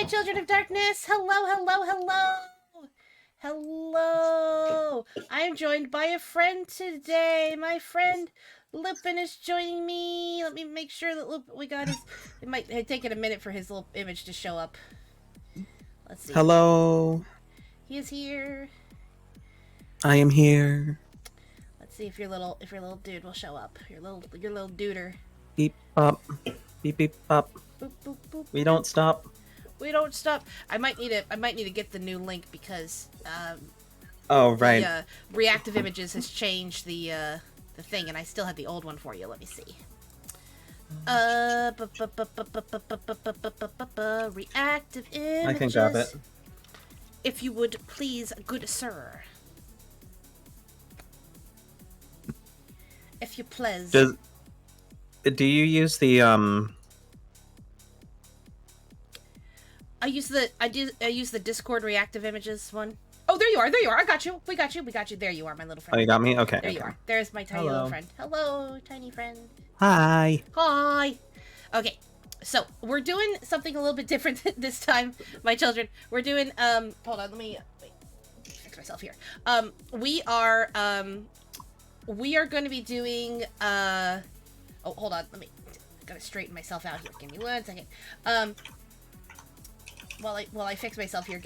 children of darkness! Hello, hello, hello! Hello! I'm joined by a friend today. My friend Lupin is joining me. Let me make sure that we got his... It might take it a minute for his little image to show up. Let's see. Hello. He is here. I am here. Let's see if your little dude will show up. Your little duder. Beep pop. Beep beep pop. Boop, boop, boop, We don't stop. We don't stop. I might need to get the new link because Oh right. the reactive images has changed the thing, and I still have the old one for you. Let me see. Reactive images. I can grab it. If you would please, good sir. If you please. Do you use the I use the Discord reactive images one. Oh, there you are. There you are. I got you. We got you. There you are, my little friend. Oh, you got me? Okay. There you are. There's my tiny little friend. Hello, tiny friend. Hi. Hi. Okay. So, we're doing something a little bit different this time, my children. We're doing hold on, let me fix myself here. We are going to be doing oh, hold on. Gotta straighten myself out here. Give me 1 second. While I fix myself here,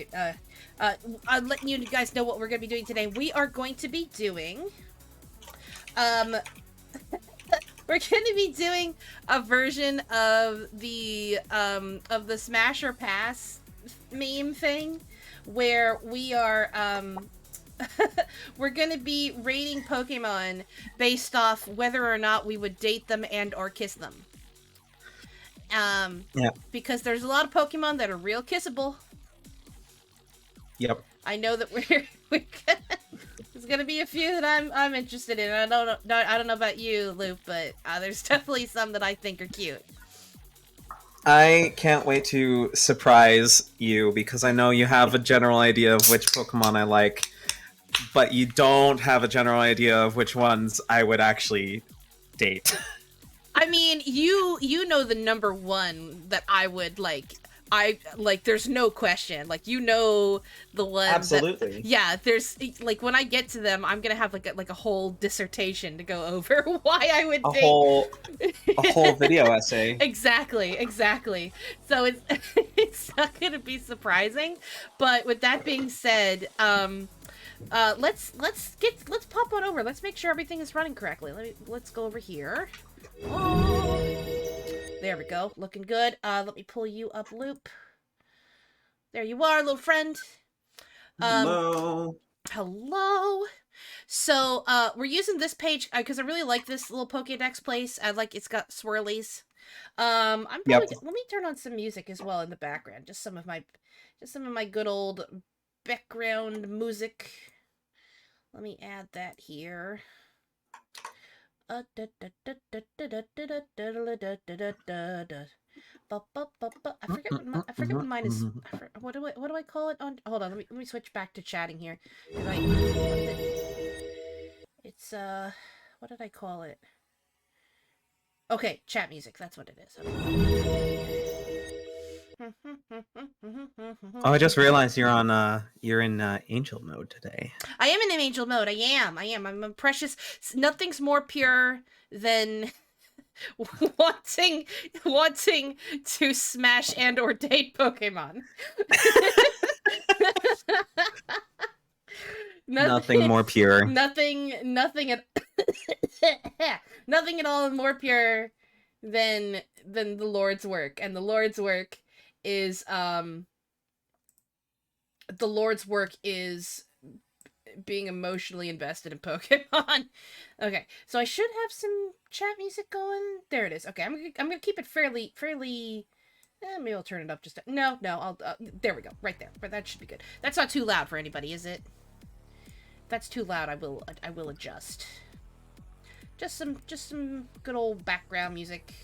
I'm letting you guys know what we're going to be doing today. We are going to be doing, we're going to be doing a version of the Smash or Pass meme thing, where we are, we're going to be rating Pokemon based off whether or not we would date them and or kiss them. Yeah. Because there's a lot of Pokemon that are real kissable. Yep. I know that there's gonna be a few that I'm interested in. I don't know about you, Luke, but there's definitely some that I think are cute. I can't wait to surprise you because I know you have a general idea of which Pokemon I like, but you don't have a general idea of which ones I would actually date. I mean, you know the number one that I would like. There's no question. Like, you know the one. Absolutely. Yeah, there's like when I get to them, I'm gonna have like a whole dissertation to go over why I would date. A whole video essay. Exactly. So it's not gonna be surprising. But with that being said, let's pop on over. Let's make sure everything is running correctly. Let's go over here. Oh, there we go. Looking good. Let me pull you up, Loop. There you are, little friend. Hello. Hello. So, we're using this page because I really like this little Pokédex place. It's got swirlies. I'm probably let me turn on some music as well in the background. Just some of my good old background music. Let me add that here. I forget what mine is. What do I call it? Hold on, let me switch back to chatting here. It's what did I call it? Okay, chat music. That's what it is. Okay. Oh, I just realized you're in angel mode today. I am in angel mode. I am. I'm a precious. Nothing's more pure than wanting to smash and or date Pokemon. Nothing more pure. Nothing at nothing at all more pure than the Lord's work, and the Lord's work is being emotionally invested in Pokemon. Okay, so I should have some chat music going. There it is. Okay, I'm gonna keep it fairly. Maybe I'll turn it up just. No. I'll. There we go. Right there. But that should be good. That's not too loud for anybody, is it? If that's too loud, I will adjust. Just some good old background music.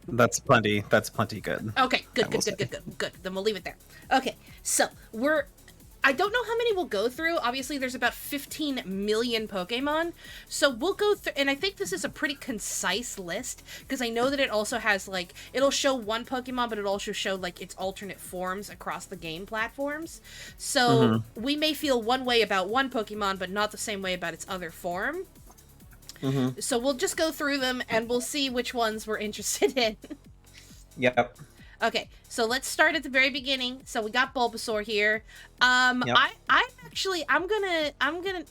That's plenty. That's plenty good. Okay, good. Then we'll leave it there. Okay, so we're I don't know how many we'll go through. Obviously, there's about 15 million Pokemon. So we'll go through, and I think this is a pretty concise list, because I know that it also has, like, it'll show one Pokemon, but it'll also show, like, its alternate forms across the game platforms. So we may feel one way about one Pokemon, but not the same way about its other form. So we'll just go through them, and we'll see which ones we're interested in. Yep. Okay, so let's start at the very beginning. So we got Bulbasaur here. I'm gonna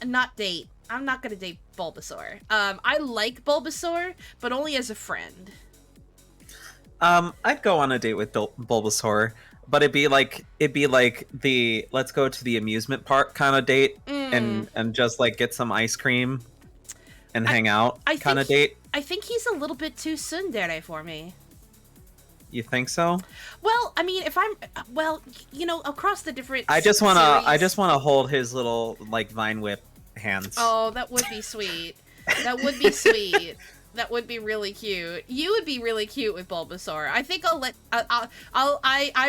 not date. I'm not gonna date Bulbasaur. I like Bulbasaur, but only as a friend. I'd go on a date with Bulbasaur, but it'd be like the let's go to the amusement park kind of date, and just like get some ice cream and hang out kind of date. I think he's a little bit too tsundere for me. You think so? Well, I mean, if I'm, well, you know, across the different I just wanna hold his little, like, Vine Whip hands. Oh, that would be sweet. That would be sweet. That would be really cute. You would be really cute with Bulbasaur. I think I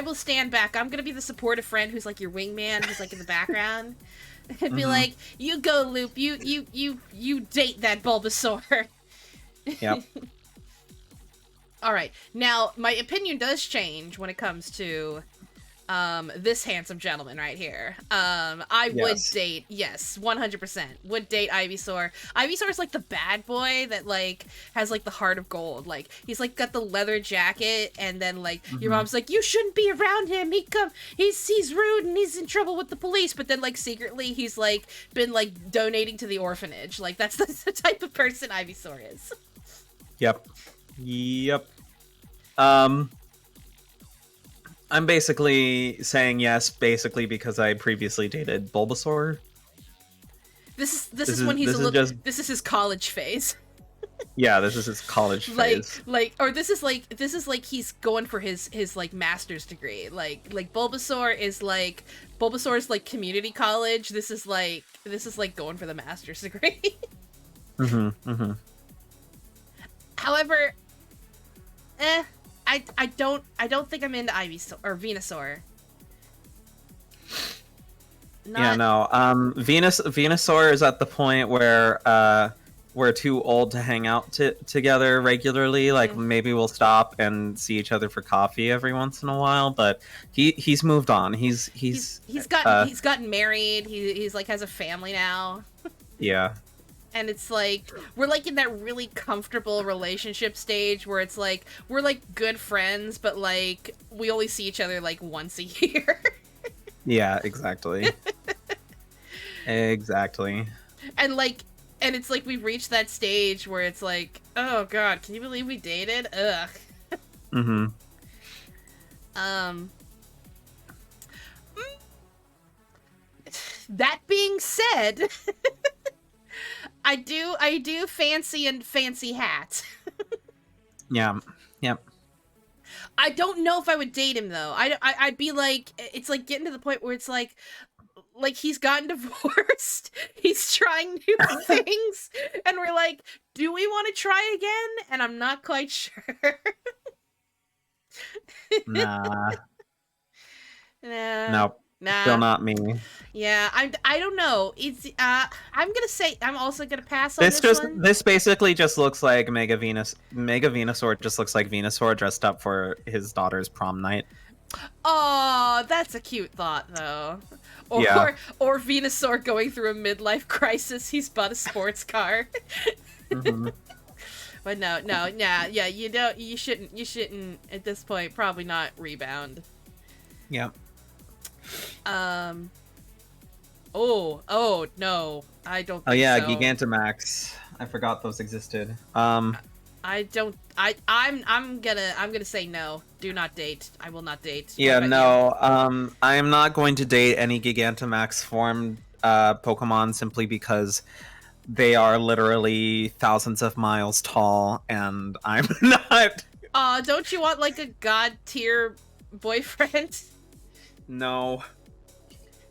will stand back. I'm gonna be the supportive friend who's like your wingman, who's like in the background. And be like, you go, Loop. You date that Bulbasaur. Yep. All right. Now, my opinion does change when it comes to this handsome gentleman right here. I would date, yes, 100%. Would date Ivysaur. Ivysaur is like the bad boy that like has like the heart of gold. Like he's like got the leather jacket, and then like your mom's like, you shouldn't be around him. He's rude and he's in trouble with the police. But then like secretly he's like been like donating to the orphanage. Like that's the type of person Ivysaur is. Yep. I'm basically saying yes, basically because I previously dated Bulbasaur. This is when he's a little. This is his college phase. Yeah, this is his college phase. This is like he's going for his like master's degree. Like Bulbasaur is like community college. This is like going for the master's degree. However, I don't think I'm into Ivysaur or Venusaur. Venusaur is at the point where we're too old to hang out together regularly. Like maybe we'll stop and see each other for coffee every once in a while, but he's moved on. He's gotten married. He's like has a family now. Yeah. And it's like, we're like in that really comfortable relationship stage where it's like, we're like good friends, but like, we only see each other like once a year. Yeah, exactly. Exactly. And it's like we've reached that stage where it's like, oh god, can you believe we dated? Ugh. That being said, I do fancy hat. Yeah. Yep. I don't know if I would date him though. I'd be like, it's like getting to the point where it's like he's gotten divorced. He's trying new things, and we're like, do we want to try again? And I'm not quite sure. Nah. Nah. Nope. Nah. Still not me. Yeah, I don't know. It's I'm also gonna pass on this one. This basically just looks like Mega Venusaur just looks like Venusaur dressed up for his daughter's prom night. Oh, that's a cute thought though. Or Venusaur going through a midlife crisis. He's bought a sports car. But no, yeah, you shouldn't at this point probably not rebound. Yeah. Oh no, I don't think so. Oh yeah, Gigantamax. I forgot those existed. I'm gonna say no. Do not date. I will not date. Yeah, no. I am not going to date any Gigantamax formed Pokemon simply because they are literally thousands of miles tall, and I'm not. Don't you want like a god tier boyfriend? No.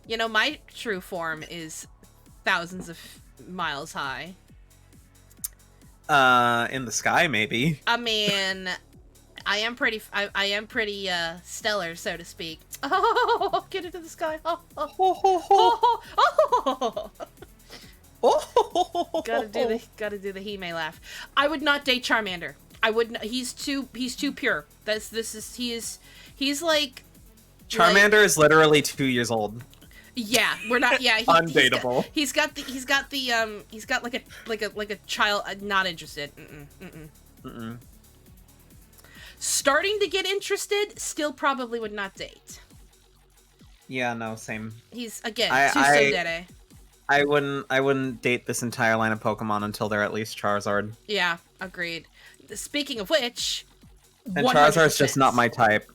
You know, my true form is thousands of miles high. In the sky, maybe. I mean, I am pretty. I am pretty stellar, so to speak. Oh, get into the sky. Oh, oh, oh, oh, oh. Gotta do the Hime laugh. I would not date Charmander. I would not, he's too pure. He's like Charmander is literally 2 years old. Yeah, we're not. Yeah, undateable. He's got like a child. Not interested. Starting to get interested. Still probably would not date. Yeah, no, same. He's again too tsundere. I wouldn't date this entire line of Pokemon until they're at least Charizard. Yeah, agreed. Speaking of which, and 100%. Charizard's just not my type.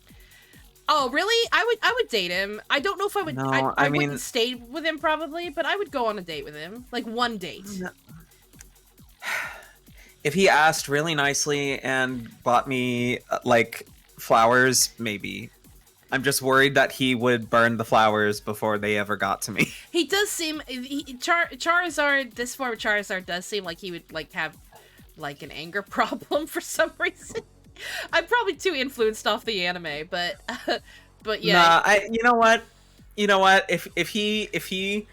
Oh, really? I would date him. I don't know if I would. No, I wouldn't stay with him probably, but I would go on a date with him, like one date. No. If he asked really nicely and bought me like flowers, maybe. I'm just worried that he would burn the flowers before they ever got to me. He does seem Charizard. This form of Charizard does seem like he would like have like an anger problem for some reason. I'm probably too influenced off the anime, but yeah. Nah, you know what? If he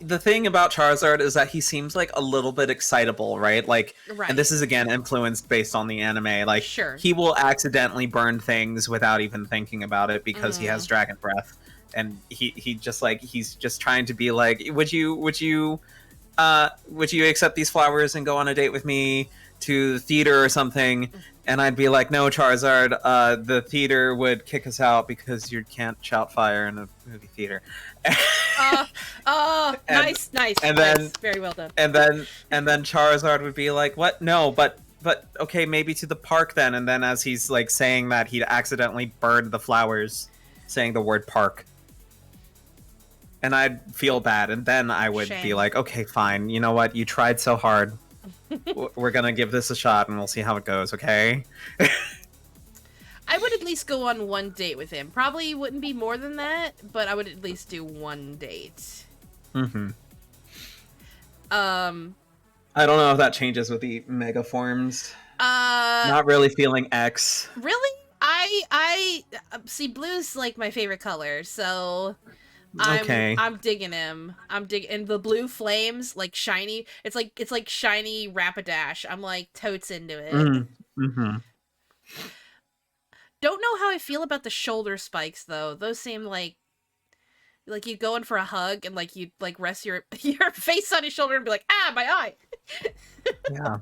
the thing about Charizard is that he seems like a little bit excitable, right? Like, right. And this is again influenced based on the anime. Like, sure. He will accidentally burn things without even thinking about it because he has dragon breath, and he just like he's just trying to be like, would you accept these flowers and go on a date with me to the theater or something? And I'd be like, no, Charizard, the theater would kick us out because you can't shout fire in a movie theater. Nice. And then, very well done. And then Charizard would be like, what? No, but okay, maybe to the park then. And then as he's like saying that, he'd accidentally burned the flowers, saying the word park. And I'd feel bad. And then I would be like, okay, fine. You know what? You tried so hard. We're gonna give this a shot and we'll see how it goes, okay? I would at least go on one date with him. Probably wouldn't be more than that, but I would at least do one date. Mm-hmm. I don't know if that changes with the mega forms. Not really feeling X. Really? I see blue's like my favorite color, so I'm digging him. And the blue flames, like shiny. It's like shiny Rapidash. I'm like totes into it. Mm-hmm. Don't know how I feel about the shoulder spikes though. Those seem like you go in for a hug and like you like rest your face on his shoulder and be like, ah, my eye. Yeah.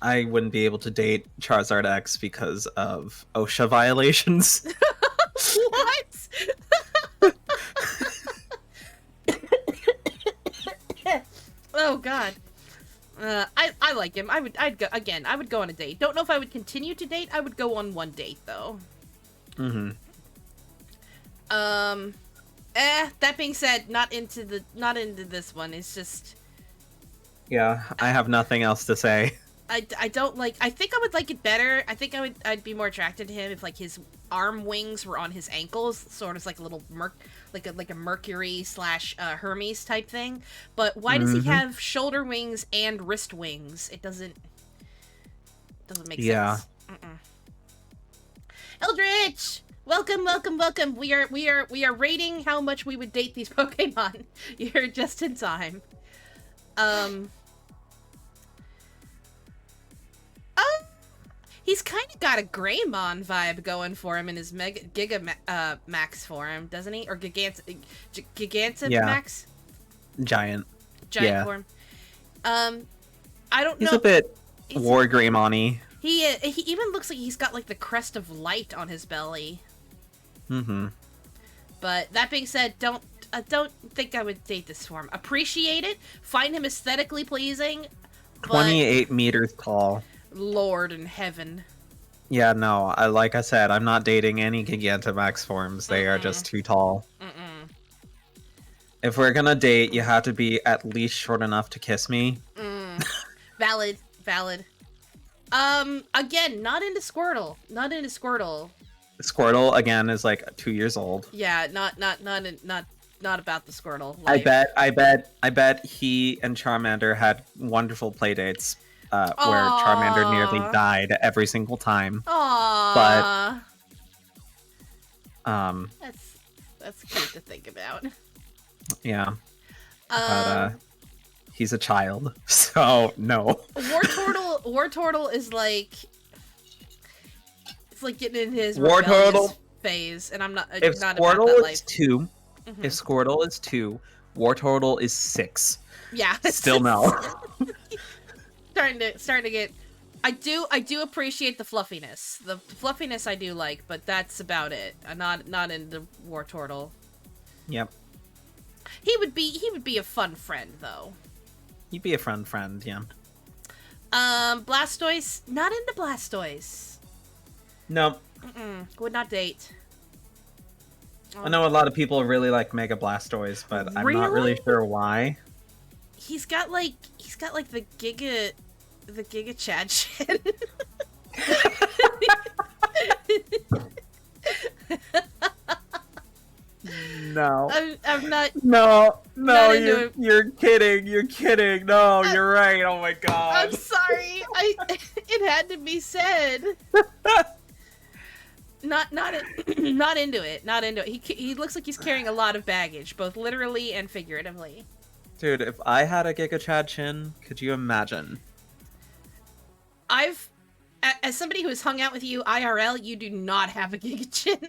I wouldn't be able to date Charizard X because of OSHA violations. What? Oh God. I like him. I'd go on a date. Don't know if I would continue to date. I would go on one date though. Mm-hmm. That being said, not into this one. It's just. Yeah, I have nothing else to say. I don't like. I think I would like it better. I think I'd be more attracted to him if like his arm wings were on his ankles, sort of like a little like a Mercury / Hermes type thing. But why does he have shoulder wings and wrist wings? It doesn't make sense. Eldritch, welcome. We are rating how much we would date these Pokemon. You're just in time. He's kind of got a Greymon vibe going for him in his Max form, doesn't he? Or Gigantamax? Giant form. I don't know. He's a bit War Greymon-y. He even looks like he's got like the crest of light on his belly. Mm-hmm. But that being said, don't think I would date this form. Appreciate it. Find him aesthetically pleasing. 28 meters tall. Lord in heaven. Yeah, no, like I said, I'm not dating any Gigantamax forms. They are just too tall. If we're gonna date, you have to be at least short enough to kiss me. Valid. Again, not into Squirtle. Squirtle again is like 2 years old. Yeah, not about the Squirtle life. I bet he and Charmander had wonderful playdates. where Charmander nearly Aw. died every single time. Aww. Um, That's cute to think about. yeah. But he's a child, so no. Wartortle is like, it's like getting in his Wartortle rebellious phase, and I'm not If not about that Squirtle life. is 2, Mhm. if Squirtle is 2, Wartortle is 6. Yeah, Still no. starting to get. I do appreciate the fluffiness. The fluffiness I do like, but that's about it. I'm not into Wartortle. Yep. He would be a fun friend though. He'd be a fun friend, yeah. Blastoise, not into Blastoise. No. Would not date. I know a lot of people really like Mega Blastoise, but I'm not really sure why. He's got like the Giga Chad shit. No. I'm not. No, not into it. you're kidding. You're kidding. No, you're right. Oh my god. I'm sorry. It had to be said. Not into it. Not into it. He looks like he's carrying a lot of baggage, both literally and figuratively. Dude, if I had a Giga Chad chin, could you imagine? As somebody who has hung out with you IRL, you do not have a Giga Chin.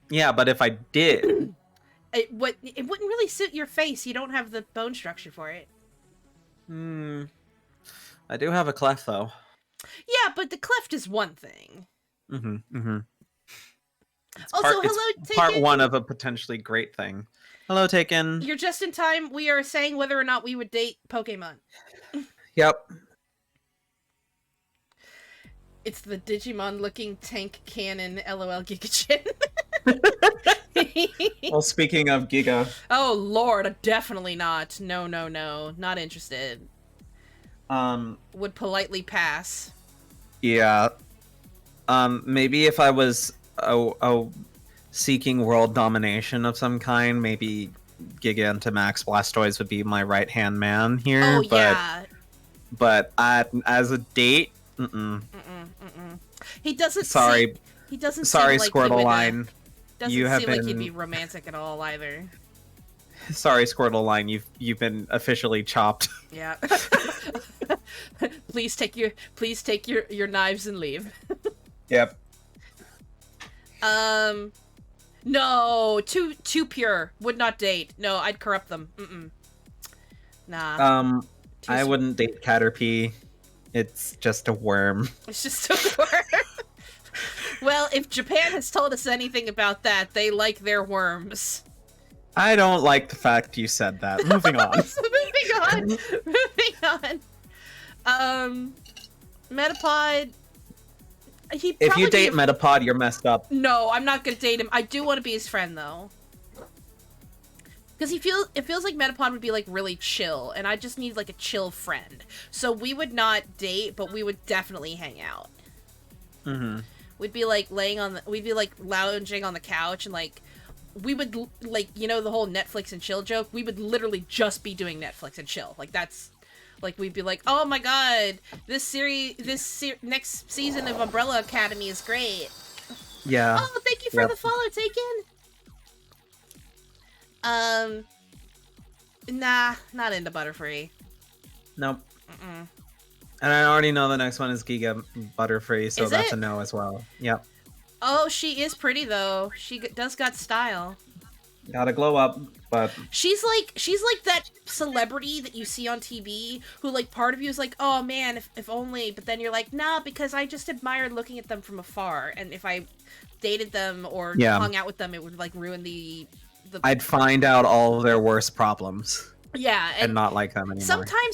Yeah, but if I did, It wouldn't really suit your face. You don't have the bone structure for it. I do have a clef though. Yeah, but the cleft is one thing. Also, hello, Taken. Part one of a potentially great thing. Hello, Taken. You're just in time. We are saying whether or not we would date Pokemon. Yep. It's the Digimon-looking tank cannon LOL Gigachin. Well, speaking of Giga, Oh lord, definitely not. No, not interested. Would politely pass. yeah. Maybe if I was seeking world domination of some kind, maybe Gigantamax Blastoise would be my right-hand man here. Oh but, yeah. But as a date, He doesn't. Sorry. He doesn't. Sorry, seem like Squirtle he would, Line. Doesn't You have seem like he'd been- be romantic at all either. Sorry, Squirtle Line. You've been officially chopped. Yeah. Please take your knives and leave. Yep. No, too pure. Would not date. No, I'd corrupt them. Nah. I wouldn't date Caterpie. It's just a worm. It's just a word. Well, if Japan has told us anything about that, they like their worms. I don't like the fact you said that. Moving on. Moving on. Metapod. If you date Metapod, you're messed up. No, I'm not gonna date him. I do want to be his friend though. Because it feels like Metapod would be like really chill, and I just need like a chill friend. So we would not date, but we would definitely hang out. We'd be like we'd be like lounging on the couch, and like we would like, you know, the whole Netflix and chill joke. We would literally just be doing Netflix and chill. Like that's like we'd be like, oh my god, this next season of Umbrella Academy is great. Yeah. Oh, thank you for the follow, Taken. Nah, not into Butterfree. Nope. And I already know the next one is Giga Butterfree, so that's a no as well. Yep. Oh, she is pretty though. She does got style. Gotta glow up, but she's like that celebrity that you see on TV who like part of you is like, oh man, if only, but then you're like, nah, because I just admired looking at them from afar, and if I dated them or hung out with them, it would like ruin the I'd find out all of their worst problems. Yeah, and not like them anymore.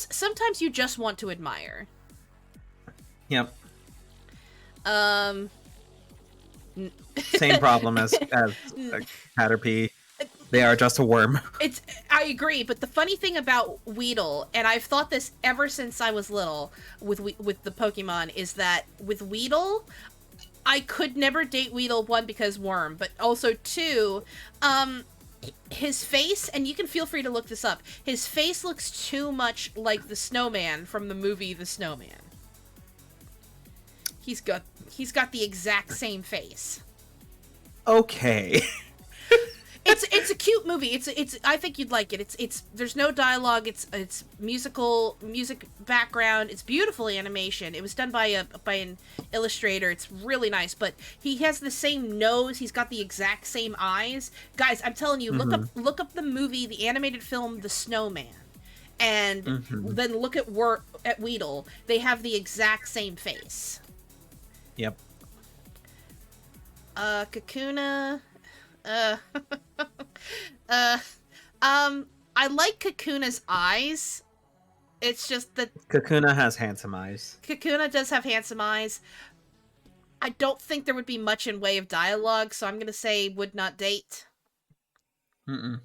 Sometimes you just want to admire. Yep. Same problem as Caterpie. They are just a worm. I agree, but the funny thing about Weedle, and I've thought this ever since I was little with the Pokemon, is that with Weedle, I could never date Weedle, one, because worm, but also two, his face, and you can feel free to look this up, his face looks too much like the snowman from the movie The Snowman. He's got the exact same face. Okay. It's a cute movie. It's I think you'd like it. It's there's no dialogue. It's music background. It's beautiful animation. It was done by an illustrator. It's really nice. But he has the same nose. He's got the exact same eyes. Guys, I'm telling you, look up the movie, the animated film, The Snowman, and then look at Weedle. They have the exact same face. Yep. Kakuna. I like Kakuna's eyes. It's just that Kakuna has handsome eyes. Kakuna does have handsome eyes. I don't think there would be much in way of dialogue, so I'm gonna say would not date. Oh,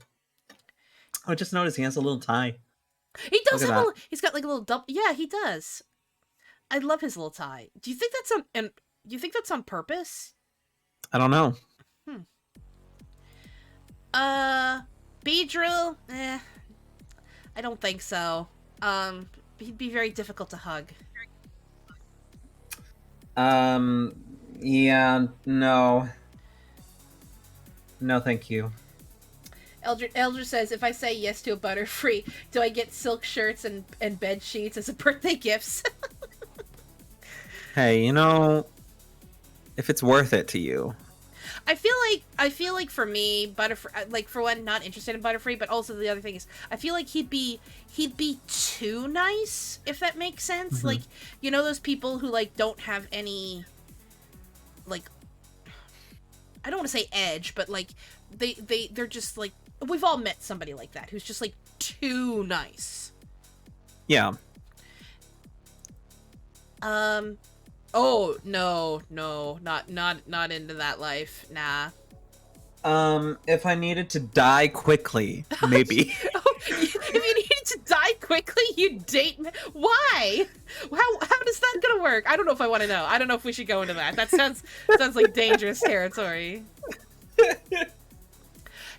I just noticed he has a little tie. He does have he's got like a little double. Yeah, he does. I love his little tie. Do you think that's on purpose? I don't know. Beedrill? I don't think so. He'd be very difficult to hug. Yeah, no. No, thank you. Elder says, if I say yes to a Butterfree, do I get silk shirts and bed sheets as a birthday gifts? Hey, if it's worth it to you. I feel like for me, Butterfree, like for one, not interested in Butterfree, but also the other thing is, I feel like he'd be too nice, if that makes sense. Like, those people who like don't have any, like, I don't want to say edge, but like they're just like, we've all met somebody like that who's just like too nice. Yeah. Oh, no, not into that life. Nah. If I needed to die quickly, maybe. If you needed to die quickly, you'd date me. Why? How does that gonna work? I don't know if I want to know. I don't know if we should go into that. That sounds like dangerous territory.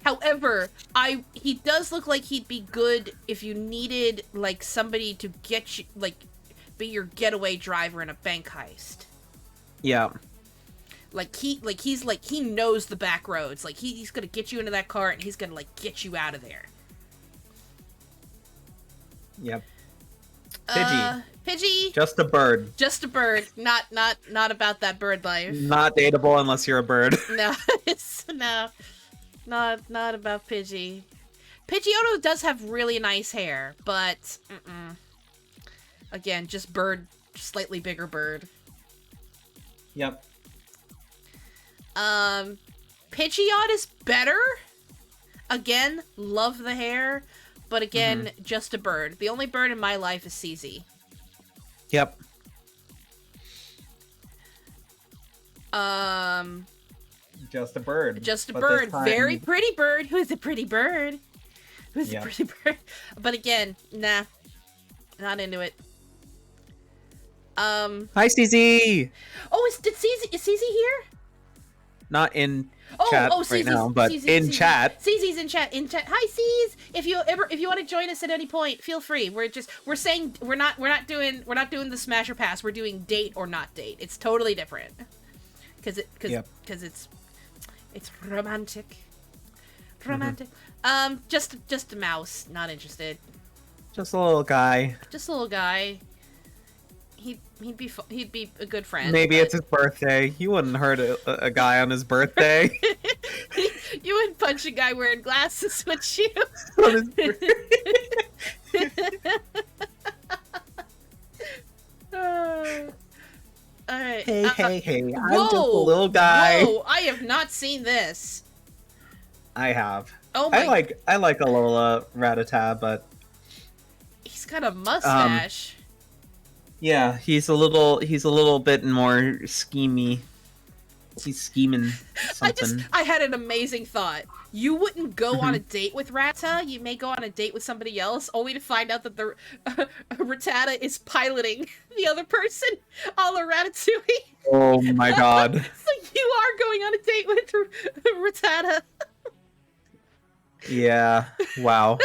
However, he does look like he'd be good if you needed like somebody to get you, like, be your getaway driver in a bank heist. Yeah. He knows the back roads. Like he's gonna get you into that car and he's gonna like get you out of there. Yep. Pidgey. Pidgey. Just a bird. Just a bird. Not about that bird life. Not dateable unless you're a bird. No, not about Pidgey. Pidgeotto does have really nice hair, but again, just bird, slightly bigger bird. Yep. Pidgeot is better. Again, love the hair, but again, just a bird. The only bird in my life is CZ. Yep. Just a bird. Just a bird. Very pretty bird. Who's a pretty bird? Who's a pretty bird? But again, nah. Not into it. Hi, CZ! Oh, is CZ here? Not in chat right now, but in chat. CZ's in chat. Hi, CZ! If you want to join us at any point, feel free. We're not doing the smash or pass. We're doing date or not date. It's totally different. Because it's romantic. Romantic. Just a mouse. Not interested. Just a little guy. Just a little guy. He'd be a good friend. Maybe it's his birthday. You wouldn't hurt a guy on his birthday. You wouldn't punch a guy wearing glasses, would you? On his birthday. All right. Hey, I'm just a little guy. Whoa! I have not seen this. I have. Oh my! I like a little Rattata, but he's got a mustache. Yeah, he's a little bit more schemy. He's scheming something. I had an amazing thought. You wouldn't go on a date with Rattata. You may go on a date with somebody else, only to find out that the Rattata is piloting the other person, a la Ratatouille. Oh my god! So you are going on a date with Rattata. Yeah. Wow.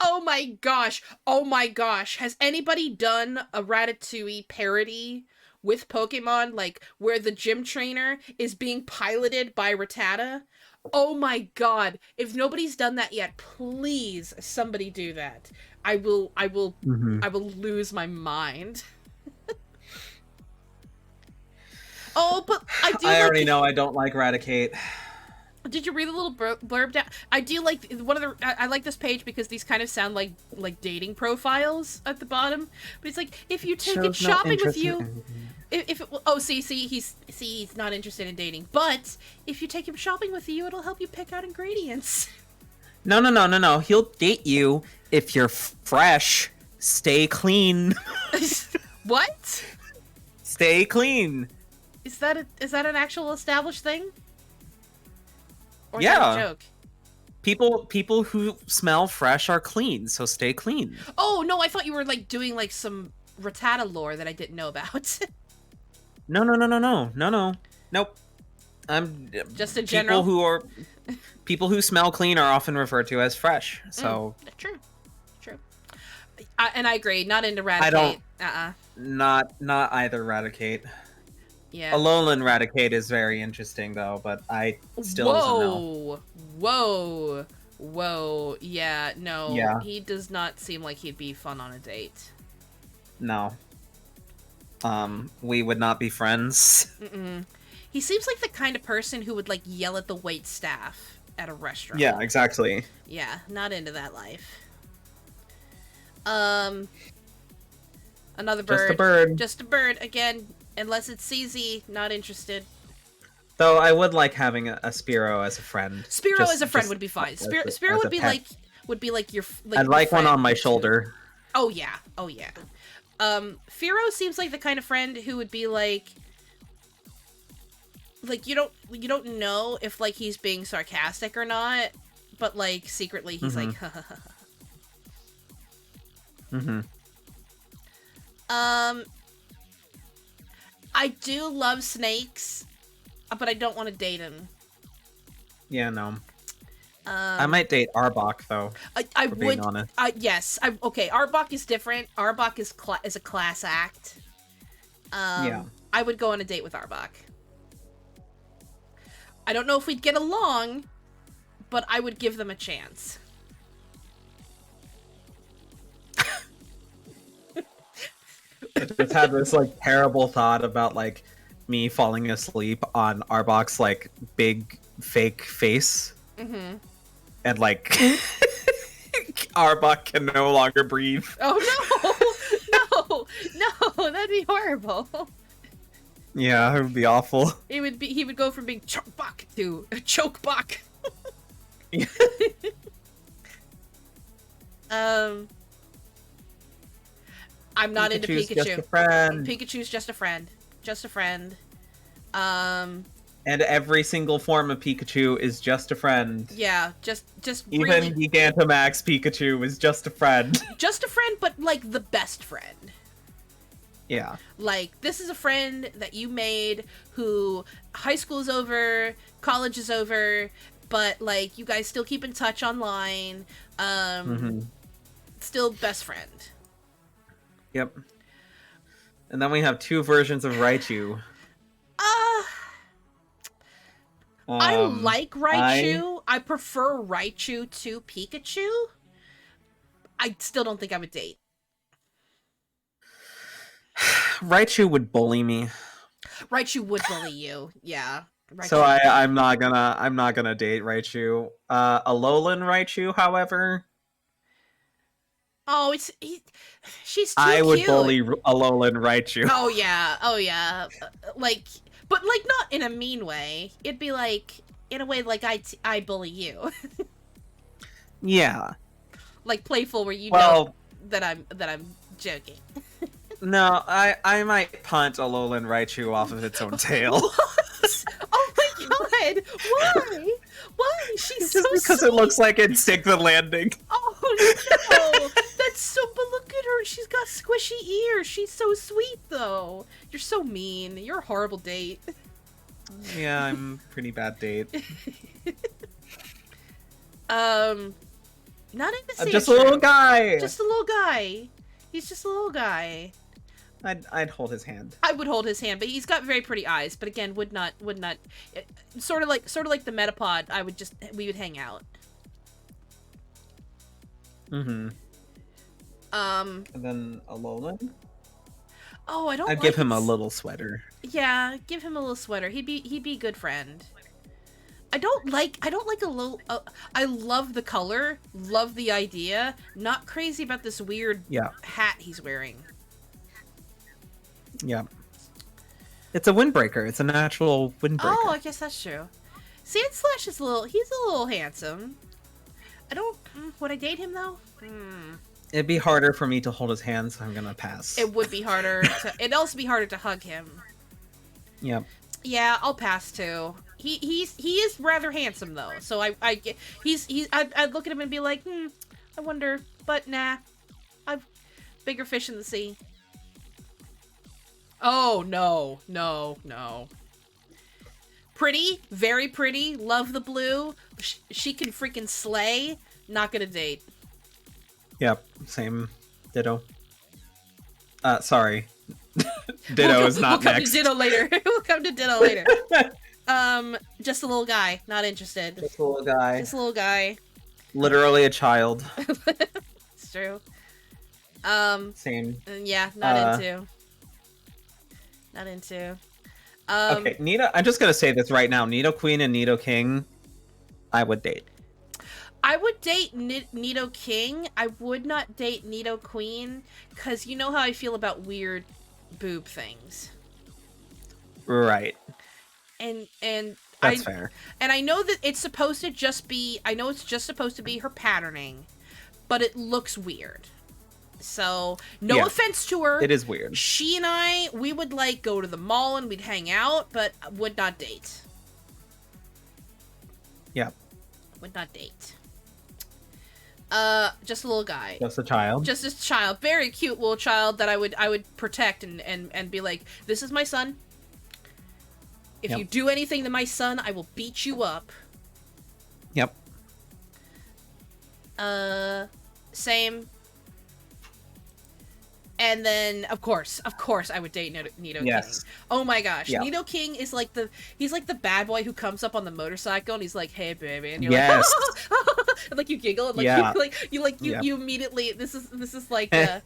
Oh my gosh. Oh my gosh. Has anybody done a Ratatouille parody with Pokemon, like, where the gym trainer is being piloted by Rattata? Oh my god. If nobody's done that yet, please, somebody do that. I will lose my mind. Oh, but I do I already know I don't like Raticate. Did you read the little blurb down? I do like one of the. I like this page because these kind of sound like dating profiles at the bottom. But it's like, if you take it shopping with you, if it, oh see he's not interested in dating. But if you take him shopping with you, it'll help you pick out ingredients. No. He'll date you if you're fresh. Stay clean. What? Stay clean. Is that an actual established thing? Or yeah. Is that a joke? People who smell fresh are clean, so stay clean. Oh no, I thought you were like doing like some Rattata lore that I didn't know about. No. Nope. I'm just a general. People who smell clean are often referred to as fresh. So true. And I agree. Not into Raticate. I don't. Not either Raticate. Yeah. Alolan Raticate is very interesting though, but I still don't know. Whoa. Yeah, no. Yeah. He does not seem like he'd be fun on a date. No. We would not be friends. Mm-mm. He seems like the kind of person who would like yell at the wait staff at a restaurant. Yeah, exactly. Yeah, not into that life. Another bird. Just a bird. Just a bird again. Unless it's CZ, not interested. Though I would like having a Spearow as a friend. Spearow as a friend would be fine. Spearow would be like your. I'd like one on my shoulder. Oh yeah. Firo seems like the kind of friend who would be like you don't know if like he's being sarcastic or not, but like secretly he's like. I do love snakes, but I don't want to date him. Yeah, no. I might date Arbok though. I for would. Being honest. Yes. Okay. Arbok is different. Arbok is a class act. Yeah. I would go on a date with Arbok. I don't know if we'd get along, but I would give them a chance. I just had this like terrible thought about like me falling asleep on Arbok's like big fake face, and like Arbok can no longer breathe. Oh no, that'd be horrible. Yeah, it would be awful. He would go from being Chokebok to Chokebok. I'm not into Pikachu. Just a friend. Pikachu's just a friend. Just a friend. And every single form of Pikachu is just a friend. Yeah, just even really... Gigantamax Pikachu is just a friend. Just a friend, but like the best friend. Yeah. Like, this is a friend that you made who high school's over, college is over, but like you guys still keep in touch online. Still best friend. Yep. And then we have two versions of Raichu. I like Raichu. I prefer Raichu to Pikachu. I still don't think I would date. Raichu would bully me. Raichu would bully you. Yeah. Raichu. So I'm not gonna date Raichu. Alolan Raichu, however. Oh, she's too I would cute. bully Alolan Raichu. Oh yeah. Like, but like not in a mean way. It'd be like in a way like I bully you. Yeah. Like playful, where you know that I'm joking. No, I might punt Alolan Raichu off of its own tail. What? Oh my god! Why? Why? She's just so because sweet. It looks like it'd stick the landing. Oh no! That's so. But look at her. She's got squishy ears. She's so sweet, though. You're so mean. You're a horrible date. Yeah, I'm a pretty bad date. Not into I'm sand just a little shrimp. guy. Just a little guy. He's just a little guy. I'd hold his hand. I would hold his hand, but he's got very pretty eyes. But again, would not. Sort of like the Metapod. We would hang out. Mm-hmm. And then Alolan? Oh, I don't. I'd give him a little sweater. Yeah, give him a little sweater. He'd be a good friend. I don't like a little. I love the color, love the idea. Not crazy about this weird hat he's wearing. Yeah. It's a windbreaker. It's a natural windbreaker. Oh, I guess that's true. Sandslash is he's a little handsome. I don't. Would I date him though? It'd be harder for me to hold his hand, so I'm gonna pass. It would be harder. It'd also be harder to hug him. Yep. Yeah, I'll pass too. He is rather handsome though, so I'd look at him and be like, I wonder, but nah, I've bigger fish in the sea. Oh no. Pretty, very pretty. Love the blue. She can freaking slay. Not gonna date. Yep. Same. Ditto. Sorry. Ditto is not next. We'll come to Ditto later. We'll come to Ditto later. Just a little guy. Not interested. Just a little guy. Just a little guy. Literally a child. It's true. Same. Yeah, not into. Not into. Okay, I'm just gonna say this right now. Nidoqueen and Nidoking, I would date. I would date Nidoking. I would not date Nidoqueen, because you know how I feel about weird boob things. Right. And that's fair. And I know that it's supposed to just be. I know it's just supposed to be her patterning, but it looks weird. So no offense to her. It is weird. She and we would like go to the mall and we'd hang out, but would not date. Yeah. Would not date. Just a little guy. Just a child. Just a child. Very cute little child that I would protect and be like, this is my son. If you do anything to my son, I will beat you up. Yep. Same. And then, of course, I would date Nidoking. Yes. Oh my gosh, yeah. Nidoking is like he's like the bad boy who comes up on the motorcycle and he's like, "Hey, baby," and you're yes. like, and like you giggle and like you immediately. This is like hey,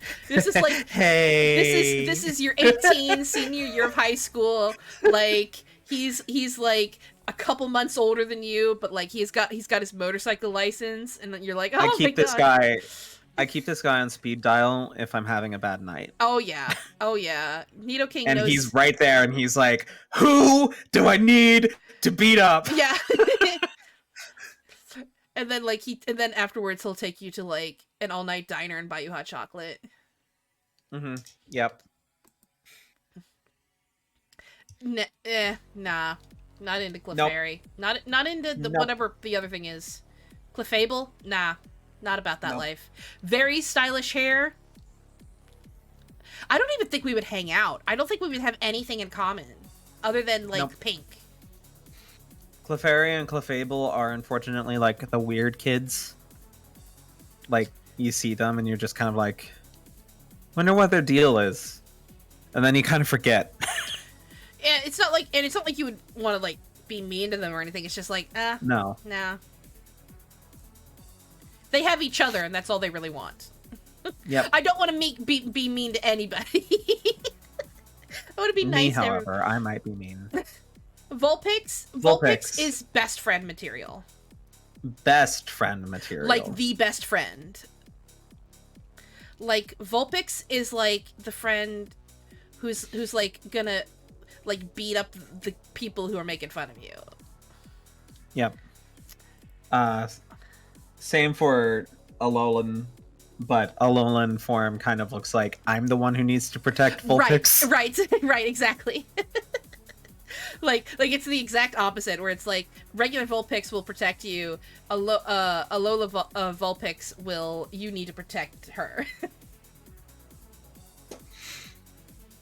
this is your 18 senior year of high school. Like he's like a couple months older than you, but like he's got his motorcycle license, and then you're like, oh I keep this guy on speed dial if I'm having a bad night. Oh yeah. Nidoking and knows. He's right there, and he's like, "Who do I need to beat up?" Yeah. and then afterwards he'll take you to like an all-night diner and buy you hot chocolate. Mm-hmm. Yep. Nah. Not into Clefairy. Nope. Not into the whatever the other thing is. Clefable? Nah. Not about that life. Very stylish hair. I don't even think we would hang out. I don't think we would have anything in common other than like pink. Clefairy and Clefable are unfortunately like the weird kids. Like you see them and you're just kind of like, wonder what their deal is, and then you kind of forget. Yeah, it's not like you would want to like be mean to them or anything. It's just like, no. They have each other, and that's all they really want. Yep. I don't want to be mean to anybody. I want to be nice. However, I might be mean. Vulpix is best friend material. Best friend material. Like the best friend. Like Vulpix is like the friend who's like gonna like beat up the people who are making fun of you. Yep. Same for Alolan, but Alolan form kind of looks like I'm the one who needs to protect Vulpix. Right, exactly. like it's the exact opposite, where it's like regular Vulpix will protect you, Alola Vulpix will, you need to protect her.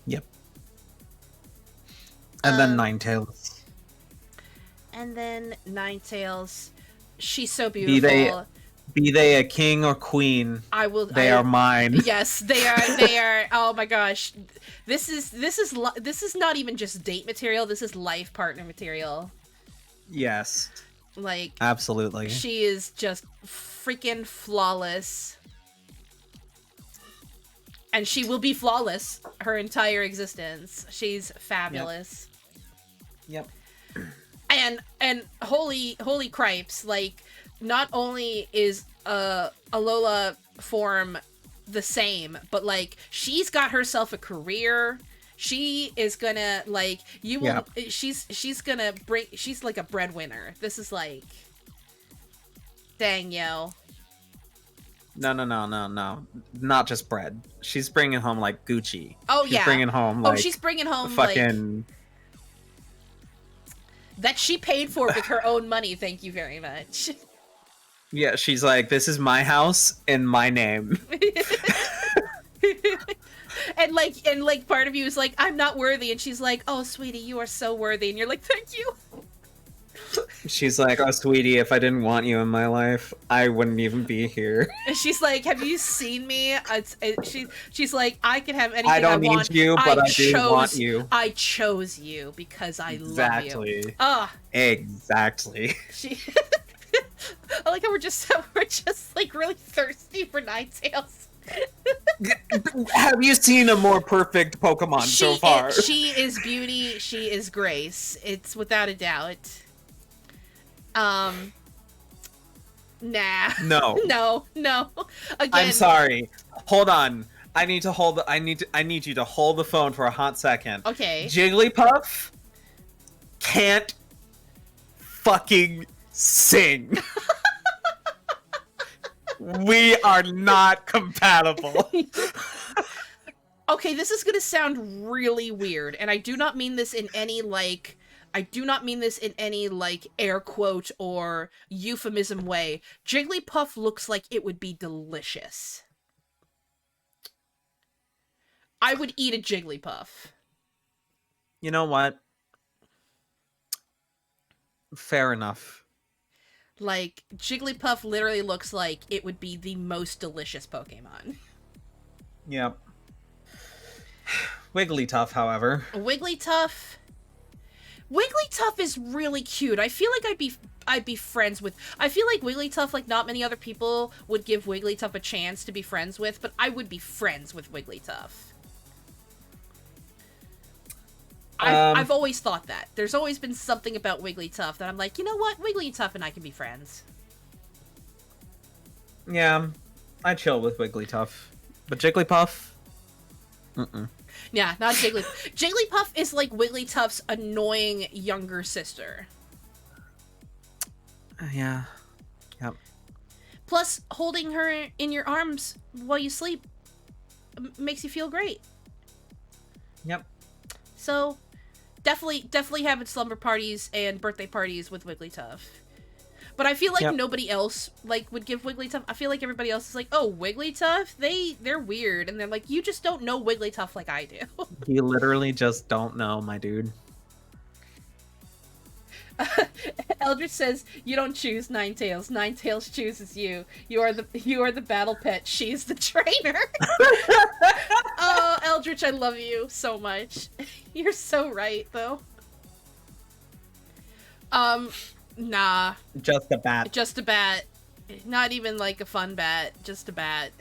Yep. And then Ninetales. And then Ninetales. She's so beautiful. Be they a king or queen, they are mine. Yes, they are. They are. Oh my gosh, this is not even just date material. This is life partner material. Yes. Like, absolutely. She is just freaking flawless. And she will be flawless her entire existence. She's fabulous. Yep. And holy cripes, like, not only is Alola form the same, but like she's got herself a career. She is gonna, like, you will she's gonna bring, she's like a breadwinner. This is like, dang, yo. No. Not just bread. She's bringing home, like, Gucci. Oh, she's bringing home, like... Oh, she's bringing home, fucking... like... That she paid for with her own money, thank you very much. Yeah, she's like, this is my house in my name. And like part of you is like, I'm not worthy, and she's like, oh sweetie, you are so worthy, and you're like, thank you. She's like, oh sweetie, if I didn't want you in my life, I wouldn't even be here. And she's like, have you seen me? She's like, I can have anything I don't want. need you, but I do want you. I chose you because I love you. Exactly. Exactly. I like how we're just like really thirsty for Ninetales. Have you seen a more perfect Pokemon so far? She is beauty, she is grace. It's without a doubt. Nah. No. No. Again. I'm sorry. Hold on. I need you to hold the phone for a hot second. Okay. Jigglypuff can't fucking sing. We are not compatible. Okay, this is gonna sound really weird, and I do not mean this in any, like, air quote or euphemism way. Jigglypuff looks like it would be delicious. I would eat a Jigglypuff. You know what? Fair enough. Like, Jigglypuff literally looks like it would be the most delicious Pokemon. Yep. Wigglytuff, however. Wigglytuff is really cute. I feel like I'd be friends with... I feel like Wigglytuff, like, not many other people would give Wigglytuff a chance to be friends with, but I would be friends with Wigglytuff. I've always thought that. There's always been something about Wigglytuff that I'm like, you know what? Wigglytuff and I can be friends. Yeah, I chill with Wigglytuff. But Jigglypuff? Mm-mm. Yeah, not Jigglypuff. Jigglypuff is like Wigglytuff's annoying younger sister. Yeah. Yep. Plus, holding her in your arms while you sleep makes you feel great. Yep. So, definitely having slumber parties and birthday parties with Wigglytuff. But I feel like nobody else, like, would give Wigglytuff... I feel like everybody else is like, oh, Wigglytuff? They're weird. And they're like, you just don't know Wigglytuff like I do. You literally just don't know, my dude. Eldritch says, you don't choose Ninetales. Ninetales chooses you. You are the battle pet. She's the trainer. Oh, Eldritch, I love you so much. You're so right, though. Nah. Just a bat. Just a bat. Not even like a fun bat. Just a bat.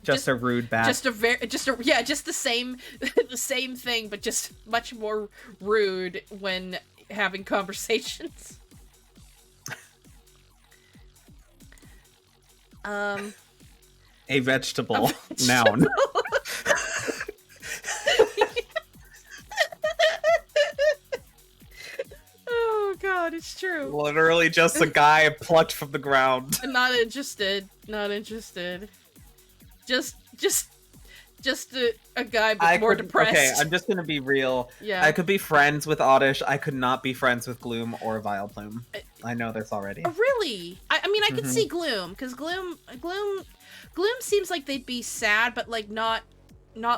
Just a rude bat. Just the same the same thing, but just much more rude when having conversations. A vegetable. Noun. Oh god, it's true. Literally just a guy plucked from the ground. Not interested. Not interested. Just a guy but more depressed. Okay, I'm just gonna be real. Yeah. I could be friends with Oddish. I could not be friends with Gloom or Vileplume. I know this already. Really? I mean, I could see Gloom, because Gloom seems like they'd be sad, but like not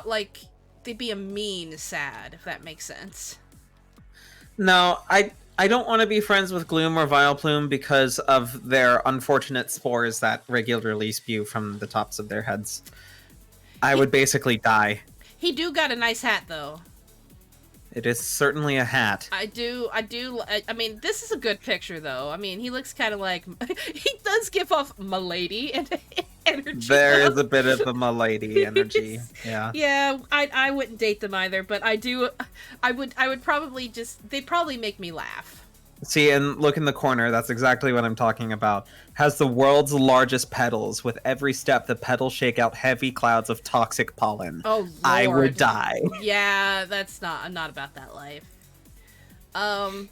like they'd be a mean sad, if that makes sense. No, I don't want to be friends with Gloom or Vileplume because of their unfortunate spores that regularly spew from the tops of their heads. I would basically die. He do got a nice hat, though. It is certainly a hat. I mean, this is a good picture, though. I mean, he looks kind of like... he does give off milady and energy. There is a bit of a milady energy. Yeah. Yeah, I wouldn't date them either, but I would probably just... They'd probably make me laugh. See, and look in the corner, that's exactly what I'm talking about. Has the world's largest petals. With every step, the petals shake out heavy clouds of toxic pollen. Oh, Lord. I would die. Yeah, I'm not about that life. I'm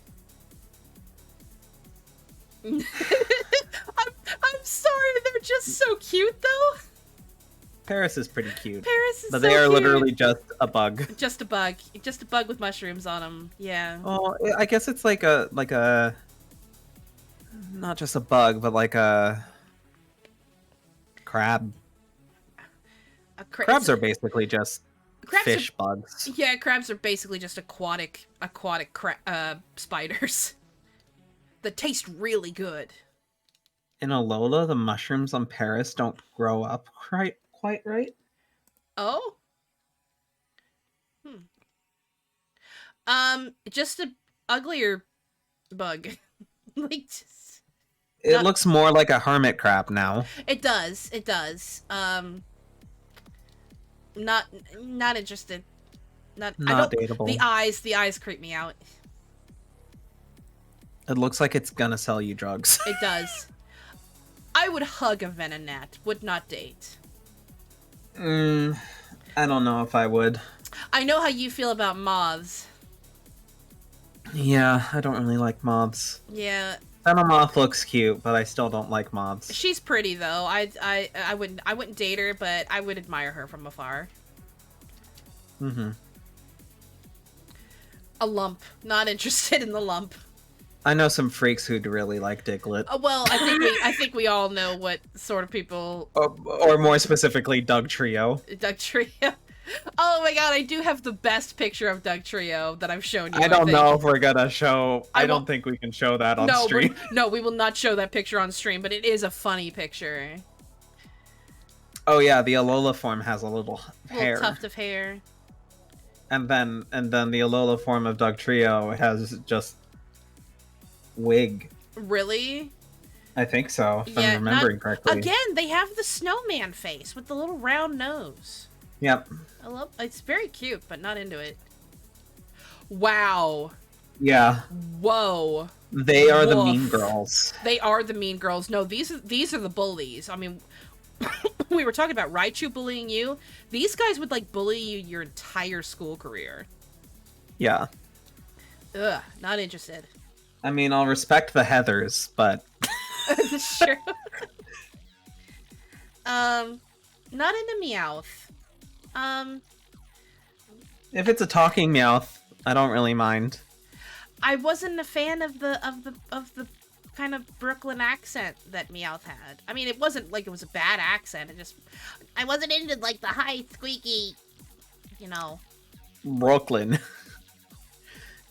sorry, they're just so cute, though. Paris is pretty cute. Paris is but so they are cute. literally just a bug. Just a bug. Just a bug with mushrooms on them. Yeah. Oh, I guess it's like a not just a bug, but like a crab. Crabs are basically just fish bugs. Yeah, crabs are basically just aquatic spiders that taste really good. In Alola, the mushrooms on Paris don't grow up quite right. Oh? Just a uglier bug. Like, just... It looks more like a hermit crab now. It does. Not interested. Not dateable. The eyes creep me out. It looks like it's gonna sell you drugs. It does. I would hug a Venonat, would not date. I don't know if I would. I know how you feel about moths. Yeah, I don't really like moths. Yeah. Venomoth looks cute, but I still don't like moths. She's pretty though. I wouldn't date her, but I would admire her from afar. Mm-hmm. A lump. Not interested in the lump. I know some freaks who'd really like Diglett. Well, I think we all know what sort of people. Or more specifically, Doug Trio. Doug Trio. Oh my god, I do have the best picture of Doug Trio that I've shown you. I don't know if we're gonna show. I don't think we can show that on stream. No, we will not show that picture on stream, but it is a funny picture. Oh yeah, the Alola form has a little hair. Tuft of hair. And then the Alola form of Doug Trio has just wig. Really? I think so, if I'm remembering correctly. Again, they have the snowman face with the little round nose. Yep. It's very cute, but not into it. Wow. Yeah. Whoa. They are the mean girls. They are the mean girls. No, these are the bullies. I mean, we were talking about Raichu bullying you. These guys would like bully you your entire school career. Yeah. Ugh, not interested. I mean, I'll respect the Heathers, but sure. Not into Meowth. If it's a talking Meowth, I don't really mind. I wasn't a fan of the kind of Brooklyn accent that Meowth had. I mean, it wasn't like it was a bad accent. I wasn't into like the high squeaky, you know. Brooklyn.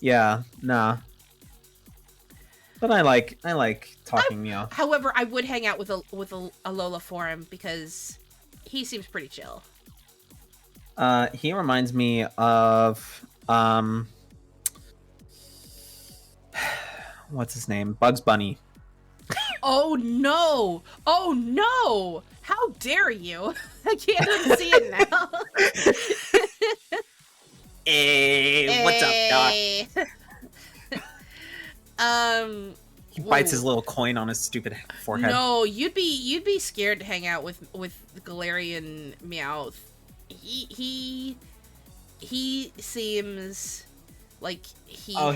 Yeah, nah. But I like talking Meowth. However, I would hang out with a Alola for him because he seems pretty chill. He reminds me of what's his name? Bugs Bunny. Oh no! Oh no! How dare you! I can't even see it now. Hey, what's up, Doc? He bites his little coin on his stupid forehead. No, you'd be scared to hang out with Galarian Meowth. He seems like he's a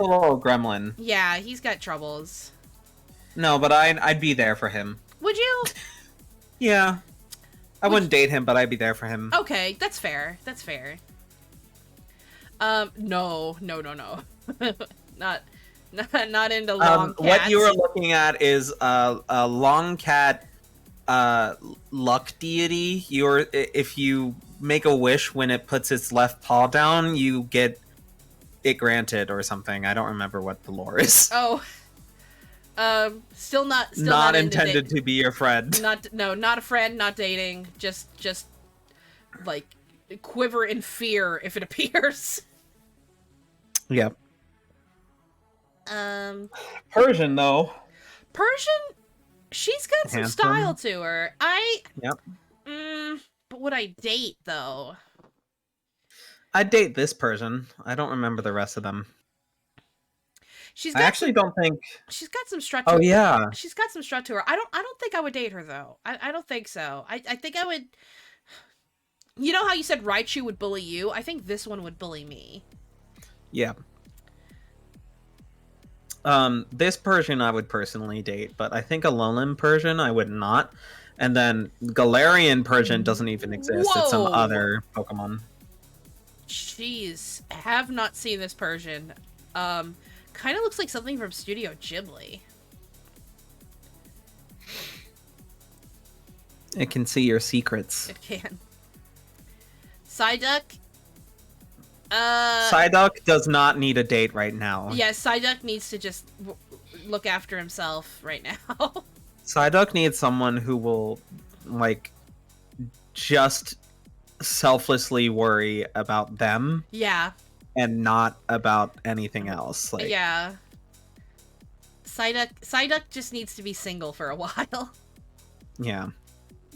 little gremlin. Yeah, he's got troubles. No, but I'd be there for him. Would you? Yeah. I wouldn't date him, but I'd be there for him. Okay, that's fair. That's fair. No. Not into long cats. What you were looking at is a long cat luck deity. If you make a wish when it puts its left paw down, you get it granted or something. I don't remember what the lore is. Oh, still not Not into intended to be your friend. Not a friend, not dating. Just like quiver in fear if it appears. Yep. Persian, though. she's got some Handsome. style to her. Yep. But would I date though? I'd date this Persian. I don't remember the rest of them. She's I got actually don't think. she's got some strut to Oh her. yeah. She's got some strut to her. I don't think I would date her though. I don't think so. I think I would. You know how you said Raichu would bully you? I think this one would bully me. Yeah. This Persian I would personally date, but I think a Alolan Persian I would not. And then Galarian Persian doesn't even exist. It's some Whoa. other Pokemon. Jeez, have not seen this Persian. Kind of looks like something from Studio Ghibli. It can see your secrets. It can. Psyduck. Psyduck does not need a date right now. Yeah, Psyduck needs to just look after himself right now. Psyduck needs someone who will, like, just selflessly worry about them Yeah, and not about anything else. Like, yeah. Psyduck just needs to be single for a while. yeah.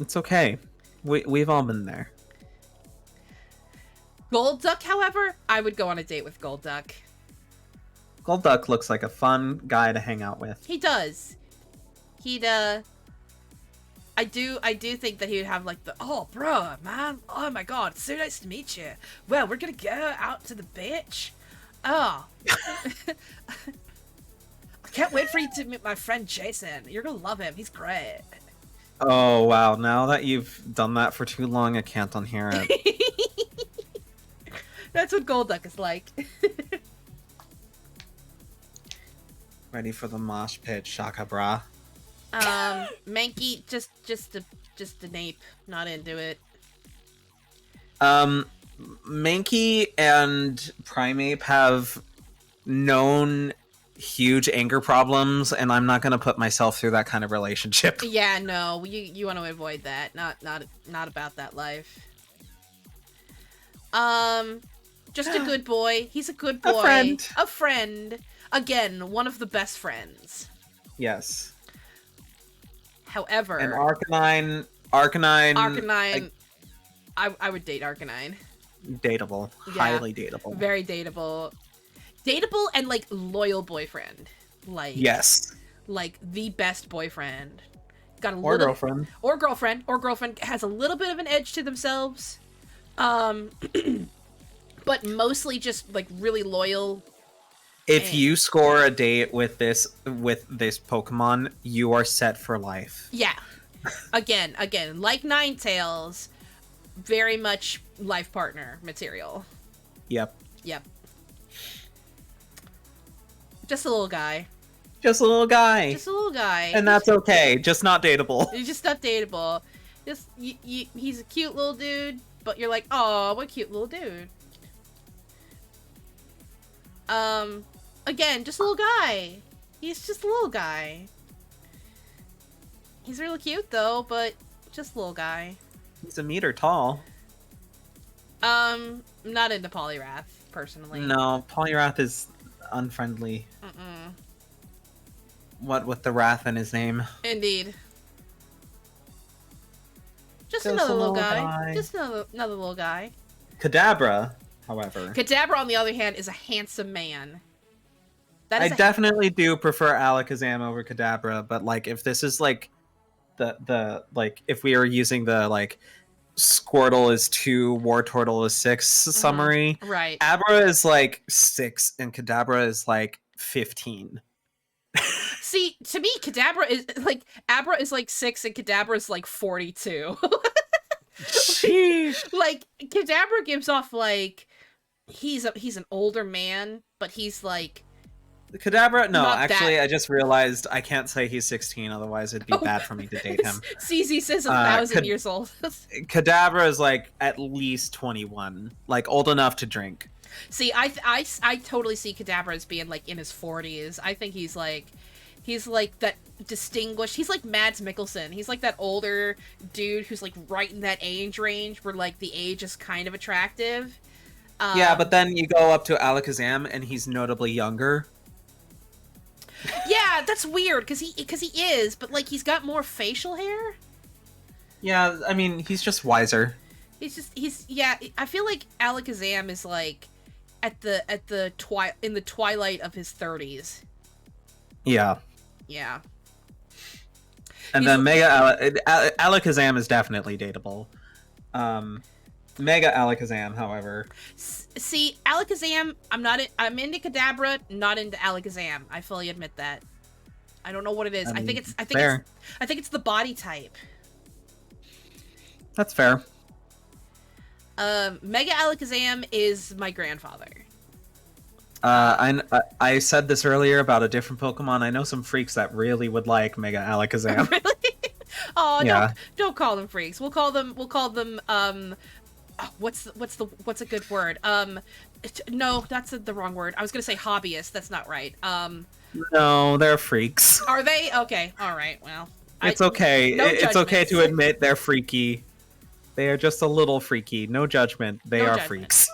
It's okay. We've all been there. Golduck, however, I would go on a date with Golduck. Golduck looks like a fun guy to hang out with. He does. He'd, I do think that he would have, like, the, oh, bruh, man, oh my god, it's so nice to meet you. Well, we're gonna go out to the beach. Oh. I can't wait for you to meet my friend Jason. You're gonna love him. He's great. Oh, wow. Now that you've done that for too long, I can't unhear it. That's what Golduck is like. Ready for the mosh pit, Shaka Bra. Mankey, just a nape. Not into it. Mankey and Primeape have known huge anger problems, and I'm not gonna put myself through that kind of relationship. Yeah, no, you want to avoid that. Not about that life. Just a good boy. He's a good boy. A friend. A friend. Again, one of the best friends. Yes. However, And Arcanine. Arcanine. I would date Arcanine. Dateable. Yeah. Highly dateable. Very dateable. Dateable and, like, loyal boyfriend. Like, Yes. like, the best boyfriend. Got a Or little... girlfriend. Or girlfriend has a little bit of an edge to themselves. But mostly just, like, really loyal. If you score a date with this Pokemon, you are set for life. Yeah. Again, like Ninetales, very much life partner material. Yep. Just a little guy. Just a little guy. Just a little guy. And that's okay. Just not dateable. He's just not dateable. Just he's a cute little dude, but you're like, oh, what cute little dude. Again, just a little guy. He's just a little guy. He's really cute though, but just a little guy. He's a meter tall. I'm not into Poliwrath, personally. No, Poliwrath is unfriendly. Mm-mm. What with the wrath in his name? Indeed. Just Just another a little little guy. guy. Just another little guy. Kadabra, however. Kadabra, on the other hand, is a handsome man. That I is definitely do prefer Alakazam over Kadabra, but like if this is like the like if we were using the like Squirtle is 2, Wartortle is 6 summary, right. Abra is like 6 and Kadabra is like 15. See, to me, Kadabra is like Abra is like 6 and Kadabra is like 42. Sheesh. Like Kadabra gives off like he's an older man, but he's like Kadabra? No, Not actually, that- I just realized I can't say he's 16, otherwise it'd be Oh. bad for me to date him. CZ says 1,000 Kad- years old. Kadabra is like at least 21, like old enough to drink. See, I totally see Kadabra as being like in his 40s. I think he's like that distinguished. He's like Mads Mikkelsen. He's like that older dude who's like right in that age range where like the age is kind of attractive. Yeah, but then you go up to Alakazam and he's notably younger. Yeah, that's weird because he is, but like he's got more facial hair. Yeah, I mean he's just wiser. Yeah. I feel like Alakazam is like in the twilight of his 30s. Yeah. Yeah. And then Alakazam is definitely dateable. Mega Alakazam, however. See, Alakazam, I'm into Kadabra, not into Alakazam. I fully admit that. I don't know what it is. I think it's the body type. That's fair. Mega Alakazam is my grandfather. I said this earlier about a different Pokemon. I know some freaks that really would like Mega Alakazam. Really? Oh, yeah. Don't call them freaks. We'll call them what's a good word? No, that's the wrong word. I was gonna say hobbyists. That's not right. No, they're freaks. Are they? Okay. All right. Well, it's okay. No it's okay to admit they're freaky. They are just a little freaky. No judgment. They are freaks.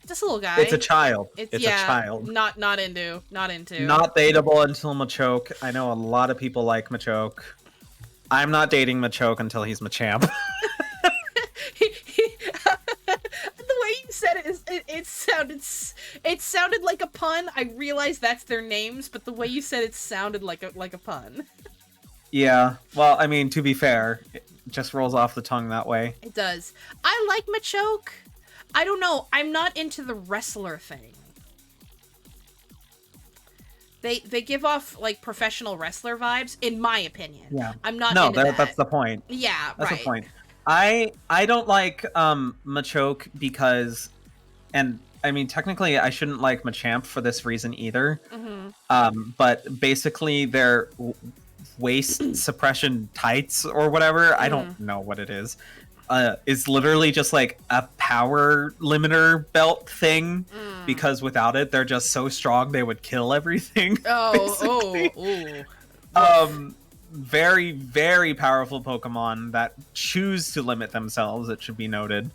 Just a little guy. It's a child. It's a child. Not into. Not dateable until Machoke. I know a lot of people like Machoke. I'm not dating Machoke until he's Machamp. The way you said it sounded like a pun. I realize that's their names, but the way you said it sounded like a pun. Yeah. Well, I mean, to be fair, it just rolls off the tongue that way. It does. I like Machoke. I don't know. I'm not into the wrestler thing. They give off like professional wrestler vibes, in my opinion. Yeah. I'm not into that. That's the point. Yeah, that's right. the point. I don't like Machoke because, and I mean technically I shouldn't like Machamp for this reason either. Mm-hmm. But basically their waist suppression tights or whatever, I don't know what it is literally just like a power limiter belt thing, because without it they're just so strong they would kill everything. Very, very powerful Pokemon that choose to limit themselves, it should be noted.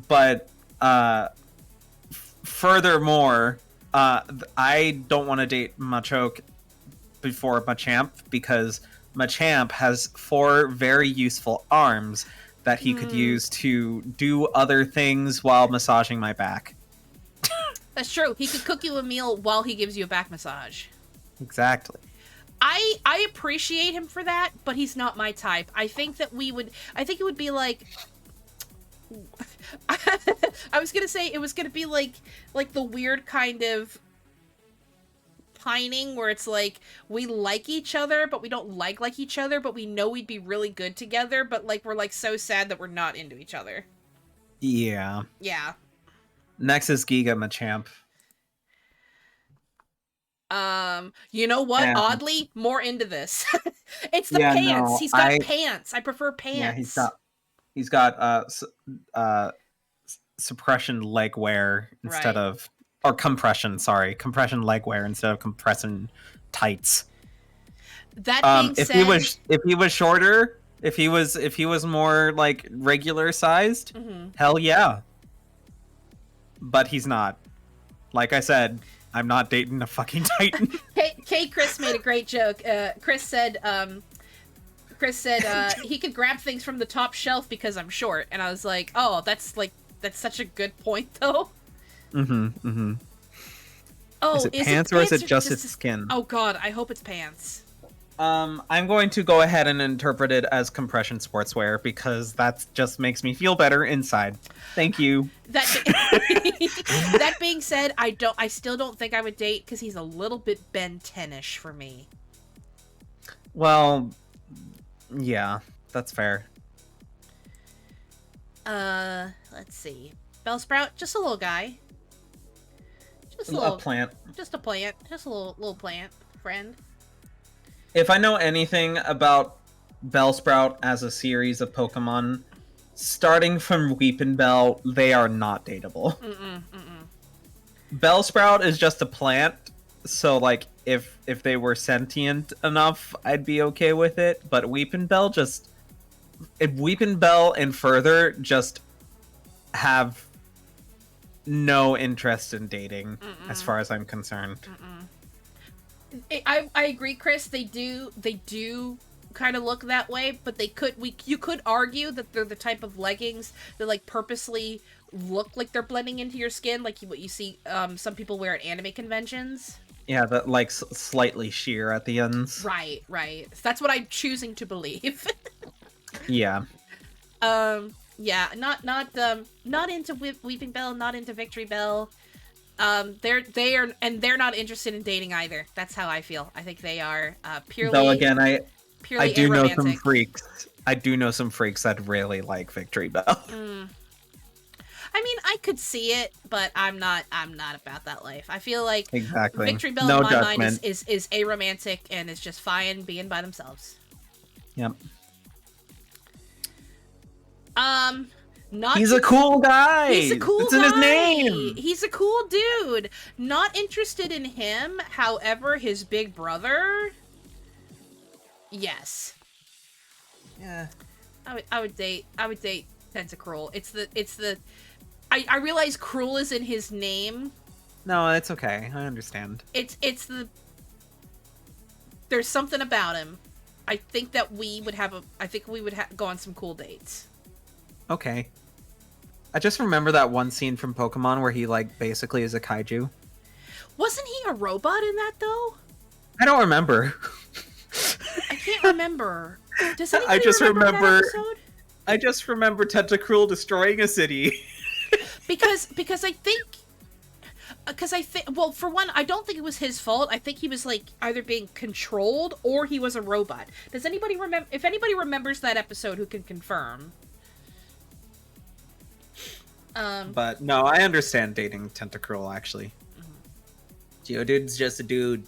But furthermore, I don't want to date Machoke before Machamp, because Machamp has 4 very useful arms that he could use to do other things while massaging my back. That's true. He could cook you a meal while he gives you a back massage. Exactly. I appreciate him for that, but he's not my type. I think it would be like I was gonna say it was gonna be like the weird kind of pining where it's like we like each other but we don't like each other, but we know we'd be really good together, but like we're like so sad that we're not into each other. Yeah. Next is Giga Machamp. You know what? Yeah. Oddly, more into this. It's the pants. No, he's got pants. I prefer pants. Yeah, he's got suppression leg wear instead of, or compression. Sorry, compression leg wear instead of compression tights. That being if said, he was shorter, if he was more like regular sized, hell yeah. But he's not. Like I said, I'm not dating a fucking Titan. K. Chris made a great joke. Chris said he could grab things from the top shelf because I'm short, and I was like, oh, that's such a good point, though. Oh, is it pants or is it just its skin? Oh God, I hope it's pants. I'm going to go ahead and interpret it as compression sportswear because that just makes me feel better inside. Thank you. That being said, I still don't think I would date because he's a little bit Ben 10-ish for me. Well, yeah, that's fair. Let's see. Bellsprout, just a little guy. Just a plant. Just a plant. Just a little plant friend. If I know anything about Bellsprout as a series of Pokemon, starting from Weepinbell, they are not dateable. Mm-mm, mm-mm. Bellsprout is just a plant, so like if they were sentient enough, I'd be okay with it. But Weepinbell and Further just have no interest in dating, as far as I'm concerned. I agree, Chris. They do kind of look that way, but you could argue that they're the type of leggings that like purposely look like they're blending into your skin, like what you see some people wear at anime conventions. Yeah, that like slightly sheer at the ends. Right. That's what I'm choosing to believe. Yeah. Yeah, not into Weeping Bell, not into Victory Bell. They're not interested in dating either. That's how I feel. I think they are purely. Though again, I do know aromantic. some freaks. I do know some freaks that really like Victory Bell. I mean, I could see it, but I'm not about that life. I feel like exactly. Victory Bell in my mind is aromantic and is just fine being by themselves. Yep. He's a cool guy. He's a cool guy. It's in his name. He's a cool dude. Not interested in him. However, his big brother. Yes. Yeah. I would date Tentacruel. It's the. I realize Cruel is in his name. No, it's okay. I understand. It's the. There's something about him. I think that we would go on some cool dates. Okay. I just remember that one scene from Pokemon where he like basically is a kaiju. Wasn't he a robot in that though? I don't remember. I can't remember. Does anybody I just remember that episode? I just remember Tentacruel destroying a city. because I think well, for one, I don't think it was his fault. I think he was like either being controlled or he was a robot. Does anybody remember? If anybody remembers that episode, who can confirm? But no, I understand dating Tentacruel actually. Geodude's just a dude.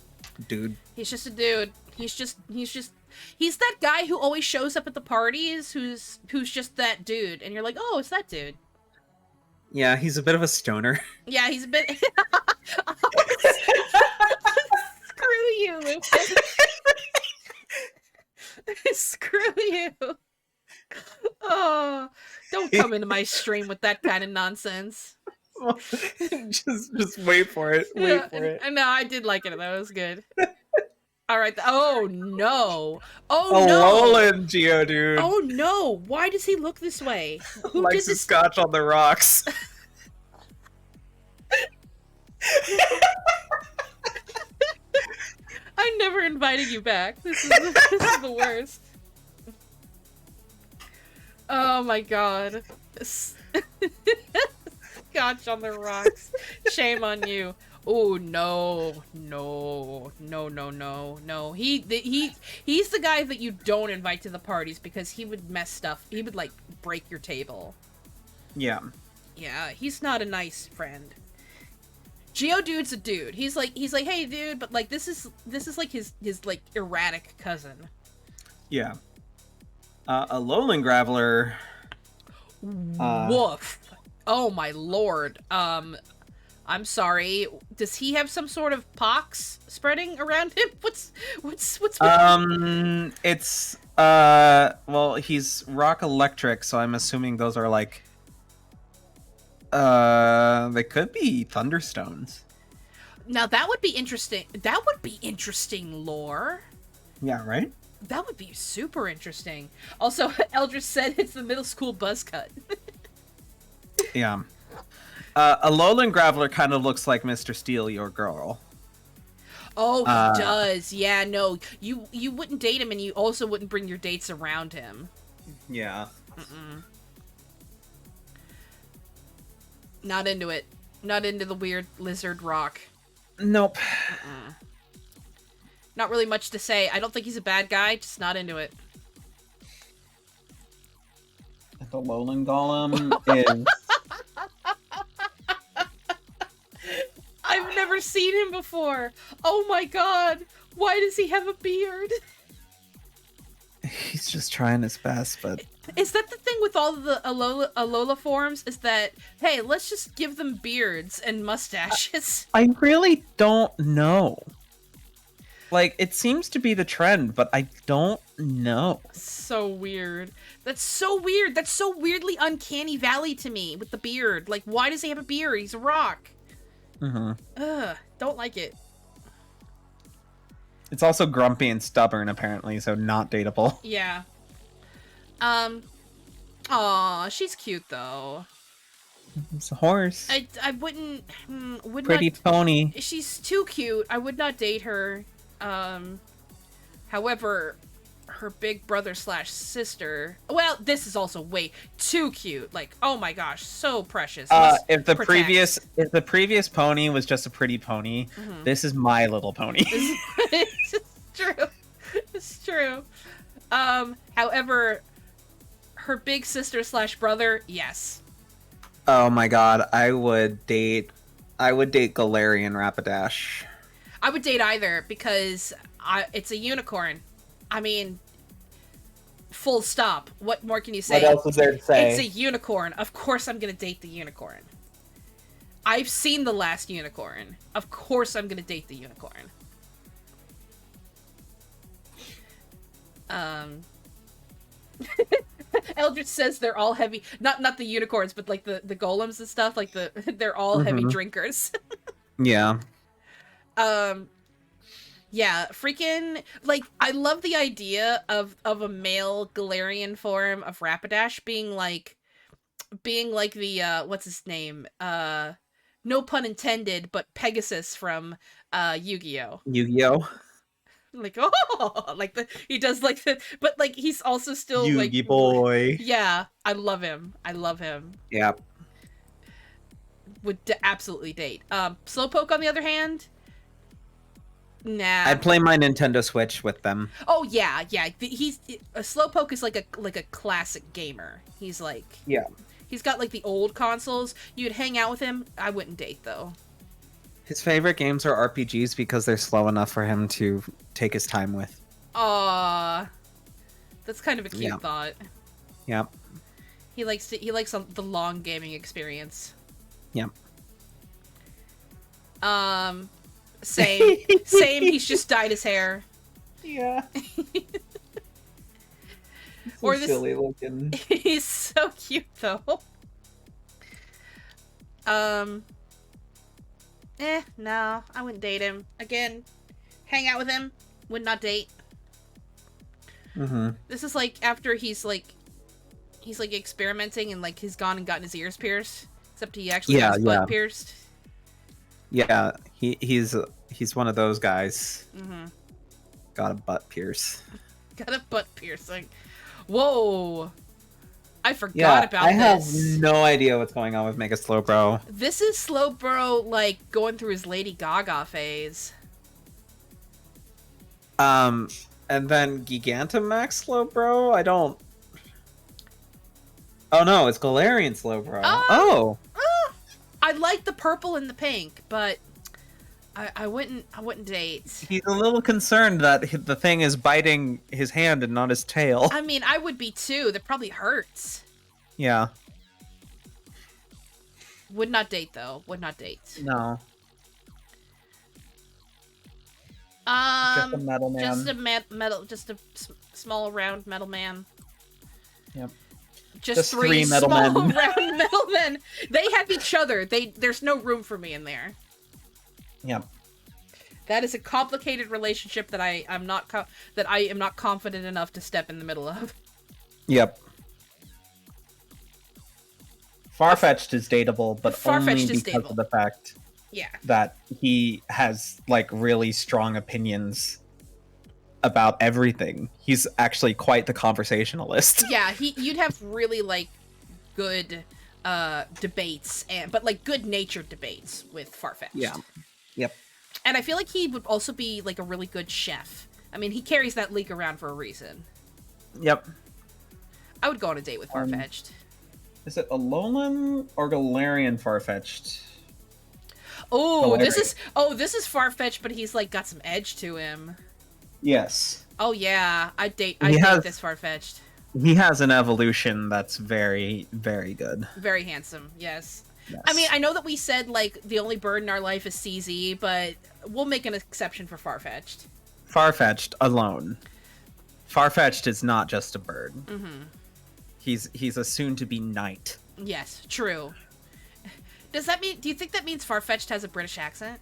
He's just a dude. He's that guy who always shows up at the parties who's just that dude, and you're like, oh, it's that dude. Yeah, he's a bit of a stoner. Yeah, he's a bit. Screw you, Lupin. Screw you. Oh, don't come into my stream with that kind of nonsense. just wait for it. Wait for it. No, I did like it. That was good. All right. Oh no. Oh no. Alolan Geodude. Oh no. Why does he look this way? Who likes his scotch on the rocks? I'm never inviting you back. This is the worst. Oh my god. Scotch on the rocks. Shame on you. Oh no. He's the guy that you don't invite to the parties because he would mess stuff. He would like break your table. Yeah. Yeah, he's not a nice friend. Geodude's a dude. He's like, hey dude, but like this is like his like erratic cousin. Yeah. Alolan Graveler. Woof. Oh my lord. I'm sorry. Does he have some sort of pox spreading around him? What's it's well, he's rock electric, so I'm assuming those are like they could be thunderstones. Now that would be interesting. That would be interesting lore. Yeah, right? That would be super interesting. Also, Eldris said it's the middle school buzz cut. Yeah. Alolan Graveler kind of looks like Mr. Steel, your girl. Oh, he does. Yeah, no. You wouldn't date him, and you also wouldn't bring your dates around him. Yeah. Not into it. Not into the weird lizard rock. Nope. Not really much to say. I don't think he's a bad guy, just not into it. The Alolan Golem is... I've never seen him before. Oh my god. Why does he have a beard? He's just trying his best, but... Is that the thing with all of the Alola forms? Is that, hey, let's just give them beards and mustaches? I really don't know. Like, it seems to be the trend, but I don't know. So weird. That's so weird. That's so weirdly uncanny valley to me with the beard. Like, why does he have a beard? He's a rock. Ugh, don't like it. It's also grumpy and stubborn, apparently, so not dateable. Yeah. Aw, she's cute though. It's a horse. I wouldn't would Pretty not, pony. she's too cute. I would not date her. However, her big brother slash sister. Well, this is also way too cute. Like, oh my gosh, so precious. If the previous pony was just a pretty pony, this is My Little Pony. It's true. It's true. However, her big sister slash brother, yes. Oh my god, I would date Galarian Rapidash. I would date either because it's a unicorn. I mean, full stop. What more can you say? What else is there to say? It's a unicorn. Of course I'm gonna date the unicorn. I've seen the last unicorn. Of course I'm gonna date the unicorn. Eldritch says they're all heavy. Not the unicorns, but like the golems and stuff. Like they're all heavy drinkers. Yeah. Yeah, freaking, like, I love the idea of a male Galarian form of Rapidash being like the, what's his name? No pun intended, but Pegasus from, Yu-Gi-Oh! Yu-Gi-Oh! Like, oh, like, he does, like, but, like, he's also still, like... Yu-Gi boy! Yeah, I love him. I love him. Yep. Would absolutely date. Slowpoke, on the other hand... Nah. I'd play my Nintendo Switch with them. Oh yeah. He's a Slowpoke is like a classic gamer. He's like he's got like the old consoles. You'd hang out with him. I wouldn't date though. His favorite games are RPGs because they're slow enough for him to take his time with. Aww, that's kind of a cute thought. Yep. He likes the long gaming experience. Yep. Same. He's just dyed his hair. Yeah. Or this silly looking. He's so cute though. No, I wouldn't date him. Again, hang out with him, would not date. This is like after he's like experimenting and like he's gone and gotten his ears pierced. Except he actually got his butt pierced. Yeah, he's one of those guys. Got a butt pierce. Got a butt piercing. Whoa! I forgot about this. I have no idea what's going on with Mega Slowbro. This is Slowbro like going through his Lady Gaga phase. And then Gigantamax Slowbro? I don't... Oh no, it's Galarian Slowbro. I like the purple and the pink, but I wouldn't date. He's a little concerned that the thing is biting his hand and not his tail. I mean, I would be too. That probably hurts. Yeah. Would not date though. Would not date. No. Just a metal man. Just a small round metal man. Yep. Just three metal small men. round metal men. They have each other. There's no room for me in there. Yep. That is a complicated relationship that I am not confident enough to step in the middle of. Yep. Farfetch'd is dateable, but only because of the fact that he has like really strong opinions about everything. He's actually quite the conversationalist. Yeah, you'd have really like good debates, but like good-natured debates with Farfetch'd. Yeah. Yep. And I feel like he would also be like a really good chef. I mean, he carries that leek around for a reason. Yep. I would go on a date with Farfetch'd. Is it Alolan or Galarian Farfetch'd? Oh, this is Farfetch'd, but he's like got some edge to him. Yes. Oh yeah, I'd date this Farfetch'd. He has an evolution that's very, very good. Very handsome, yes. Yes. I mean, I know that we said, like, the only bird in our life is CZ, but we'll make an exception for Farfetch'd. Farfetch'd alone. Farfetch'd is not just a bird. Mm-hmm. He's a soon-to-be knight. Yes, true. Does that mean... Do you think that means Farfetch'd has a British accent?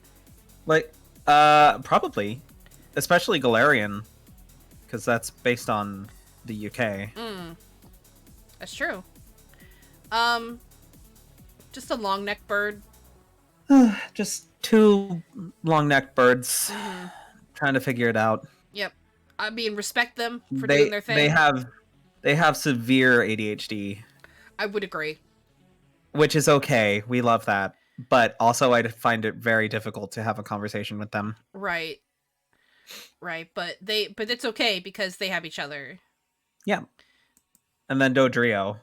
Like, probably. Especially Galarian. Because that's based on the UK. That's true. Just a long-necked bird. Just two long-necked birds. Trying to figure it out. Yep. I mean, respect them for doing their thing. They have severe ADHD. I would agree. Which is okay. We love that. But also I find it very difficult to have a conversation with them. Right. Right, but it's okay because they have each other. Yeah. And then Dodrio.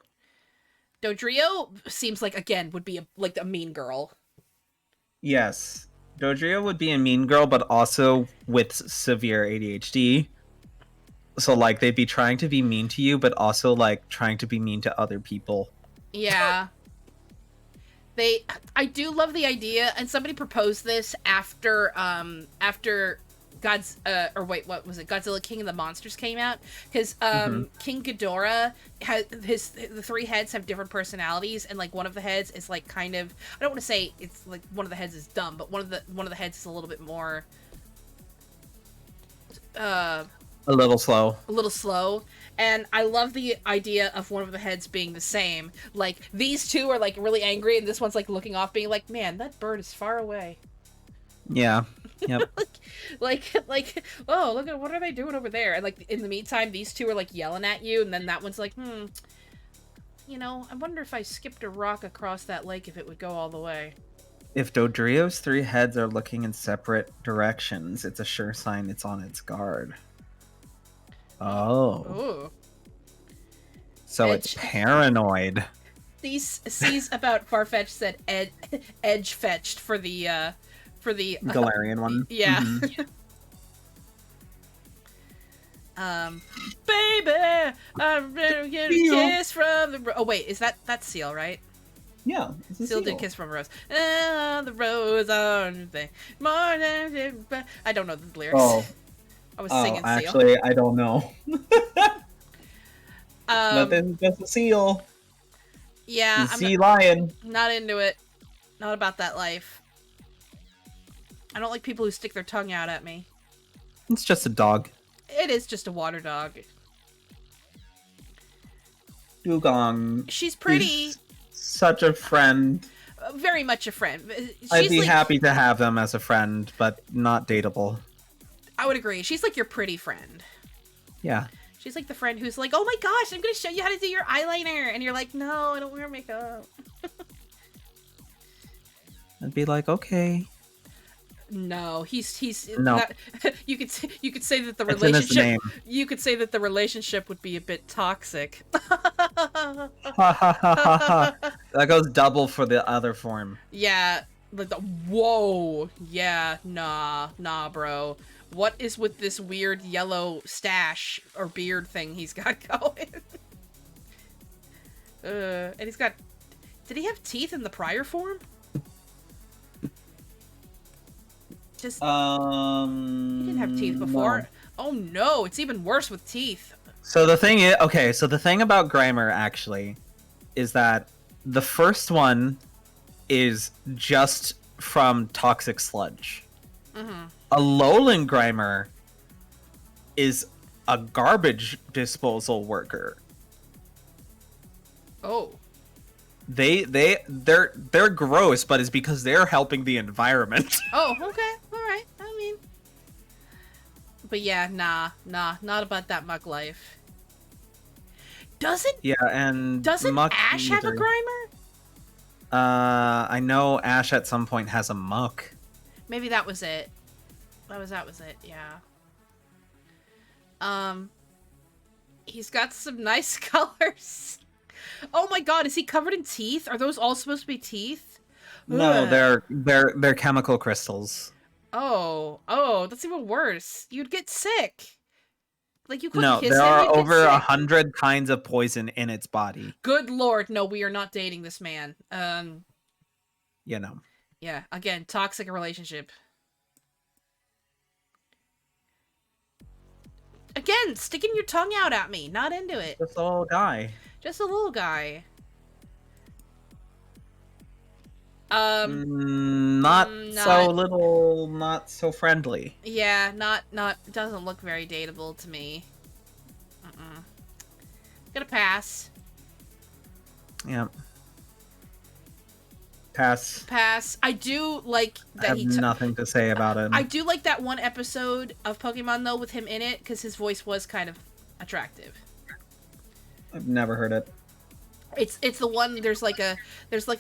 Dodrio seems like, again, would be like a mean girl. Yes. Dodrio would be a mean girl, but also with severe ADHD. So, like, they'd be trying to be mean to you, but also, like, trying to be mean to other people. Yeah. I do love the idea, and somebody proposed this after Godzilla King of the Monsters came out, because King Ghidorah the three heads have different personalities, and like one of the heads is like kind of, I don't want to say it's like one of the heads is dumb, but one of the heads is a little bit more a little slow, and I love the idea of one of the heads being the same. Like, these two are like really angry, and this one's like looking off, being like, man, that bird is far away. Yeah. Yep. like, oh, look at, what are they doing over there? And like, in the meantime, these two are like yelling at you, and then that one's like, you know, I wonder if I skipped a rock across that lake if it would go all the way. If Dodrio's three heads are looking in separate directions, it's a sure sign it's on its guard. Oh. Ooh. So it's paranoid. These C's about Farfetch'd said edge fetched for the Galarian one. Yeah. Baby, I'm gonna get a kiss from the oh wait, is that's Seal, right? Yeah, Seal did Kiss from a Rose. The rose on the morning. I don't know the lyrics. Oh. I was singing Seal. Actually, I don't know. But this is just a seal. Yeah, I'm sea lion. Not into it. Not about that life. I don't like people who stick their tongue out at me. It's just a dog. It is just a water dog. Dugong. She's pretty. Such a friend. Very much a friend. I'd be happy to have them as a friend, but not dateable. I would agree. She's like your pretty friend. Yeah. She's like the friend who's like, oh my gosh, I'm going to show you how to do your eyeliner. And you're like, no, I don't wear makeup. I'd be like, okay. No, he's no. Not, you could say that the relationship you could say that the relationship would be a bit toxic. That goes double for the other form. Yeah, like whoa, yeah, nah, bro. What is with this weird yellow stash or beard thing he's got going? And he's got. Did he have teeth in the prior form? Just. He didn't have teeth before. No. Oh no, it's even worse with teeth. So the thing is, okay, so the thing about Grimer actually is that the first one is just from toxic sludge. Mm-hmm. A lowland Grimer is a garbage disposal worker. Oh. They're gross, but it's because they're helping the environment. Oh, okay. Alright. I mean. But yeah, nah, not about that muck life. Doesn't Ash have a Grimer? I know Ash at some point has a muck. Maybe that was it. That was it, yeah. He's got some nice colors. Oh my god, is he covered in teeth? Are those all supposed to be teeth? No, they're chemical crystals. Oh, that's even worse. You'd get sick. Like, you couldn't No, kiss there him, are you'd get over sick. 100 kinds of poison in its body. Good lord, no, we are not dating this man. You know. Yeah, again, toxic relationship. Again, sticking your tongue out at me. Not into it. This little guy. Just a little guy. Not so little, not so friendly. Yeah, doesn't look very dateable to me. Gonna pass. Yep. Pass. Pass. I do like that I have nothing to say about it. I do like that one episode of Pokemon, though, with him in it, because his voice was kind of attractive. I've never heard it. It's the one, there's like a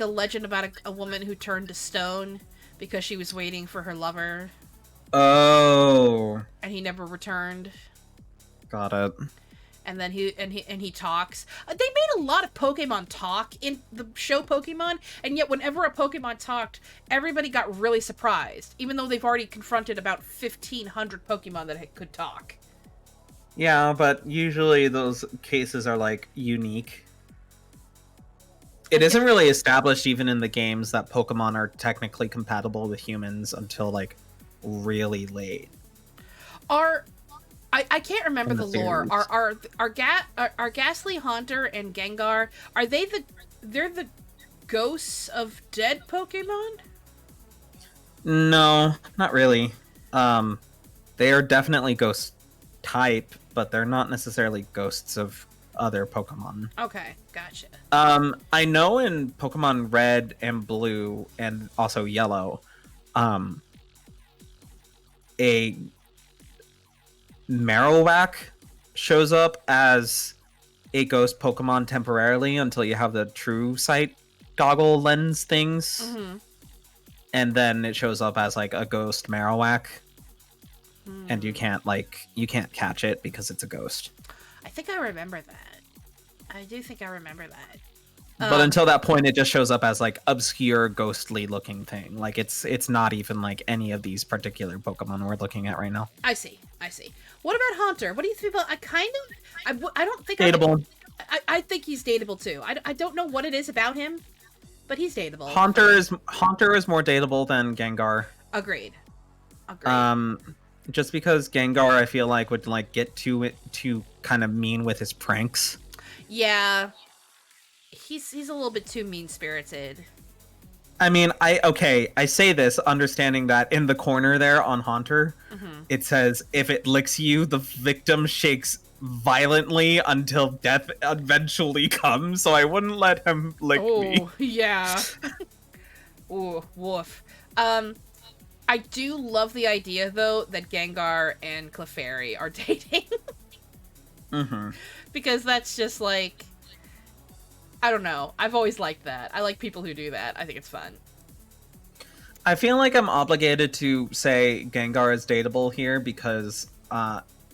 legend about a woman who turned to stone because she was waiting for her lover. Oh. And he never returned. Got it. And then he talks. They made a lot of Pokemon talk in the show Pokemon, and yet whenever a Pokemon talked, everybody got really surprised, even though they've already confronted about 1,500 Pokemon that could talk. Yeah, but usually those cases are, like, unique. It isn't really established even in the games that Pokemon are technically compatible with humans until, like, really late. I can't remember the lore. Are Ghastly, Haunter, and Gengar, are they're the ghosts of dead Pokemon? No, not really. They are definitely ghost type, but they're not necessarily ghosts of other Pokemon. Okay, gotcha. I know in Pokemon Red and Blue and also Yellow, a Marowak shows up as a ghost Pokemon temporarily until you have the true sight goggle lens things. Mm-hmm. And then it shows up as like a ghost Marowak. And you can't catch it because it's a ghost. I think I remember that. I do think I remember that. But until that point, it just shows up as like obscure, ghostly looking thing. Like it's not even like any of these particular Pokemon we're looking at right now. I see. What about Haunter? What do you think about? I don't think dateable. I think he's dateable too. I don't know what it is about him, but he's dateable. Haunter is more dateable than Gengar. Agreed. Just because Gengar, I feel like would like get too kind of mean with his pranks. Yeah. He's a little bit too mean-spirited. I mean, I say this understanding that in the corner there on Haunter, it says, if it licks you, the victim shakes violently until death eventually comes, so I wouldn't let him lick me. Oh, yeah. Ooh, woof. I do love the idea, though, that Gengar and Clefairy are dating. Because that's just like... I don't know. I've always liked that. I like people who do that. I think it's fun. I feel like I'm obligated to say Gengar is dateable here because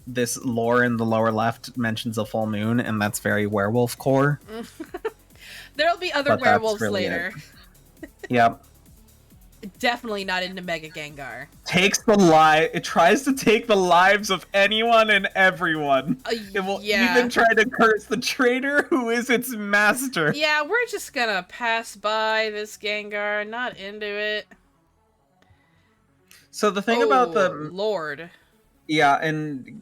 this lore in the lower left mentions a full moon, and that's very werewolf core. There'll be other werewolves really later. Yep. Definitely not into Mega Gengar. It tries to take the lives of anyone and everyone. It will even try to curse the trainer who is its master. Yeah, we're just gonna pass by this Gengar. Not into it. So the thing about the Lord. Yeah, and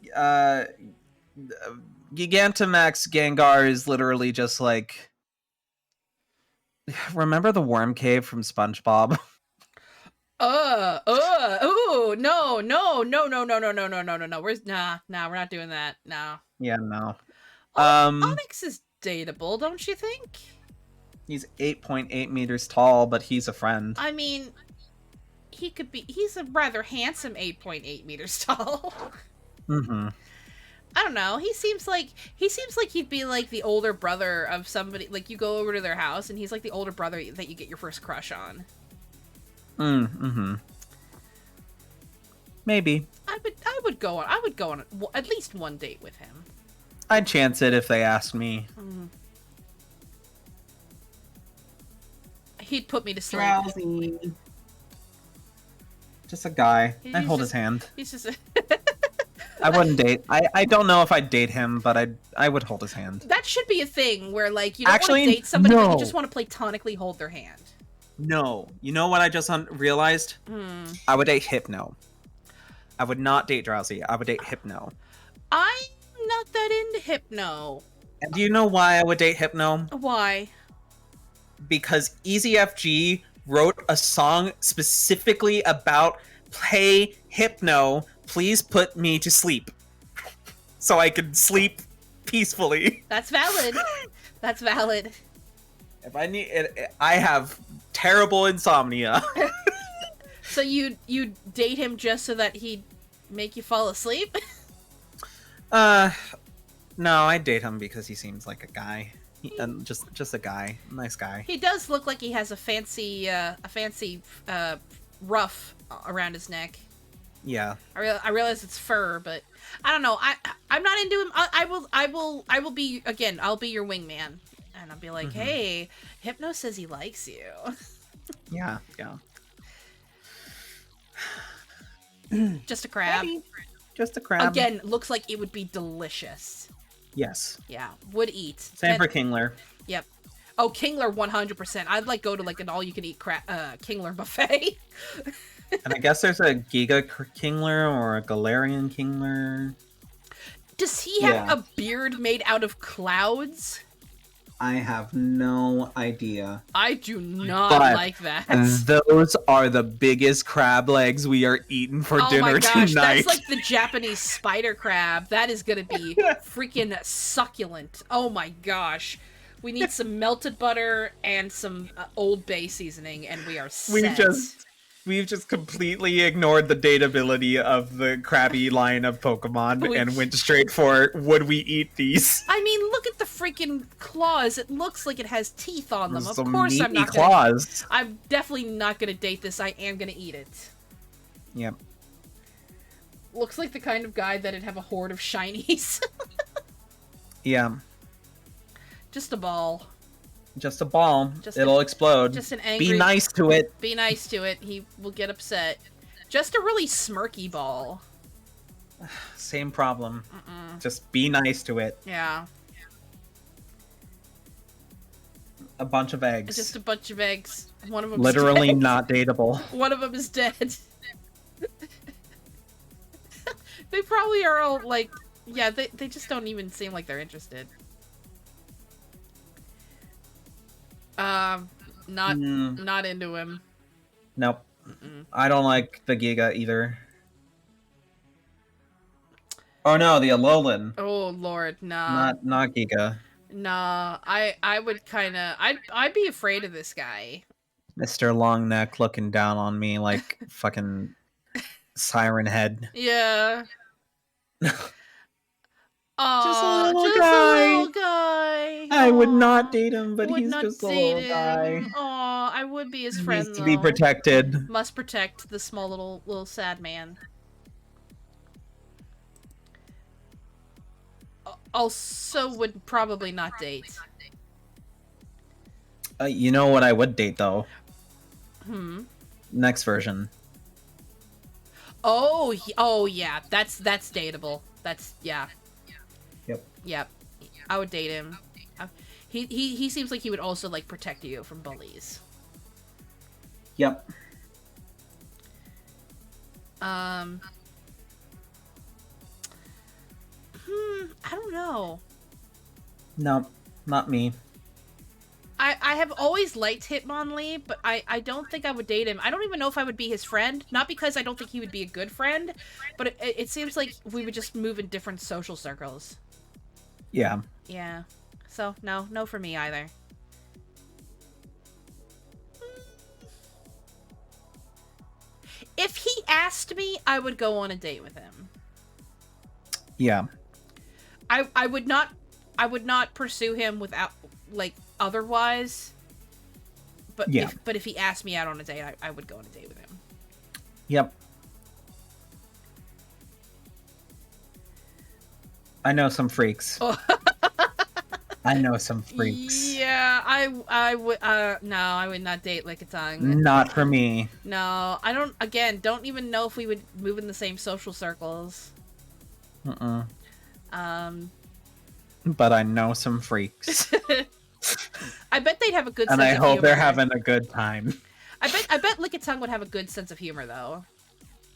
Gigantamax Gengar is literally just like, remember the worm cave from SpongeBob? Ooh, no. We're not doing that. No. Yeah, no. Onyx is dateable, don't you think? He's 8.8 meters tall, but he's a friend. I mean, he's a rather handsome 8.8 meters tall. I don't know. He seems like he'd be like the older brother of somebody. Like, you go over to their house, and he's like the older brother that you get your first crush on. Maybe. I would go on at least one date with him. I'd chance it if they asked me. He'd put me to sleep. Drowsy. Just a guy. I'd hold his hand. He's just I wouldn't date. I don't know if I'd date him, but I would hold his hand. That should be a thing where, like, you don't Actually, want to date somebody, but no. you just want to platonically hold their hand. No. You know what I just realized? I would date Hypno. I would not date Drowsy. I would date Hypno. I'm not that into Hypno. And do you know why I would date Hypno? Why? Because EasyFG wrote a song specifically about, "Hey, Hypno, please put me to sleep." So I could sleep peacefully. That's valid. That's valid. If I need it, I have terrible insomnia. So you date him just so that he'd make you fall asleep? No, I'd date him because he seems like a guy. Just a guy, nice guy. He does look like he has a fancy ruff around his neck. Yeah. I realize it's fur, but I don't know. I'm not into him. I will be, again, I'll be your wingman, and I'll be like, hey, Hypno says he likes you. Yeah. Just a crab. Maybe. Just a crab. Again, looks like it would be delicious. Yes. Yeah, would eat. Same for Kingler. Yep. Oh, Kingler 100%. I'd like go to like an all-you-can-eat Kingler buffet. And I guess there's a Giga Kingler or a Galarian Kingler. Does he have a beard made out of clouds? I have no idea. I do not like that. Those are the biggest crab legs we are eating for dinner tonight. That's like the Japanese spider crab. That is gonna be freaking succulent. Oh my gosh. We need some melted butter and some Old Bay seasoning, and we are set. We've just completely ignored the dateability of the crabby line of Pokemon and went straight for, would we eat these? I mean, look at the freaking claws. It looks like it has teeth on them. Of course I'm not claws. I'm definitely not gonna date this. I am gonna eat it. Yep. Looks like the kind of guy that'd have a horde of shinies. Yeah. Just a ball. Just a ball. It'll explode. Just an angry... Be nice to it. Be nice to it. He will get upset. Just a really smirky ball. Same problem. Just be nice to it. Yeah. A bunch of eggs. Just a bunch of eggs. One of them literally dead. Not dateable. One of them is dead. They probably are all like... Yeah, they just don't even seem like they're interested. Not into him. Nope. I don't like the Giga either. Oh no, the Alolan. Oh lord, nah. Not Giga. Nah, I would kinda... I'd be afraid of this guy. Mr. Longneck looking down on me like fucking Siren Head. Yeah. Just a little guy. I would not date him, but he's just a little guy. Aw, I would be his friend, needs to be protected. Must protect the small little sad man. Also would probably not date. You know what I would date, though? Next version. Oh yeah, that's dateable. That's, yeah. Yep. I would date him. He seems like he would also, like, protect you from bullies. Yep. I don't know. No, not me. I have always liked Hitmonlee, but I don't think I would date him. I don't even know if I would be his friend. Not because I don't think he would be a good friend, but it seems like we would just move in different social circles. Yeah. Yeah. So, no for me either. If he asked me, I would go on a date with him. Yeah. I would not pursue him without, like, otherwise. But yeah. If he asked me out on a date, I would go on a date with him. Yep. I know some freaks. I know some freaks. Yeah, I would, no, I would not date Lickitung. Not for me. No, I don't even know if we would move in the same social circles. Mm-mm. Um, But I know some freaks. I bet they'd have a good And sense I of hope humor. they're having a good time. I bet Lickitung would have a good sense of humor though.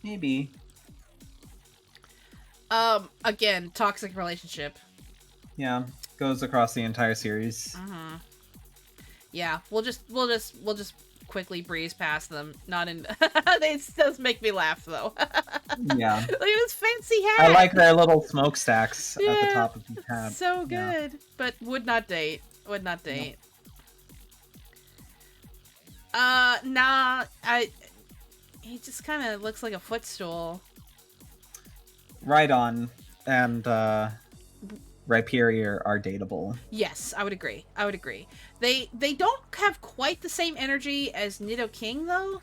Maybe. Again, toxic relationship. Yeah. Goes across the entire series. Mm-hmm. Yeah, we'll just quickly breeze past them. Not in. It does make me laugh though. Yeah. Look at this fancy hat. I like their little smokestacks at the Yeah, top of the tab. so good, but would not date. Would not date. Nah. He just kind of looks like a footstool. Right on. And Rhyperior are dateable. Yes, I would agree. I would agree. They don't have quite the same energy as Nidoking though.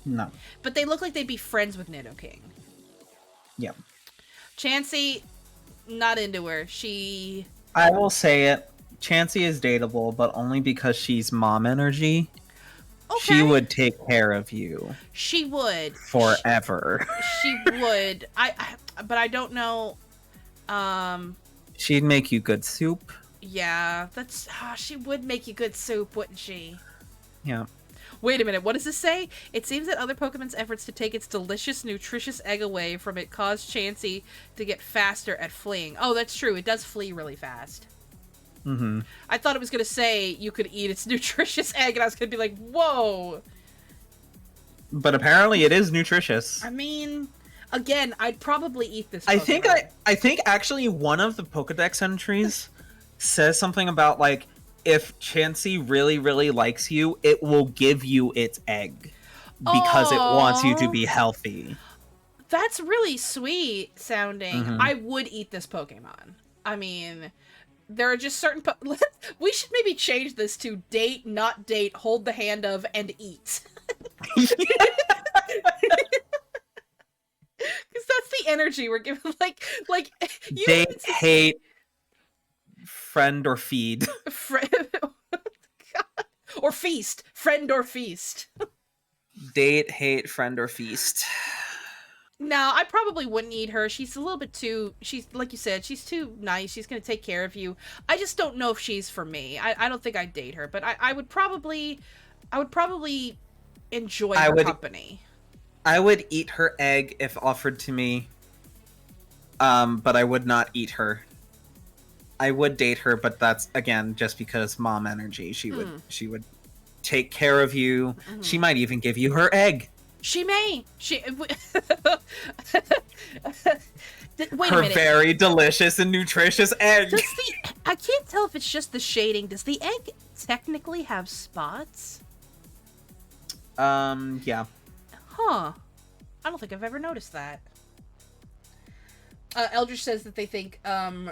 No. But they look like they'd be friends with Nidoking. Yeah. Chansey, not into her. I will say it. Chansey is dateable, but only because she's mom energy. Okay. She would take care of you. She would. Forever. She would. But I don't know. She'd make you good soup. Yeah, she would make you good soup, wouldn't she? Yeah. Wait a minute, what does this say? It seems that other Pokemon's efforts to take its delicious, nutritious egg away from it caused Chansey to get faster at fleeing. Oh, that's true. It does flee really fast. Mm-hmm. I thought it was going to say you could eat its nutritious egg, and I was going to be like, whoa! But apparently it is nutritious. I mean, again, I'd probably eat this Pokemon. I think actually one of the Pokedex entries says something about, like, if Chansey really, really likes you, it will give you its egg. Because it wants you to be healthy. That's really sweet sounding. Mm-hmm. I would eat this Pokemon. I mean, there are just certain... we should maybe change this to date, not date, hold the hand of, and eat. Because that's the energy we're giving. Like you Date, hate, friend, or feed. Or feast. Friend or feast. Date, hate, friend, or feast. No, I probably wouldn't eat her. She's a little bit too... She's, like you said, she's too nice. She's going to take care of you. I just don't know if she's for me. I don't think I'd date her, but I would probably enjoy her company. I would eat her egg if offered to me. But I would not eat her. I would date her, but that's, again, just because mom energy. She would take care of you. Mm-hmm. She might even give you her egg. She may. Wait a minute. Her very delicious and nutritious egg. I can't tell if it's just the shading. Does the egg technically have spots? Yeah. Huh. I don't think I've ever noticed that. Eldritch says that they think Radon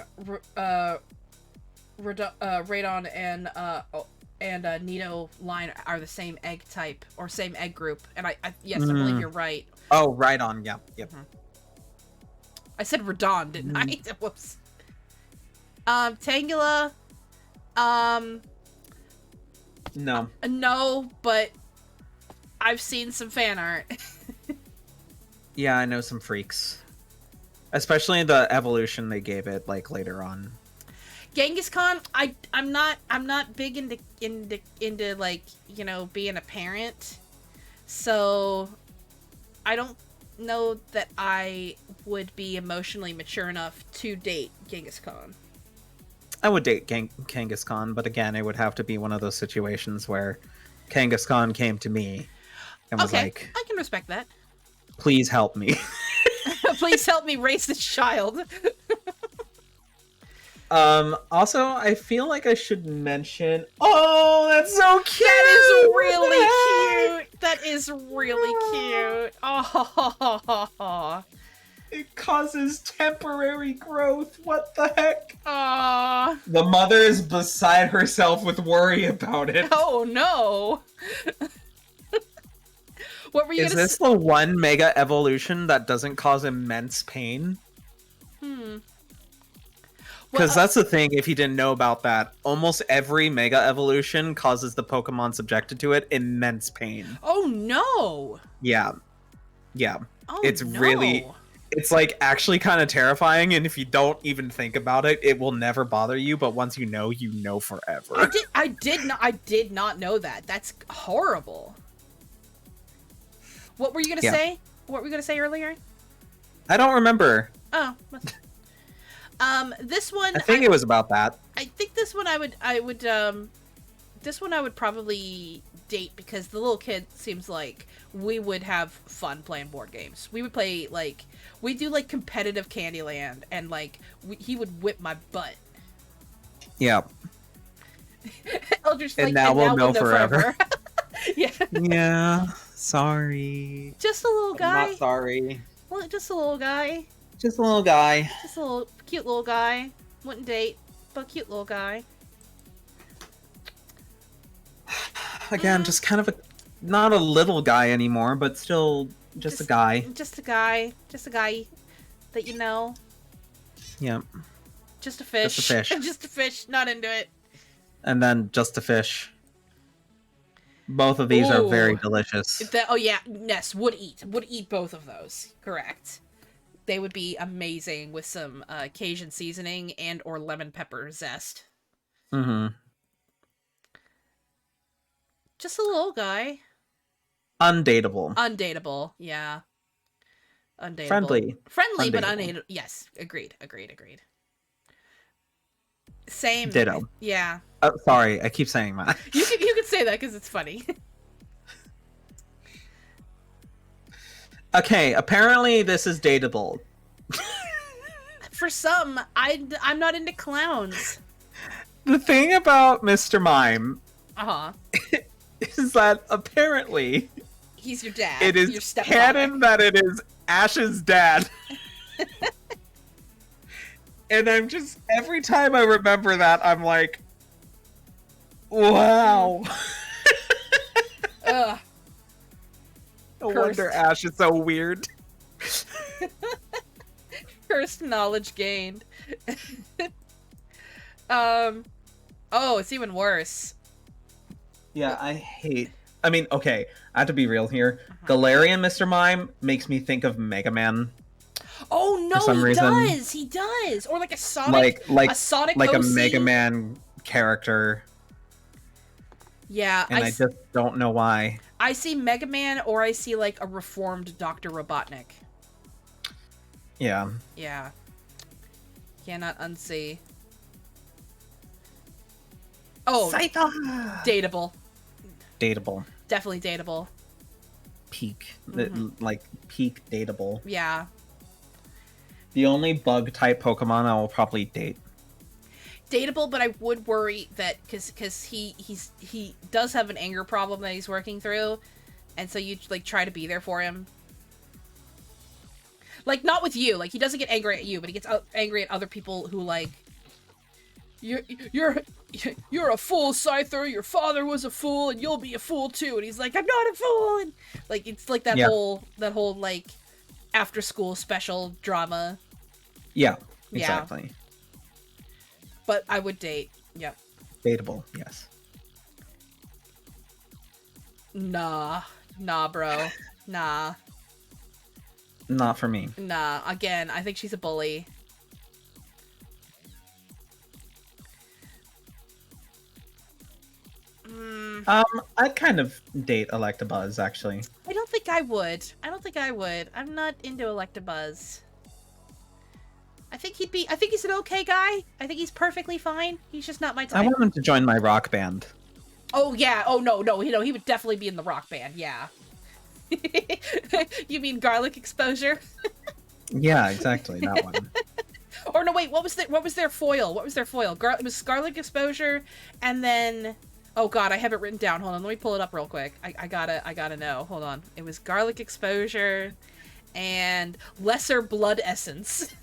and Nido line are the same egg type or same egg group, and yes, I believe you're right. Oh, right on. Yeah. Yep. Mm-hmm. I said Radon, didn't I? Whoops. Tangela. No. No, but I've seen some fan art. Yeah, I know some freaks. Especially the evolution they gave it, like, later on. Kangaskhan, I'm not big into like, you know, being a parent. So I don't know that I would be emotionally mature enough to date Kangaskhan. I would date Kangaskhan, but again, it would have to be one of those situations where Kangaskhan came to me and was like, I can respect that. Please help me. Please help me raise this child. Also, I feel like I should mention... Oh, that's so cute! That is really cute. Oh. It causes temporary growth. What the heck? Aww. The mother is beside herself with worry about it. Oh, no. What were you gonna say? Is this the one mega evolution that doesn't cause immense pain? Because that's the thing, if you didn't know about that, almost every mega evolution causes the Pokemon subjected to it immense pain. Oh, no! Yeah. Yeah. Oh, it's no. really... It's like actually kind of terrifying, and if you don't even think about it, it will never bother you. But once you know forever. I did not know that. That's horrible. What were you gonna say? What were you gonna say earlier? I don't remember. Oh. This one. I think it was about that. I think this one this one I would probably date because the little kid seems like we would have fun playing board games. We would play, like, we do, like, competitive Candyland, and, like, he would whip my butt. Yeah. Eldritch, and like, now we'll know forever. Yeah. Yeah. Sorry. Just a little guy. I'm not sorry. Well, just a little guy. Just a little guy. Just a little cute little guy. Wouldn't date, but cute little guy. Again, just kind of not a little guy anymore, but still just a guy. Just a guy. Just a guy that you know. Yep. Just a fish. Just a fish. Just a fish. Not into it. And then just a fish. Both of these are very delicious. Oh yeah, Ness would eat both of those. Correct. They would be amazing with some Cajun seasoning and or lemon pepper zest. Mm-hmm. Just a little guy. Undateable. Undateable, yeah. Undateable. Friendly. Friendly, but undateable. Yes, agreed. Same. Ditto. Yeah. Oh, sorry, I keep saying that. You can say that because it's funny. Okay, apparently this is dateable. For some, I'm not into clowns. The thing about Mr. Mime Uh-huh. is that apparently He's your dad. it your is stepfather. canon that it is Ash's dad. And I'm just, every time I remember that, I'm like, wow. Ugh. No wonder Ash is so weird. Cursed knowledge gained. Oh, it's even worse. Yeah, I mean, okay, I have to be real here. Galarian Mr. Mime makes me think of Mega Man. Oh no, for some reason. He does. Or like a Sonic, a Sonic like OC. a Mega Man character. Yeah, and I just don't know why. I see Mega Man, or I see like a reformed Dr. Robotnik. Yeah. Yeah. Cannot unsee. Oh, dateable. Dateable. Definitely dateable. Peak. Like, peak dateable. Yeah. The only bug-type Pokemon I will probably date. Dateable, but I would worry that, because he does have an anger problem that he's working through, and so you, like, try to be there for him. Like, not with you. Like, he doesn't get angry at you, but he gets angry at other people who, like, you're a fool, Scyther. Your father was a fool, and you'll be a fool too. And he's like, I'm not a fool. And like, it's like that whole like after school special drama. Yeah, exactly. Yeah. But I would date. Yep. Dateable, yes. Nah, bro. Nah. Not for me. Nah. Again, I think she's a bully. I'd kind of date Electabuzz, actually. I don't think I would. I'm not into Electabuzz. I think he's an okay guy. I think he's perfectly fine. He's just not my type. I want him to join my rock band. Oh yeah. Oh no. He would definitely be in the rock band. Yeah. You mean garlic exposure? Yeah, exactly. That one. Or no, wait. What was their foil? It was garlic exposure, and then. Oh god, I have it written down. Hold on, let me pull it up real quick. I gotta know. Hold on. It was garlic exposure and lesser blood essence.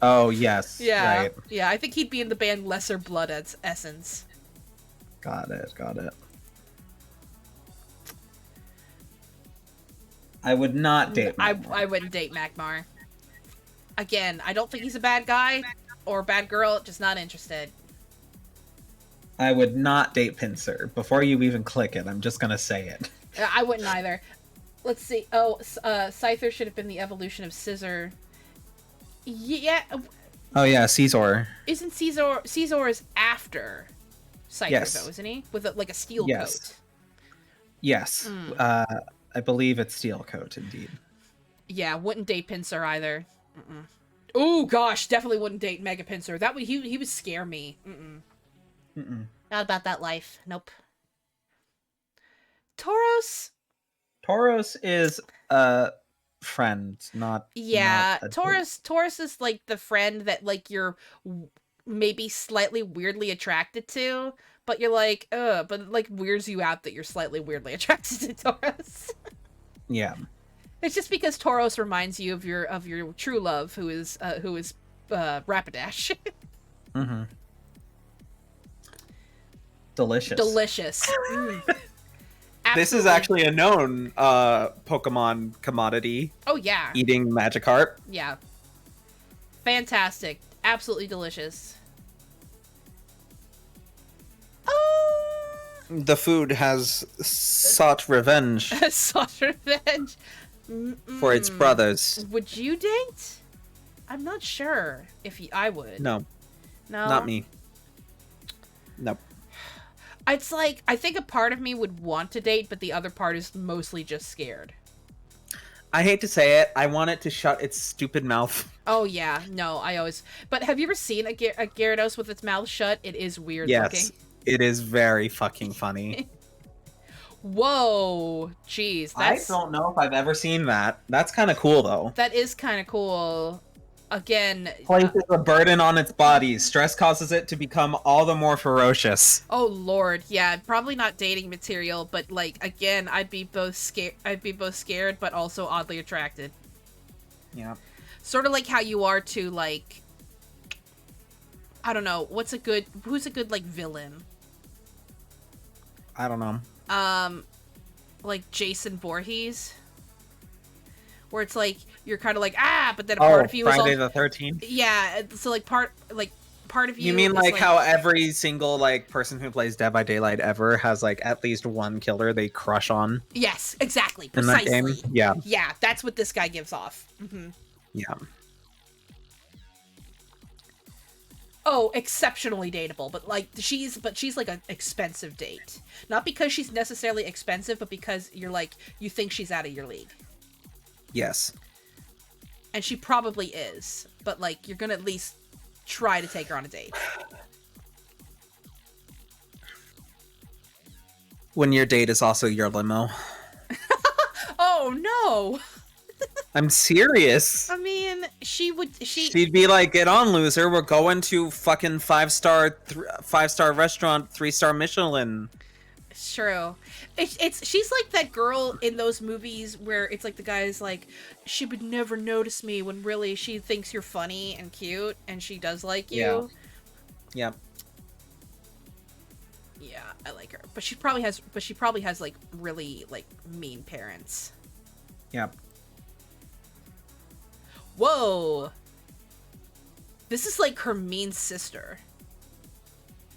Oh yes. Yeah. Right. Yeah, I think he'd be in the band Lesser Blood Essence. Got it. I would not date Magmar. I wouldn't date Magmar. Again, I don't think he's a bad guy or a bad girl, just not interested. I would not date Pinsir. Before you even click it, I'm just gonna say it. I wouldn't either. Let's see. Oh, Scyther should have been the evolution of Scissor. Yeah. Oh yeah, Caesar. Isn't Caesar is after Scyther, Yes. though, isn't he? With like a steel Yes. coat. Yes. I believe it's steel coat indeed. Yeah, wouldn't date Pinsir either. Oh gosh, definitely wouldn't date Mega Pinsir. That would he would scare me. Not about that life. Nope. Tauros. Tauros is a friend, not Yeah, not a Taurus is like the friend that like you're maybe slightly weirdly attracted to, but you're like, but it, like weirds you out that you're slightly weirdly attracted to Taurus. Yeah. It's just because Tauros reminds you of your true love, who is Rapidash. Mm-hmm. Delicious. Delicious. This is actually a known Pokemon commodity. Oh yeah. Eating Magikarp. Yeah. Fantastic. Absolutely delicious. The food has sought revenge Sought revenge. for its brothers. Would you date? I'm not sure if I would. No, No. not me. Nope. It's like, I think a part of me would want to date, but the other part is mostly just scared. I hate to say it, I want it to shut its stupid mouth. Oh yeah, no, I always... But have you ever seen a Gyarados with its mouth shut? It is weird looking. Yes, it is very fucking funny. Whoa, jeez, that's... I don't know if I've ever seen that. That's kind of cool, though. That is kind of cool. Again... Places a burden on its body. Stress causes it to become all the more ferocious. Oh lord, yeah, probably not dating material, but like, again, I'd be both scared, but also oddly attracted. Yeah. Sort of like how you are to, like... I don't know, who's a good, like, villain? I don't know. Like Jason Voorhees, where it's like you're kind of like but then a part of you Friday is the 13th. yeah. So like part of you. You mean is, like how every single like person who plays Dead by Daylight ever has like at least one killer they crush on? Yes, exactly, In that precisely. game? Yeah. Yeah, that's what this guy gives off. Yeah. Oh, exceptionally dateable, but she's like an expensive date. Not because she's necessarily expensive, but because you think she's out of your league. Yes. And she probably is, but like you're gonna at least try to take her on a date. When your date is also your limo. Oh no! I'm serious. I mean, She'd be like, "Get on, loser. We're going to fucking five-star restaurant, 3-star Michelin." It's true. She's like that girl in those movies where it's like the guy's like, she would never notice me when really she thinks you're funny and cute and she does like you. Yeah. Yeah, I like her. But she probably has like really like mean parents. Yeah. Whoa. This is like her mean sister.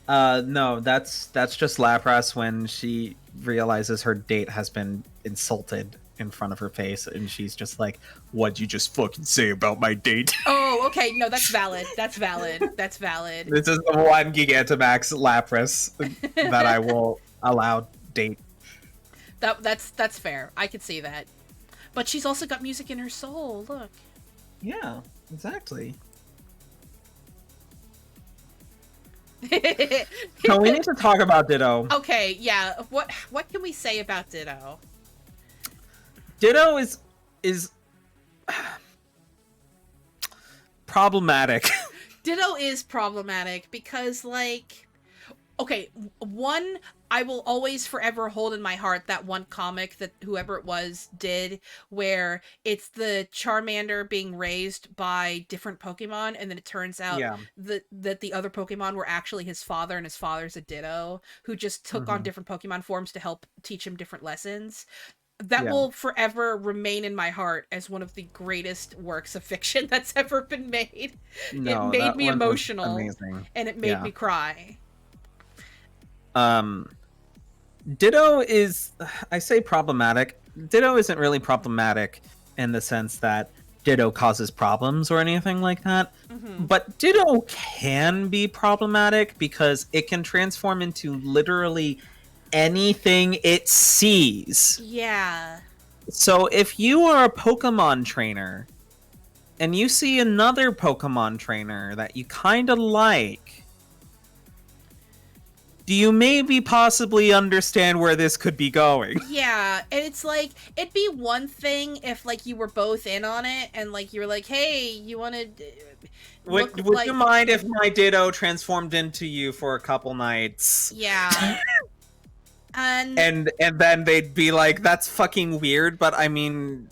No, that's just Lapras when she realizes her date has been insulted in front of her face, and she's just like, "What'd you just fucking say about my date?" Oh, okay, no, that's valid. That's valid. That's valid. This is the one Gigantamax Lapras that I will allow date. That's fair. I could see that. But she's also got music in her soul. Look. Yeah, exactly. So we need to talk about Ditto. Okay, yeah. What can we say about Ditto? Ditto is problematic. Ditto is problematic because, like, okay, one, I will always forever hold in my heart that one comic that whoever it was did where it's the Charmander being raised by different Pokemon, and then it turns out that the other Pokemon were actually his father, and his father's a Ditto who just took on different Pokemon forms to help teach him different lessons. That will forever remain in my heart as one of the greatest works of fiction that's ever been made. No, it made me emotional, amazing. And it made me cry. Ditto is, I say problematic. Ditto isn't really problematic in the sense that Ditto causes problems or anything like that. Mm-hmm. But Ditto can be problematic because it can transform into literally anything it sees. Yeah. So if you are a Pokemon trainer and you see another Pokemon trainer that you kind of like, do you maybe possibly understand where this could be going? Yeah, and it's like, it'd be one thing if, like, you were both in on it, and, like, you were like, hey, you want to Would you mind if my Ditto transformed into you for a couple nights? Yeah. And then they'd be like, that's fucking weird, but I mean...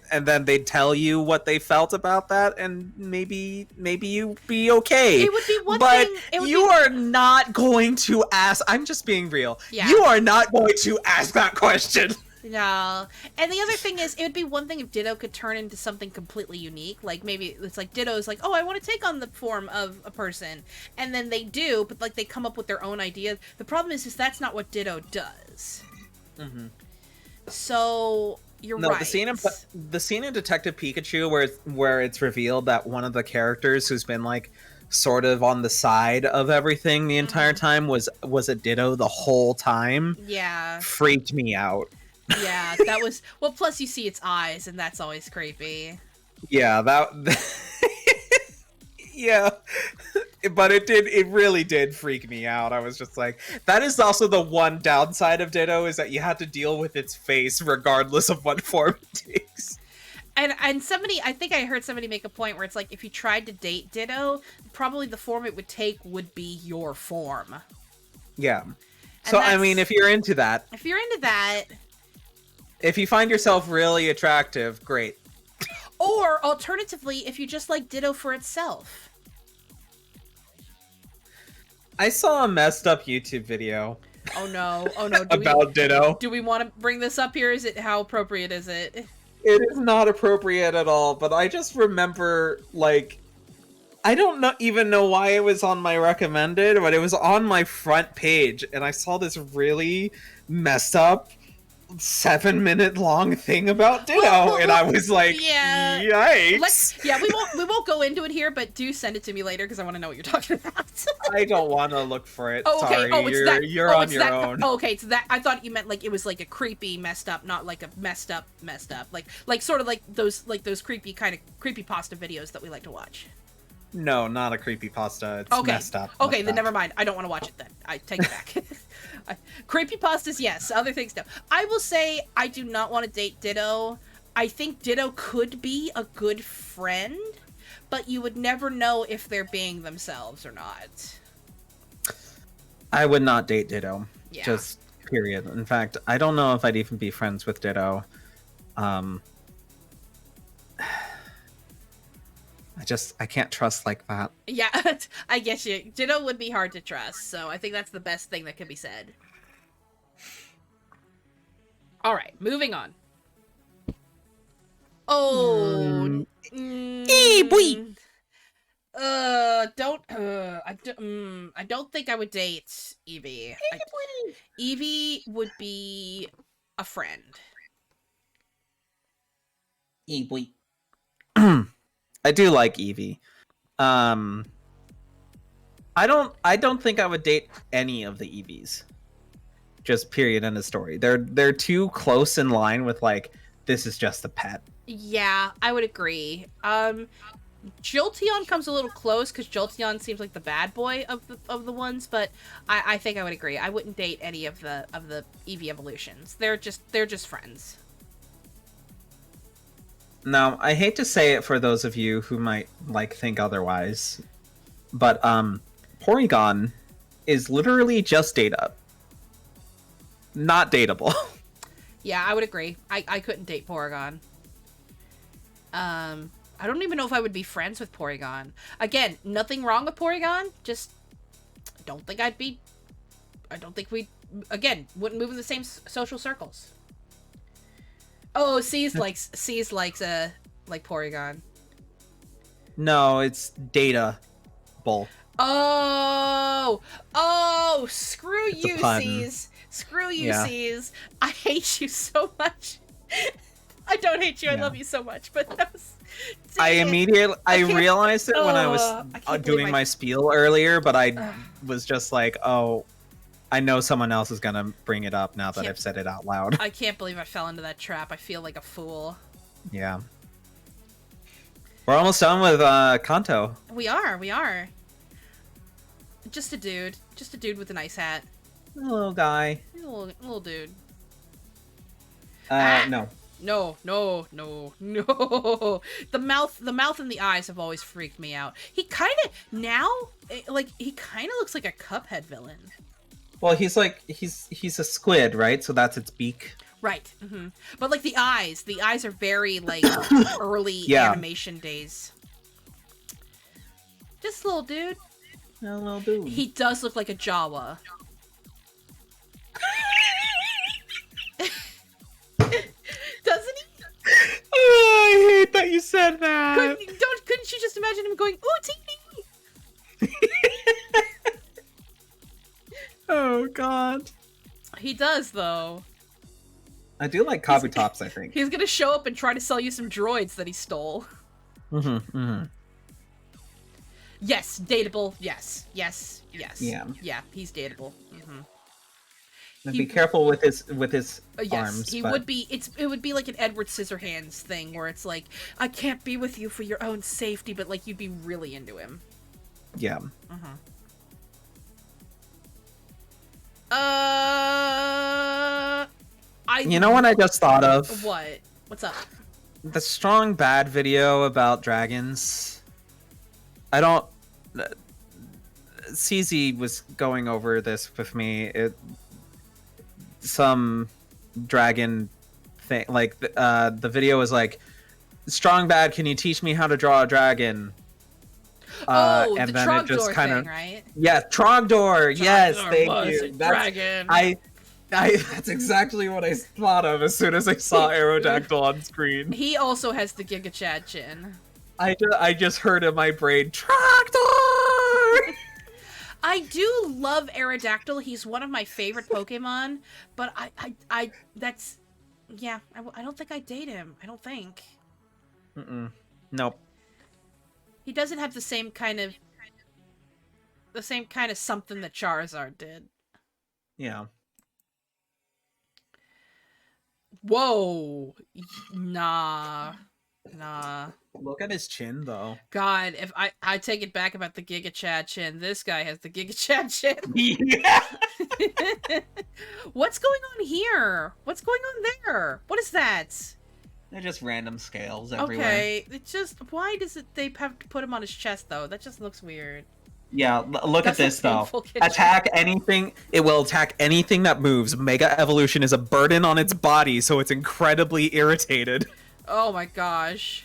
And then they'd tell you what they felt about that, and maybe you'd be okay. It would be one but thing. You are not going to ask. I'm just being real. Yeah. You are not going to ask that question. No. And the other thing is, it would be one thing if Ditto could turn into something completely unique. Like, maybe it's like Ditto's like, oh, I want to take on the form of a person. And then they do, but, like, they come up with their own idea. The problem is that's not what Ditto does. Mm-hmm. So... You're right. The scene in Detective Pikachu where it's revealed that one of the characters who's been like sort of on the side of everything the entire time was a Ditto the whole time. Yeah. Freaked me out. Yeah, that was well. Plus, you see its eyes, and that's always creepy. Yeah, yeah. But it really did freak me out. I was just like, that is also the one downside of Ditto, is that you have to deal with its face regardless of what form it takes. And somebody, I think I heard somebody make a point where it's like, if you tried to date Ditto, probably the form it would take would be your form. Yeah. So, I mean, if you're into that. If you're into that. If you find yourself really attractive, great. Or, alternatively, if you just like Ditto for itself. I saw a messed up YouTube video. Oh no. Oh no. About Ditto. Do we want to bring this up here? How appropriate is it? It is not appropriate at all, but I just remember, like, I don't even know why it was on my recommended, but it was on my front page, and I saw this really messed up 7-minute long thing about Ditto, and I was like, yeah. Yikes. We won't go into it here, but do send it to me later because I want to know what you're talking about. I don't want to look for it. Oh, okay. Sorry, you're on your own. Oh, okay, so that I thought you meant like it was like a creepy messed up, not like a messed up. Like sort of like those creepy kind of creepypasta videos that we like to watch. No, not a creepypasta. It's messed up. Okay, then never mind. I don't want to watch it then. I take it back. Creepypastas, yes. Other things, no. I will say I do not want to date Ditto. I think Ditto could be a good friend, but you would never know if they're being themselves or not. I would not date Ditto. Yeah. Just period. In fact, I don't know if I'd even be friends with Ditto. I can't trust like that. Yeah, I get you. Ditto would be hard to trust, so I think that's the best thing that can be said. Alright, moving on. Oh. Boy. I don't think I would date Eevee. Eevee would be a friend. Boy. I do like Eevee. I don't think I would date any of the Eevees. Just period, end of story. They're too close in line with like, this is just a pet. Yeah, I would agree. Jolteon comes a little close because Jolteon seems like the bad boy of the ones, but I think I would agree. I wouldn't date any of the Eevee evolutions. They're just friends. Now, I hate to say it for those of you who might like think otherwise, but Porygon is literally just data. Not dateable. Yeah, I would agree. I couldn't date Porygon. I don't even know if I would be friends with Porygon. Again, nothing wrong with Porygon, just don't think we wouldn't move in the same social circles. Oh, C's likes like Porygon. No, it's data bull. Oh, screw you, C's. Screw you, Yeah. C's. I hate you so much. I don't hate you. I Yeah. love you so much. But that was. I Dang it. immediately I can't- realized it when I was I can't doing believe my spiel earlier, but I Ugh. was just like, oh, I know someone else is gonna bring it up now that Can't- I've said it out loud. I can't believe I fell into that trap. I feel like a fool. Yeah. We're almost done with Kanto. We are. Just a dude. Just a dude with a nice hat. Little guy. Little dude. No. No. The mouth and the eyes have always freaked me out. He kind of he kind of looks like a Cuphead villain. Well, he's a squid, right? So that's its beak. Right. But like the eyes are very like early Yeah. animation days. Just a little dude. A little dude. He does look like a Jawa. Doesn't he? Oh, I hate that you said that. Couldn't you just imagine him going, ooh, teeny? Oh god. He does though. I do like Kabutops, I think. He's gonna show up and try to sell you some droids that he stole. Yes, dateable. Yes. Yeah, he's dateable. And He- be careful with his Yes, arms. he but- would be. It would be like an Edward Scissorhands thing, where it's like, I can't be with you for your own safety, but like you'd be really into him. Yeah. You know what I just thought of? What? What's up? The strong bad video about dragons. I don't. CZ was going over this with me. Some dragon thing, like the video was like, "Strong bad, can you teach me how to draw a dragon?" The Trogdor thing, right? Yeah, Trogdor. Yes, Trogdor thank was you. a dragon. That's exactly what I thought of as soon as I saw Aerodactyl on screen. He also has the Giga Chad chin. I just heard in my brain, Trogdor! I do love Aerodactyl. He's one of my favorite Pokemon, but I don't think I'd date him. I don't think. Nope. He doesn't have the same kind of something that Charizard did. Yeah. Whoa. Nah. Look at his chin, though. God, if I take it back about the Giga Chad chin. This guy has the Giga Chad chin. Yeah. What's going on here? What's going on there? What is that? They're just random scales everywhere. Okay, it's just, why does they have to put him on his chest though? That just looks weird. Yeah, look That's at this a though. painful kitchen. Attack anything. It will attack anything that moves. Mega Evolution is a burden on its body, so it's incredibly irritated. Oh my gosh.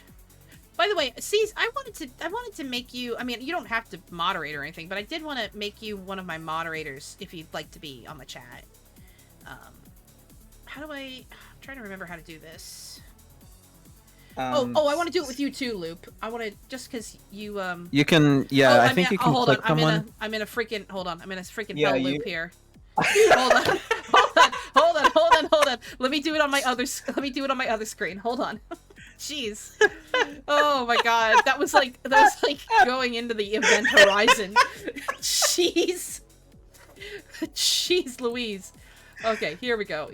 By the way, C's, I wanted to make you, I mean, you don't have to moderate or anything, but I did want to make you one of my moderators if you'd like to be on the chat. I'm trying to remember how to do this. I want to do it with you too, Loop. I want to, just because you, You can, yeah, I think you can hold click on. someone. I'm in a freaking Yeah, hell you- loop here. Hold on. Let me do it on my other screen. Hold on. Jeez. Oh my god. That was like going into the event horizon. Jeez. Jeez Louise. Okay, here we go.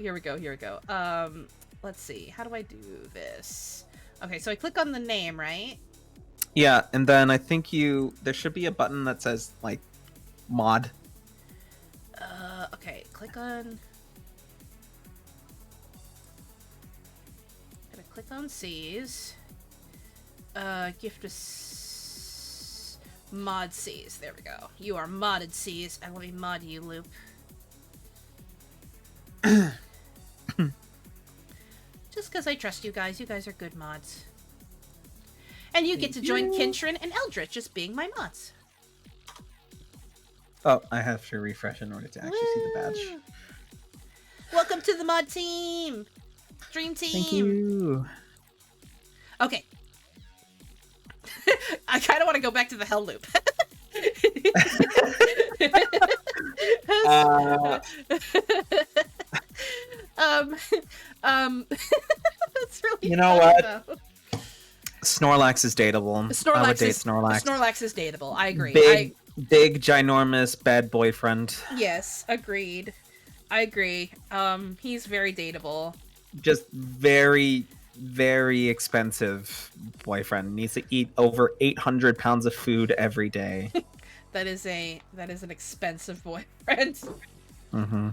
Let's see. How do I do this? Okay, so I click on the name, right? Yeah, and then I think there should be a button that says, like, mod. Okay, click on... Gonna click on C's. Gift us... Mod C's. There we go. You are modded C's, and let me mod you, Loop. Just because I trust you guys. You guys are good mods. And you get to join Kintrin and Eldritch as being my mods. Oh, I have to refresh in order to actually see the badge. Woo! Welcome to the mod team! Dream team! Thank you. Okay. I kind of want to go back to the hell loop. Um, that's really You know funny, what? though. Snorlax is dateable. I would date Snorlax. Snorlax is dateable. I agree. Big, ginormous, bad boyfriend. Yes, agreed. I agree. He's very dateable. Just very, very expensive boyfriend. Needs to eat over 800 pounds of food every day. That is an expensive boyfriend. Mm-hmm.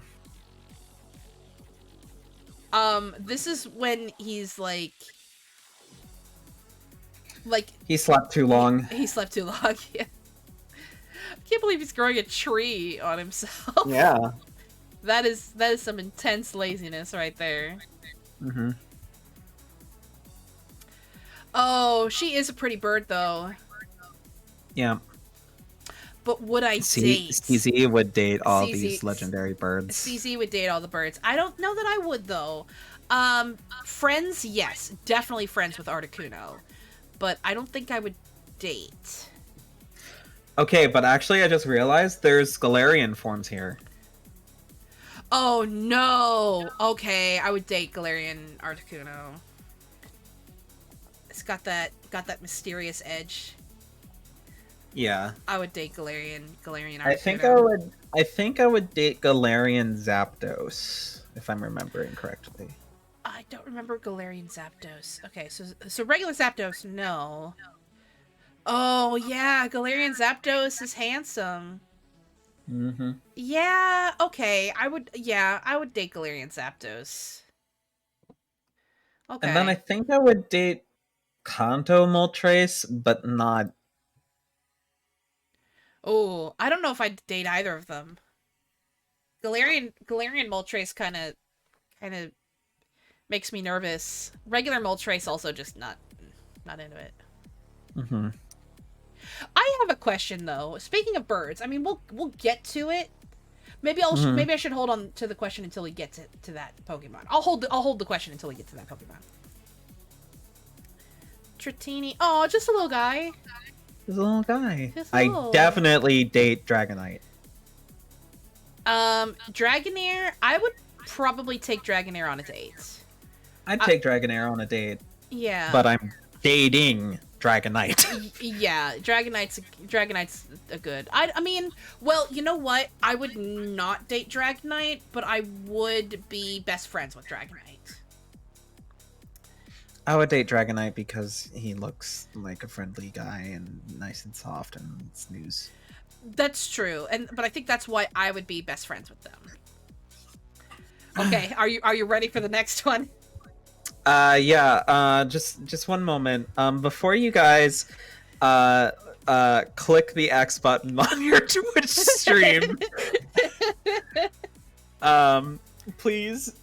This is when he's like he slept too long. he slept too long. Yeah. I can't believe he's growing a tree on himself. Yeah. That is some intense laziness right there. Mm-hmm. Oh, she is a pretty bird though. Yeah. But would I date? CZ would date all CZ these legendary birds. CZ would date all the birds. I don't know that I would though. Friends, yes, definitely friends with Articuno, but I don't think I would date. Okay, but actually I just realized there's Galarian forms here. Oh no! Okay, I would date Galarian Articuno. It's got that mysterious edge. Yeah. I would date Galarian Articuno. I think I would date Galarian Zapdos, if I'm remembering correctly. I don't remember Galarian Zapdos. Okay, so regular Zapdos, no. Oh yeah, Galarian Zapdos is handsome. Mm-hmm. Yeah, okay. I would date Galarian Zapdos. Okay. And then I think I would date Kanto Moltres, but not... Oh, I don't know if I'd date either of them. Galarian Moltres kind of makes me nervous. Regular Moltres also just not into it. Mm-hmm. I have a question though. Speaking of birds, I mean we'll get to it. Maybe maybe I should hold on to the question until we get to that Pokemon. I'll hold the question until we get to that Pokemon. Tritini. Oh, just a little guy. He's a little guy. I definitely date Dragonite. Dragonair, I would probably take Dragonair on a date. I'd take Dragonair on a date. Yeah. But I'm dating Dragonite. Yeah, Dragonite's a good. I mean, well, you know what? I would not date Dragonite, but I would be best friends with Dragonite. I would date Dragonite because he looks like a friendly guy and nice and soft and snooze. That's true, but I think that's why I would be best friends with them. Okay, are you ready for the next one? Yeah. Just one moment. Before you guys, click the X button on your Twitch stream. Please.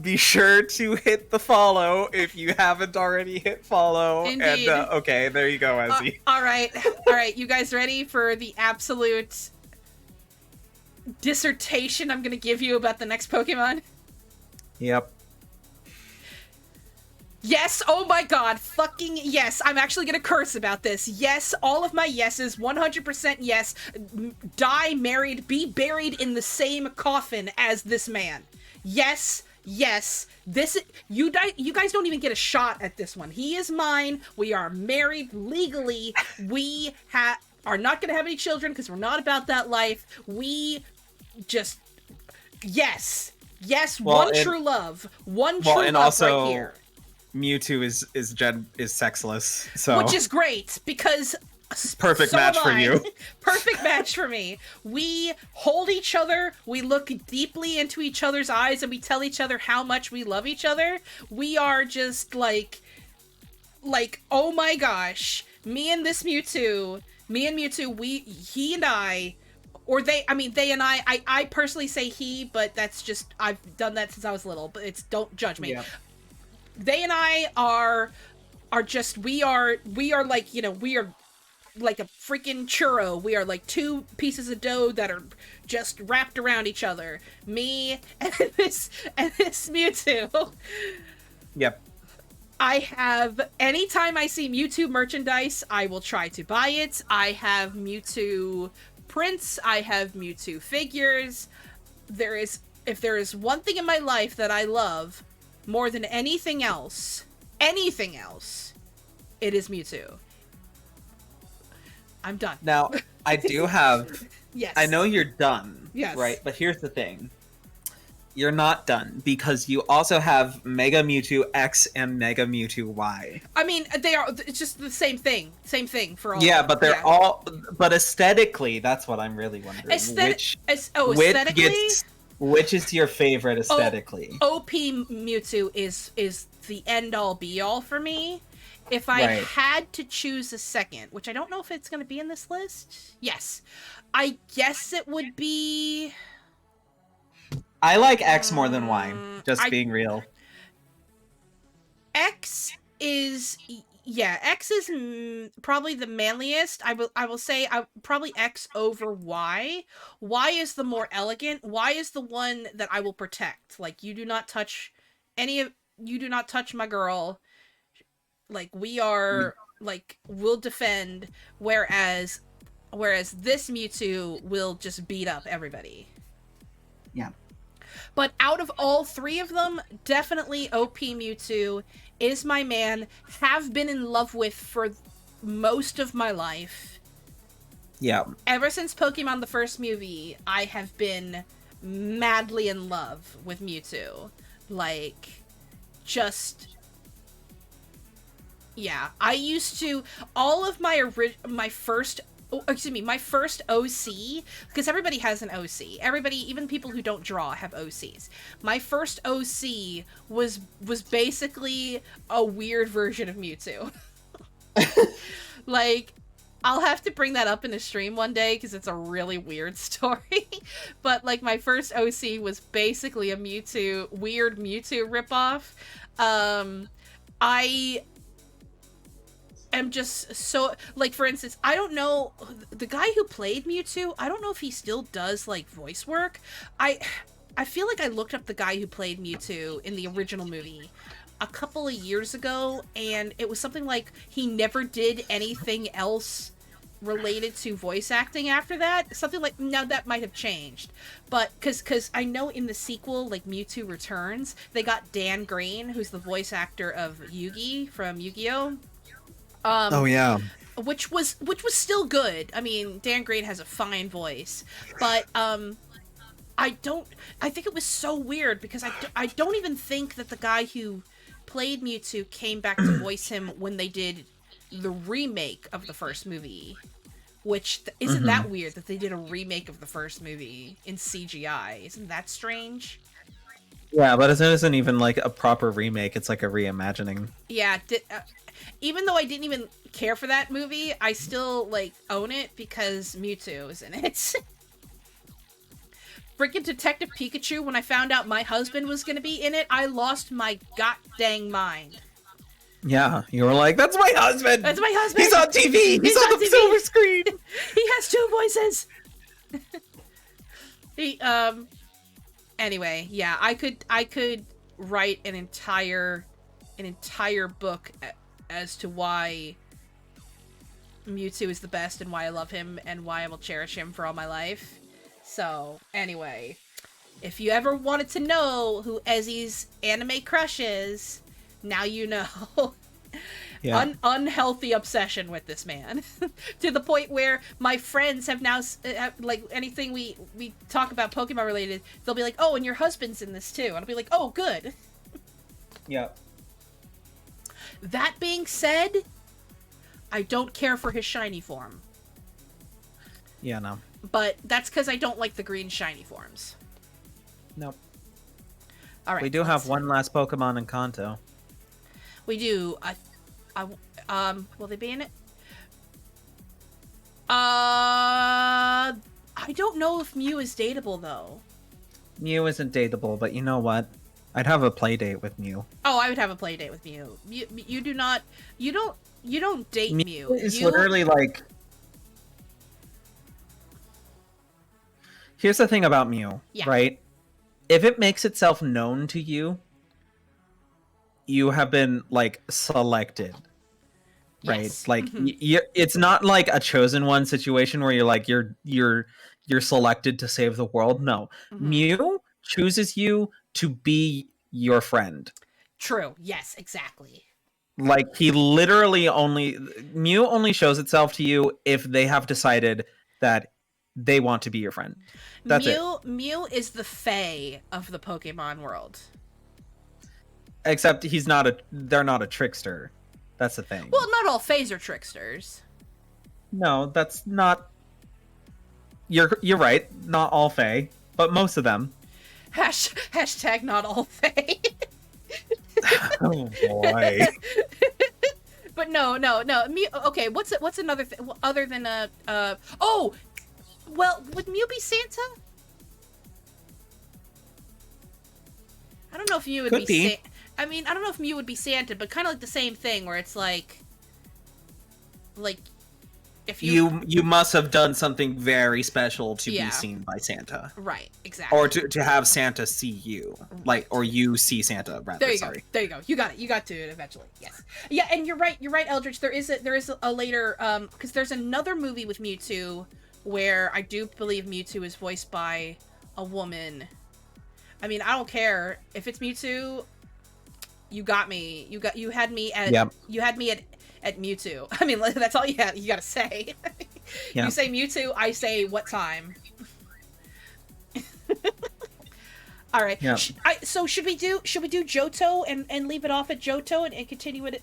Be sure to hit the follow if you haven't already hit follow. Indeed. And okay, there you go, Ezzy. All right, you guys ready for the absolute dissertation I'm gonna give you about the next Pokemon? Yep. Yes, oh my god, fucking yes. I'm actually gonna curse about this. Yes, all of my yeses, 100% yes. Die married, be buried in the same coffin as this man. Yes. Yes, you guys don't even get a shot at this one. He is mine. We are married legally. We are not going to have any children because we're not about that life. We just yes, true love, one true love also, right here. Mewtwo is sexless, so which is great because. Perfect match for you. Perfect match for me. We hold each other, we look deeply into each other's eyes, and we tell each other how much we love each other. We are just like, oh my gosh, me and Mewtwo, he and I, or they and I personally say he, but that's just, I've done that since I was little, but don't judge me. Yep. They and I are just, we are like, we are like a freaking churro. We are like two pieces of dough that are just wrapped around each other. Me and this Mewtwo. Yep. I have, anytime I see Mewtwo merchandise, I will try to buy it. I have Mewtwo prints. I have Mewtwo figures. There is if there is one thing in my life that I love more than anything else, it is Mewtwo. I'm done. Now, I do have... Yes. I know you're done, Yes. right? But here's the thing. You're not done, because you also have Mega Mewtwo X and Mega Mewtwo Y. I mean, they are, it's just the same thing. Same thing for all Yeah, of them. but they're all... But aesthetically, that's what I'm really wondering. Aesthetically? Which is your favorite aesthetically? OP Mewtwo is the end-all be-all for me. If I had to choose a second, which I don't know if it's going to be in this list. Yes. I guess it would be... I like X more than Y, being real. X is... Yeah, X is probably the manliest. I will say probably X over Y. Y is the more elegant. Y is the one that I will protect. Like, you do not touch my girl. Like, we are, like, we'll defend, whereas this Mewtwo will just beat up everybody. Yeah. But out of all three of them, definitely OP Mewtwo is my man. Have been in love with for most of my life. Yeah. Ever since Pokemon the first movie, I have been madly in love with Mewtwo. Like, just... Yeah, I used to... All of my first OC, because everybody has an OC. Everybody, even people who don't draw, have OCs. My first OC was basically a weird version of Mewtwo. Like, I'll have to bring that up in a stream one day, because it's a really weird story. But, like, my first OC was basically a weird Mewtwo ripoff. I am just so, like, for instance, I don't know, the guy who played Mewtwo, I don't know if he still does, like, voice work. I feel like I looked up the guy who played Mewtwo in the original movie a couple of years ago, and it was something like he never did anything else related to voice acting after that. Something like, now that might have changed, but because I know in the sequel, like Mewtwo Returns, they got Dan Green, who's the voice actor of Yugi from Yu-Gi-Oh! Oh yeah, which was still good. I mean, Dan Green has a fine voice, but I think it was so weird because I don't even think that the guy who played Mewtwo came back to voice him when they did the remake of the first movie, which isn't that weird that they did a remake of the first movie in CGI? Isn't that strange? Yeah, but it isn't even like a proper remake. It's like a reimagining. Yeah, even though I didn't even care for that movie, I still, like, own it because Mewtwo is in it. Freaking Detective Pikachu, when I found out my husband was gonna be in it, I lost my god-dang mind. Yeah, you were like, that's my husband! That's my husband! He's on TV! He's on the TV. silver screen! He has two voices! Anyway, yeah, I could write an entire book as to why Mewtwo is the best and why I love him and why I will cherish him for all my life. So, anyway, if you ever wanted to know who Ezzy's anime crush is, now you know. Yeah. Unhealthy obsession with this man. To the point where my friends have now, like, anything we talk about Pokemon related, they'll be like, oh, and your husband's in this too. And I'll be like, oh, good. Yeah. That being said, I don't care for his shiny form. Yeah, no. But that's because I don't like the green shiny forms. Nope. All right. We do have one last Pokemon in Kanto. We do. Will they be in it? I don't know if Mew is dateable though. Mew isn't dateable, but you know what? I'd have a play date with Mew. Oh, I would have a play date with Mew. You do not. You don't date Mew. It's literally like. Here's the thing about Mew, right? If it makes itself known to you, you have been, like, selected, right? Yes. Like, it's not like a chosen one situation where you're like, you're selected to save the world. No. Mew chooses you to be your friend. True. Yes, exactly. Like, he literally Mew only shows itself to you if they have decided that they want to be your friend. That's it. Mew is the Fae of the Pokemon world. Except they're not a trickster. That's the thing. Well, not all Faes are tricksters. No, that's not... You're right. Not all Fae, but most of them. Hashtag not all Fae. Oh boy. But no. Mew, okay, what's another thing other than oh, well, would Mew be Santa? I don't know if Mew would be. I mean, I don't know if Mew would be Santa, but kind of like the same thing where it's like if you must have done something very special to be seen by Santa. Right, exactly. Or to have Santa see you. Like, or you see Santa, rather. There you go. You got it. You got to it eventually. Yes. Yeah, and you're right, Eldritch. There is a later, because there's another movie with Mewtwo where I do believe Mewtwo is voiced by a woman. I mean, I don't care. If it's Mewtwo, you got me. You had me at Mewtwo. I mean, that's all you gotta say. Yep. You say Mewtwo, I say what time. All right. Yep. So should we do Johto and leave it off at Johto and continue it?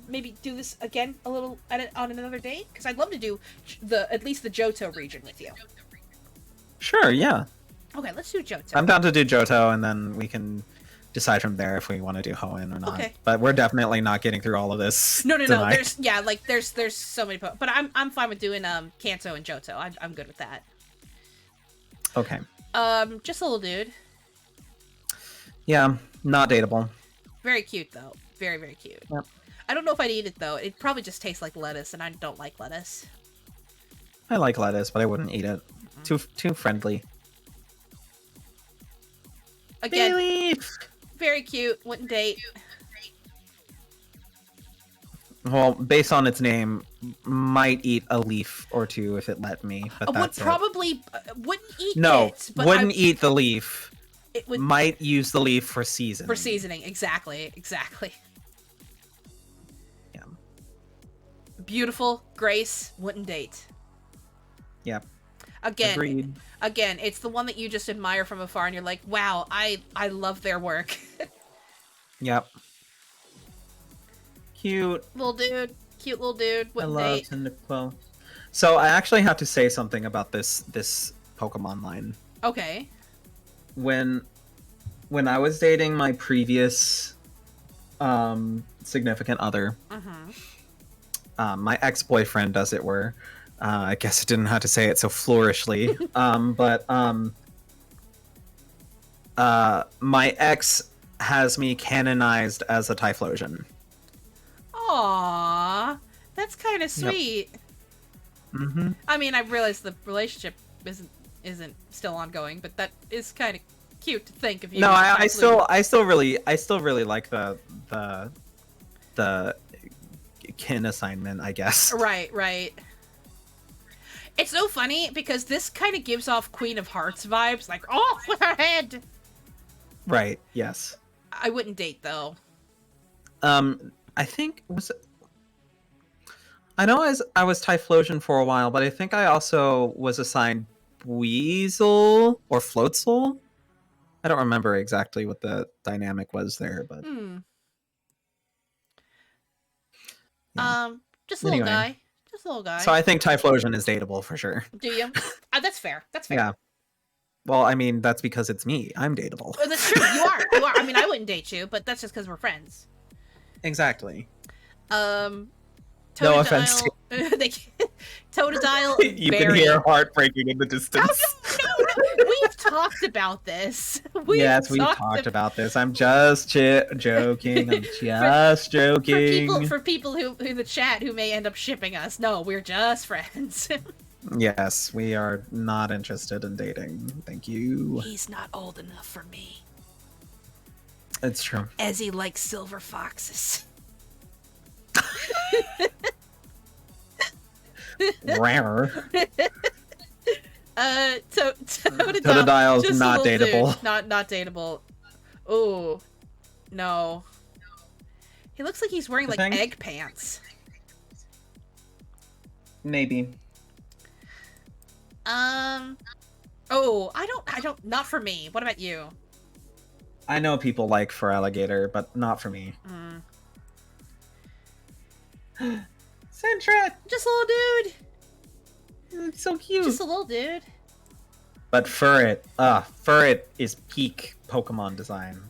Maybe do this again a little on another date, because I'd love to do at least the Johto region with you. Sure. Yeah. Okay, let's do Johto. I'm down to do Johto, and then we can decide from there if we want to do Hoenn or not. Okay. But we're definitely not getting through all of this. No. There's so many, but I'm fine with doing Kanto and Johto. I'm good with that. Okay. Just a little dude. Yeah, not dateable. Very cute though. Very, very cute. Yep. I don't know if I'd eat it though. It probably just tastes like lettuce, and I don't like lettuce. I like lettuce, but I wouldn't eat it. Too friendly. Again, Bailey! Very cute. Wouldn't date. Well, based on its name, might eat a leaf or two if it let me. But that's wouldn't eat it. But wouldn't eat the leaf. It would might use the leaf for seasoning. For seasoning, exactly. Yeah. Beautiful Grace wouldn't date. Yep. Agreed. Again, it's the one that you just admire from afar, and you're like, "Wow, I love their work." Yep. Cute little dude. I love Cyndaquil. So I actually have to say something about this Pokemon line. Okay. When I was dating my previous significant other, my ex-boyfriend, as it were. I guess I didn't have to say it so flourishly. But my ex has me canonized as a Typhlosion. Aww, that's kind of sweet. Yep. Mm-hmm. I mean, I realize the relationship isn't still ongoing, but that is kind of cute to think of you. No, I still really like the kin assignment, I guess. Right. It's so funny because this kind of gives off Queen of Hearts vibes, like off with her head. Right. Yes. I wouldn't date though. I think I know I was Typhlosion for a while, but I think I also was assigned Weasel or Floatzel. I don't remember exactly what the dynamic was there, but yeah. Just a little guy. Just a little guy. So I think Typhlosion is dateable for sure. Do you? That's fair. Yeah. Well, I mean, that's because it's me. I'm dateable. Oh, that's true. You are. I mean, I wouldn't date you, but that's just because we're friends. Exactly. No offense. Totodile. You can hear heartbreaking in the distance. No. We've talked about this. We've talked about this. I'm just joking. I'm just joking. For people who in the chat who may end up shipping us, no, we're just friends. Yes, we are not interested in dating. Thank you. He's not old enough for me. It's true. As he likes silver foxes. Rare. Totodile's just a not little dateable. dude. Not dateable. Ooh, no. He looks like he's wearing like egg pants. Maybe. Oh, I don't. Not for me. What about you? I know people like fur alligator, but not for me. Sentra! Just a little dude. It's so cute. Just a little dude. But Furret is peak Pokemon design.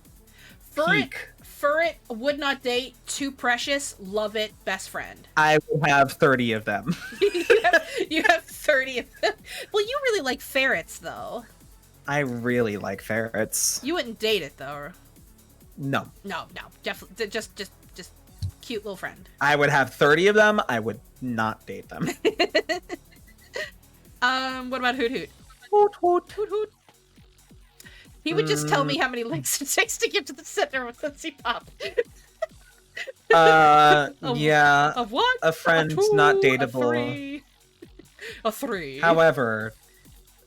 Furret would not date. Too precious. Love it. Best friend. I will have 30 of them. you have 30 of them. Well, you really like ferrets, though. I really like ferrets. You wouldn't date it, though. No. No. Definitely. Just cute little friend. I would have 30 of them. I would not date them. What about Hoot Hoot? Hoot Hoot. Hoot Hoot. He would just tell me how many links it takes to get to the center of Tootsie Pop. Yeah. Of what? A friend's not dateable. A 3. However,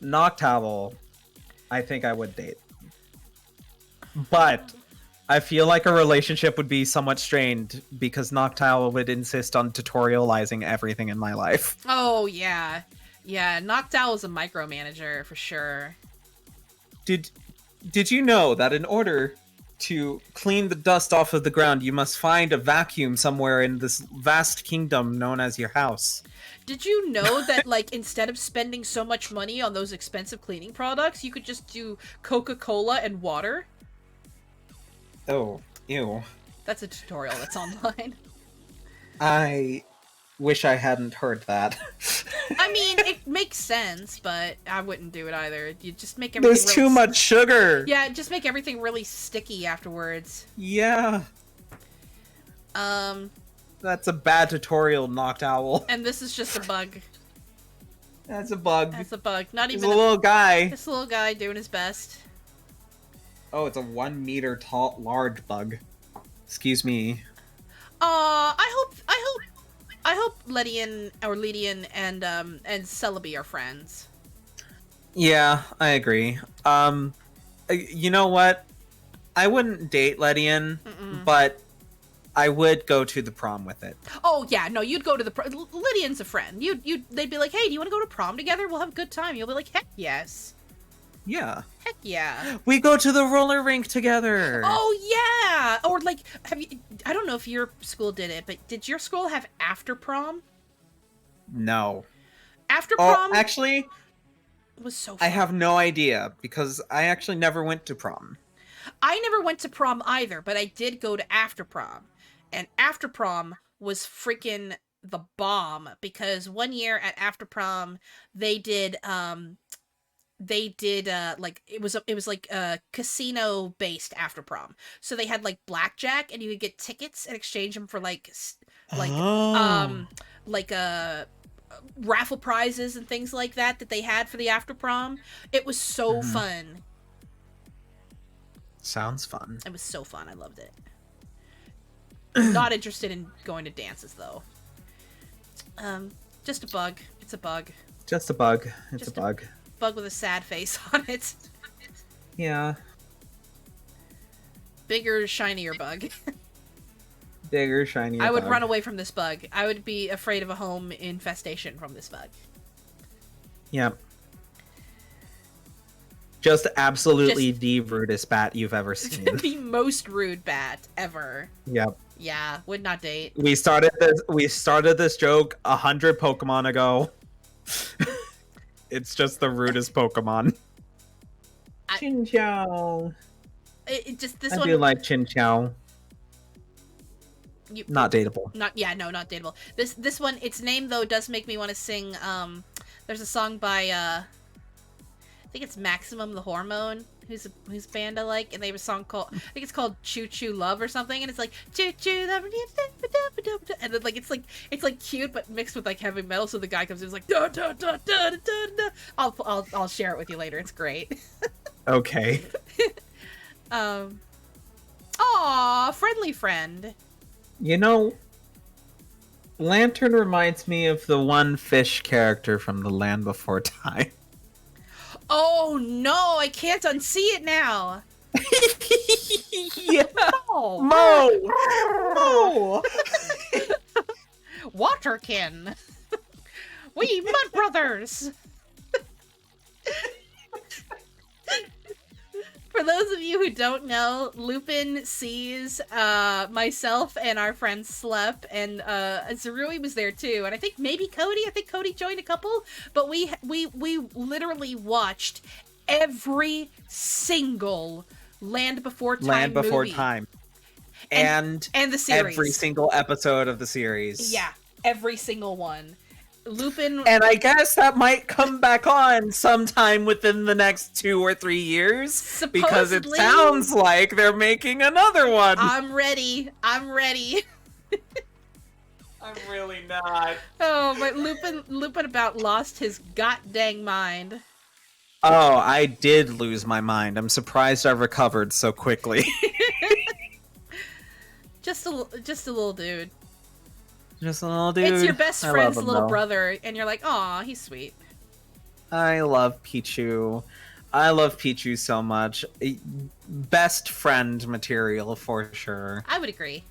Noctowl, I think I would date. But I feel like a relationship would be somewhat strained because Noctowl would insist on tutorializing everything in my life. Oh, yeah. Yeah, Noctowl is a micromanager for sure. Did you know that in order to clean the dust off of the ground, you must find a vacuum somewhere in this vast kingdom known as your house? Did you know that, like, instead of spending so much money on those expensive cleaning products, you could just do Coca-Cola and water? Oh, ew. That's a tutorial that's online. I wish I hadn't heard that. I mean, it makes sense, but I wouldn't do it either. You just make everything There's too much sugar! Yeah, just make everything really sticky afterwards. Yeah. That's a bad tutorial, Noctowl. And this is just a bug. That's a bug. That's a bug. Not He's even a little guy. This little guy doing his best. Oh, it's a 1 meter tall, large bug. Excuse me. I hope Lydian and Celebi are friends. Yeah, I agree. You know what? I wouldn't date Lydian, but I would go to the prom with it. Oh yeah, no, you'd go to the prom. Lydian's a friend. They'd be like, hey, do you want to go to prom together? We'll have a good time. You'll be like, heck yes. Yeah. Heck yeah. We go to the roller rink together. Oh yeah. Or like, I don't know if your school did it, but did your school have after prom? No. After prom? Actually, was so fun. I have no idea because I actually never went to prom. I never went to prom either, but I did go to after prom. And after prom was freaking the bomb because one year at after prom they did like it was like a casino based after prom. So they had like blackjack and you could get tickets and exchange them for like raffle prizes and things like that they had for the after prom. It was so fun. Sounds fun. It was so fun. I loved it. Not interested in going to dances though. Just a bug. It's a bug. Just a bug. It's a bug. Bug with a sad face on it. Yeah. Bigger, shinier bug. Bigger, shinier I would bug. run away from this bug. I would be afraid of a home infestation from this bug. Yep. Just absolutely the rudest bat you've ever seen. The most rude bat ever. Yep. Yeah, would not date. We started this joke 100 Pokemon ago. It's just the rudest Pokemon. Chinchou. This I one. do like Chinchou. Not dateable. Not dateable. This one, its name though does make me want to sing. There's a song by I think it's Maximum the Hormone, whose band I like, and they have a song called I think it's called Choo Choo Love or something, and it's like Choo Choo Love, and then like it's like cute but mixed with like heavy metal. So the guy comes in, and is like da da da da da da. I'll share it with you later. It's great. Okay. Aw, friendly friend. You know, Lantern reminds me of the one fish character from The Land Before Time. Oh no, I can't unsee it now. Yeah. Mo. Waterkin. We mud brothers. For those of you who don't know, Lupin sees myself and our friend Slep, and Zerui was there too, and I think maybe Cody. I think Cody joined a couple, but we literally watched every single Land Before Time movie. And the series. Every single episode of the series. Yeah, every single one. Lupin. And I guess that might come back on sometime within the next 2 or 3 years. Supposedly, because it sounds like they're making another one. I'm ready. I'm ready. I'm really not. Oh, but Lupin about lost his goddamn mind. Oh, I did lose my mind. I'm surprised I recovered so quickly. Just a little dude. Just a little dude. It's your best friend's little brother, and you're like, aw, he's sweet. I love Pichu. I love Pichu so much. Best friend material for sure. I would agree.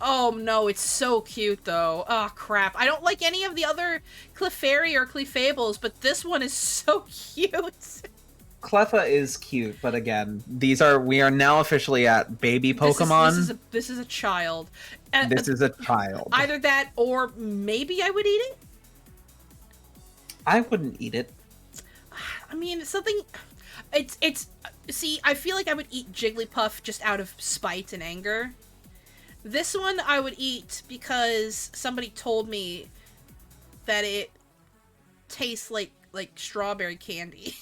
Oh no, it's so cute though. Oh crap. I don't like any of the other Clefairy or Clefables, but this one is so cute. Cleffa is cute, but again, we are now officially at baby Pokemon. This is a child. This is a child. Either that or maybe I would eat it. I wouldn't eat it. I mean, something. It's. See, I feel like I would eat Jigglypuff just out of spite and anger. This one I would eat because somebody told me that it tastes like strawberry candy.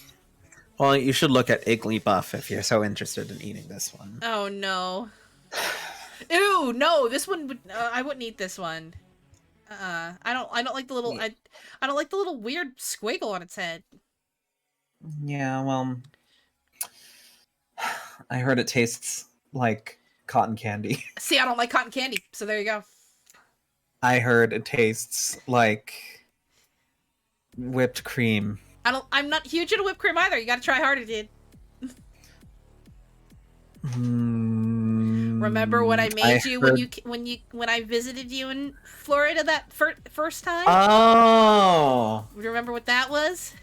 Well, you should look at Igglybuff if you're so interested in eating this one. Oh no. Ew, no, this one would I wouldn't eat this one. I don't like the little I don't like the little weird squiggle on its head. Yeah, well, I heard it tastes like cotton candy. See, I don't like cotton candy, so there you go. I heard it tastes like whipped cream. I'm not huge into whipped cream either. You gotta try harder, dude. Remember when I made you when I visited you in Florida that first time? Oh. Remember what that was?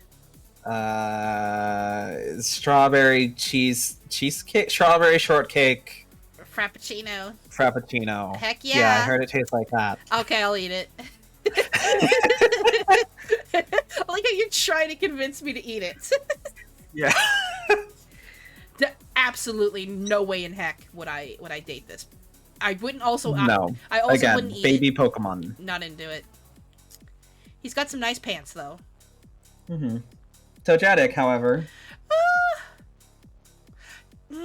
Strawberry cheesecake, strawberry shortcake, frappuccino. Heck yeah! Yeah, I heard it tastes like that. Okay, I'll eat it. I like how you're trying to convince me to eat it. Yeah. Absolutely no way in heck would I date this. I wouldn't also. No. I also Again, wouldn't eat baby it. Pokemon. Not into it. He's got some nice pants though. Mm-hmm. Togetic, however.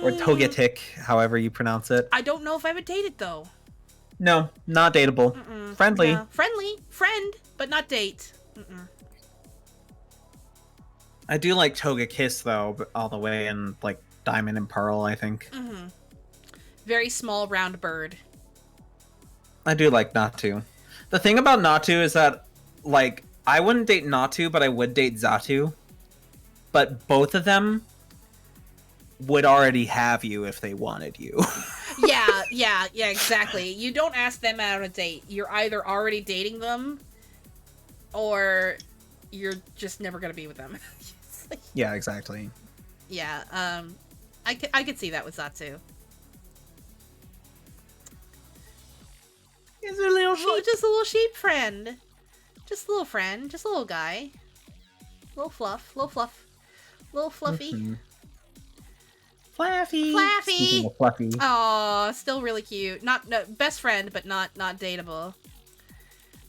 Or Togetic, however you pronounce it. I don't know if I would date it though. No, not dateable. Friendly. No. Friend, but not date. I do like Togekiss though, but all the way in like Diamond and Pearl, I think. Very small, round bird. I do like Natu. The thing about Natu is that, like, I wouldn't date Natu, but I would date Xatu. But both of them would already have you if they wanted you. Yeah, exactly. You don't ask them out on a date. You're either already dating them, or you're just never gonna be with them. Yeah, exactly. Yeah, I could see that with Xatu. He's a little sheep. Just a little sheep friend. Just a little friend. Just a little guy. Little fluff. Little fluffy. Fluffy. Fluffy. Fluffy. Aw, still really cute. No, best friend, but not dateable.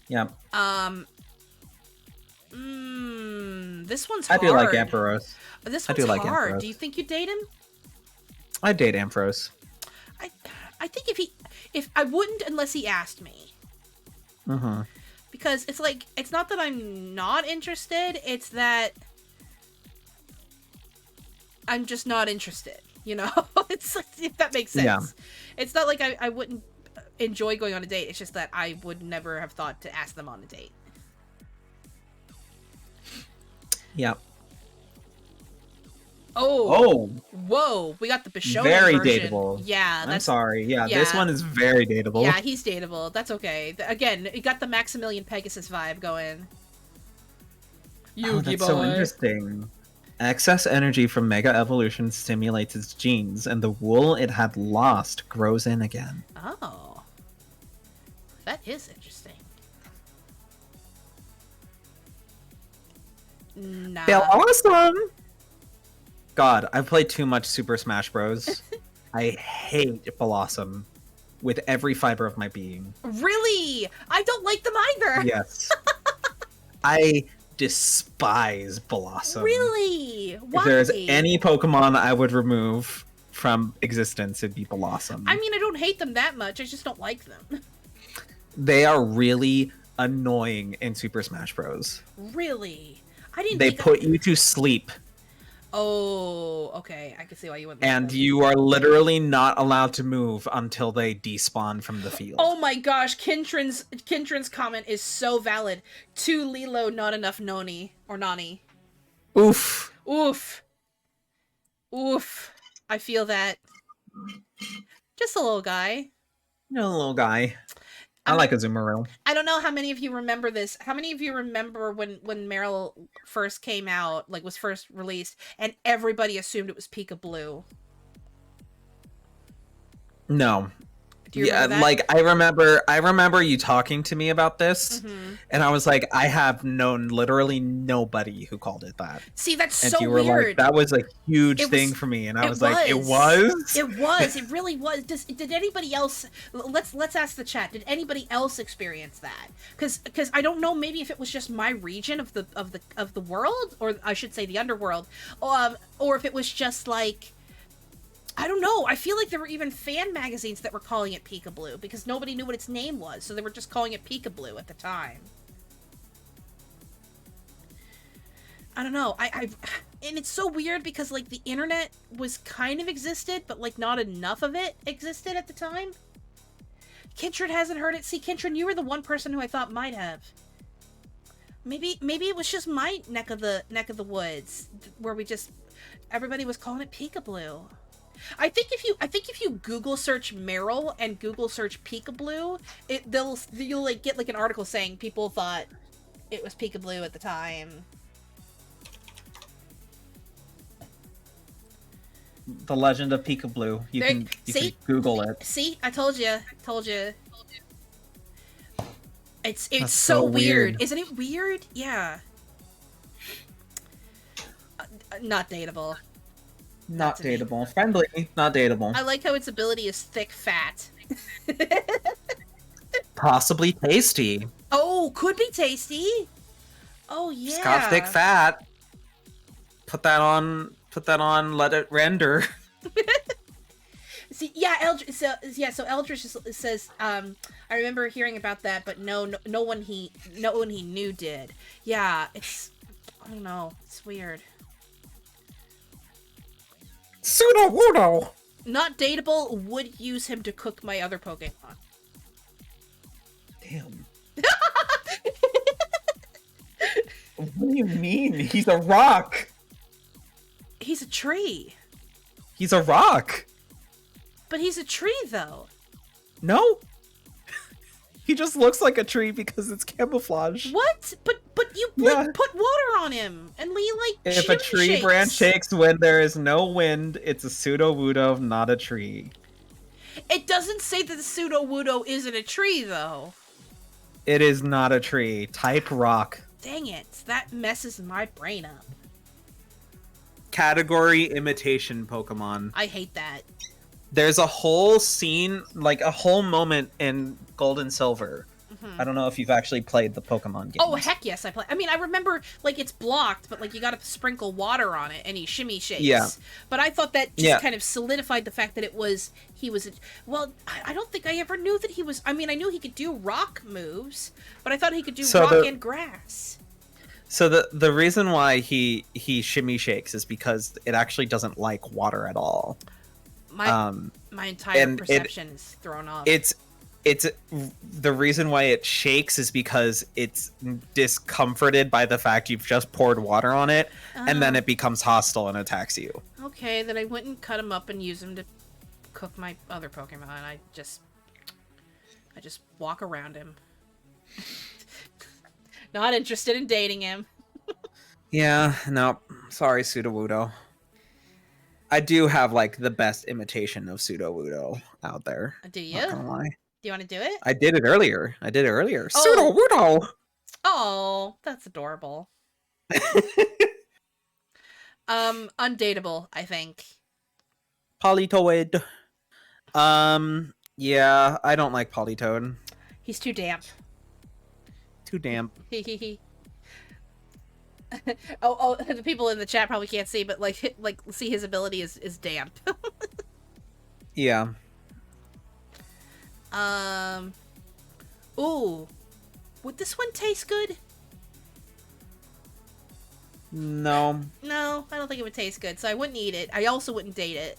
Yeah. This one's I hard. do like Ampharos. This one's like hard. Ampharos. Do you think you'd date him? I'd date Ampharos. I think if I wouldn't unless he asked me. Because it's like, it's not that I'm not interested, it's that I'm just not interested, you know? It's like, if that makes sense. Yeah. It's not like I wouldn't enjoy going on a date, it's just that I would never have thought to ask them on a date. Yep. Oh. Whoa. We got the Bishonen Very version. dateable. Yeah. I'm sorry. Yeah, this one is very dateable. Yeah, he's dateable. That's okay. Again, it got the Maximilian Pegasus vibe going. Oh, that's so interesting. Excess energy from Mega Evolution stimulates its genes, and the wool it had lost grows in again. Oh. That is interesting. Nah. They're awesome! God, I've played too much Super Smash Bros. I hate Blossom with every fiber of my being. Really? I don't like them either. Yes. I despise Blossom. Really? Why? If there's any Pokemon I would remove from existence, it'd be Blossom. I mean, I don't hate them that much. I just don't like them. They are really annoying in Super Smash Bros. Really? I didn't. They put you to sleep. Oh, okay. I can see why you went there. And you are literally not allowed to move until they despawn from the field. Oh my gosh, Kintron's comment is so valid. Too Lilo, not enough Noni or Nani. Oof. Oof. Oof. I feel that. Just a little guy. No, little guy. I like Azumarill. I don't know how many of you remember this. How many of you remember when Meryl first came out, like was first released, and everybody assumed it was Pika Blue? No. Do you remember that? Like I remember you talking to me about this, and I was like, I have known literally nobody who called it that. See, that's and so you were weird. Like, that was a huge thing for me, and I was like, it really was. Did anybody else? Let's ask the chat. Did anybody else experience that? Because I don't know. Maybe if it was just my region of the world, or I should say the underworld, or if it was just like. I don't know. I feel like there were even fan magazines that were calling it Pika Blue because nobody knew what its name was, so they were just calling it Pika Blue at the time. I don't know. And it's so weird because like the internet was kind of existed, but like not enough of it existed at the time. Kintron hasn't heard it. See, Kintron, you were the one person who I thought might have. Maybe it was just my neck of the woods where everybody was calling it Pika Blue. I think if you Google search Meryl and Google search Pika Blue, you'll like get like an article saying people thought it was Pika Blue at the time. The Legend of Pika Blue. You can Google it. See, I told you. It's so weird. Isn't it weird? Yeah. Not dateable. Not dateable. Friendly, not dateable. I like how its ability is thick fat. Possibly tasty. Oh, could be tasty. Oh yeah. It's got thick fat. Put that on, let it render. See, yeah, so Eldritch says, I remember hearing about that, but no one he knew did. Yeah, I don't know, it's weird. Sudowoodo! Not dateable, would use him to cook my other Pokemon. Damn. What do you mean? He's a rock! He's a tree. He's a rock! But he's a tree, though. No! He just looks like a tree because it's camouflage. What? But you put water on him and if a tree branch shakes when there is no wind, it's a Sudowoodo, not a tree. It doesn't say that the Sudowoodo isn't a tree, though. It is not a tree. Type rock. Dang it. That messes my brain up. Category imitation Pokemon. I hate that. There's a whole scene, like a whole moment in Gold and Silver. I don't know if you've actually played the Pokemon game. Oh, heck yes, I play. I mean, I remember, like, it's blocked, but, like, you gotta sprinkle water on it, and he shimmy shakes. Yeah. But I thought that just kind of solidified the fact that well, I don't think I ever knew that he was, I mean, I knew he could do rock moves, but I thought he could do rock and grass. So the reason why he shimmy shakes is because it actually doesn't like water at all. My entire perception is thrown off. it's the reason why it shakes is because it's discomforted by the fact you've just poured water on it, and then it becomes hostile and attacks you. Okay, then I wouldn't cut him up and use him to cook my other Pokemon. I just walk around him. Not interested in dating him. Yeah, no, sorry, Sudowoodo. I do have like the best imitation of Sudowoodo out there. Do you? Not gonna lie. Do you want to do it? I did it earlier. Oh. Sudowoodo! Oh, that's adorable. Undateable, I think. Politoid. Yeah, I don't like Politoed. He's too damp. Too damp. oh, the people in the chat probably can't see, but like see his ability is damp. Yeah. Ooh. Would this one taste good? No. No, I don't think it would taste good, so I wouldn't eat it. I also wouldn't date it.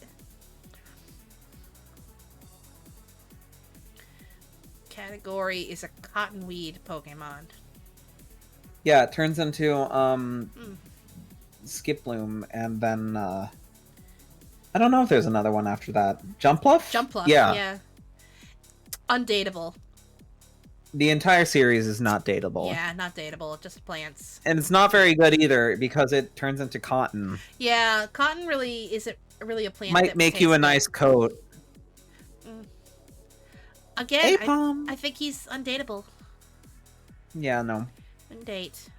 Category is a cottonweed Pokemon. Yeah, it turns into Skiploom, and then I don't know if there's another one after that. Jumpluff? Jumpluff, yeah. Yeah. Undateable. The entire series is not dateable. Yeah, not dateable, just plants. And it's not very good either, because it turns into cotton. Yeah, cotton really isn't really a plant. Might make you a nice coat. Again, Apom. I think he's undateable. Yeah, no. Wouldn't date.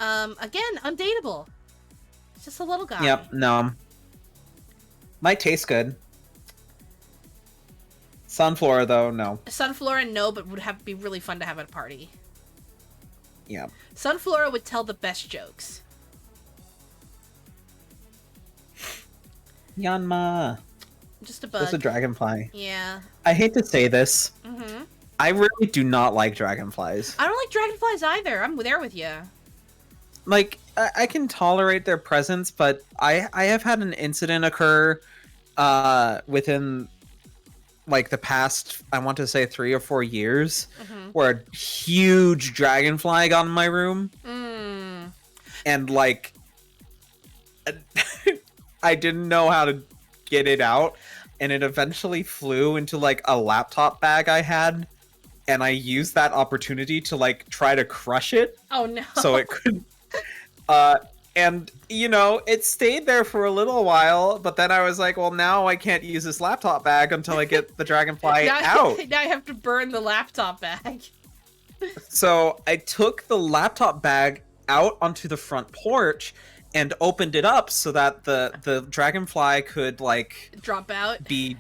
Again, undateable. It's just a little guy. Yep, no. Might taste good. Sunflora, though, no. Sunflora, no, but would be really fun to have at a party. Yeah. Sunflora would tell the best jokes. Yanma. Just a bug. Just a dragonfly. Yeah. I hate to say this. Mm-hmm. I really do not like dragonflies. I don't like dragonflies either. I'm there with you. Like, I can tolerate their presence, but I have had an incident occur within, like, the past, I want to say 3 or 4 years, where a huge dragonfly got in my room. And, like, I didn't know how to get it out, and it eventually flew into, like, a laptop bag I had, and I used that opportunity to, like, try to crush it. Oh, no. So it couldn't... and, you know, it stayed there for a little while, but then I was like, well, now I can't use this laptop bag until I get the dragonfly out. Now I have to burn the laptop bag. So I took the laptop bag out onto the front porch and opened it up so that the dragonfly could, like... Drop out? Be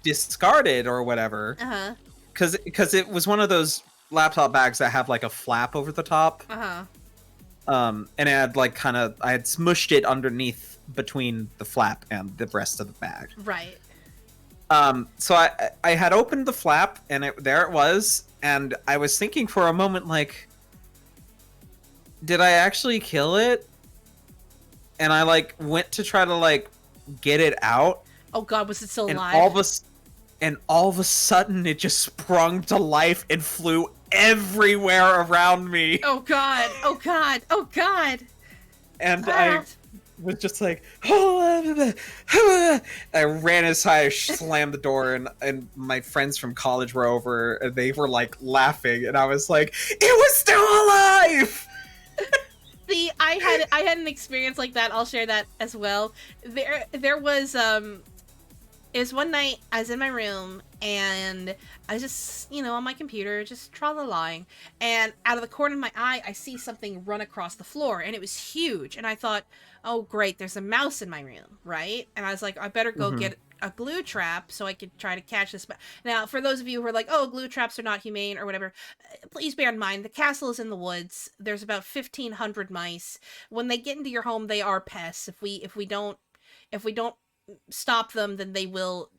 discarded or whatever. Uh-huh. Because it was one of those laptop bags that have, like, a flap over the top. Uh-huh. And it had, like, I had smushed it underneath between the flap and the rest of the bag. Right. So I had opened the flap, and there it was, and I was thinking for a moment, like, did I actually kill it? And I, like, went to try to, like, get it out. Oh god, was it still alive? And all of a sudden, it just sprung to life and flew everywhere around me. Oh god, oh god, oh god. And I was just like, I ran inside, I slammed the door, and my friends from college were over, and they were, like, laughing, and I was like, it was still alive! See, I had an experience like that. I'll share that as well. There was it was one night I was in my room and I was just, you know, on my computer, just tra-la-lying, and out of the corner of my eye, I see something run across the floor, and it was huge, and I thought, oh great, there's a mouse in my room, right? And I was like, I better go get a glue trap so I could try to catch this. Now, for those of you who are like, oh, glue traps are not humane or whatever, please bear in mind, the castle is in the woods. There's about 1,500 mice. When they get into your home, they are pests. If we don't stop them, then they will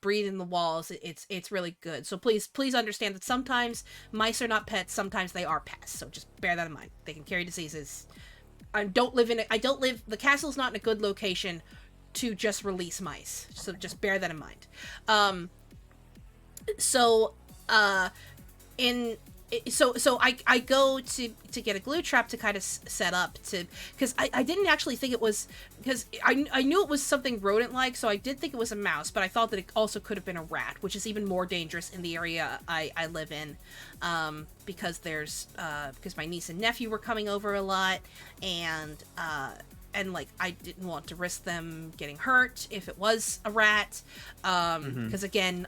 breed in the walls. It's really good. So please understand that sometimes mice are not pets, sometimes they are pests. So just bear that in mind. They can carry diseases. The castle's not in a good location. to just release mice. So just bear that in mind. So I go to get a glue trap to kind of set up to, because I didn't actually think it was, because I knew it was something rodent-like, so I did think it was a mouse, but I thought that it also could have been a rat, which is even more dangerous in the area I live in, because my niece and nephew were coming over a lot, and like I didn't want to risk them getting hurt if it was a rat, because again,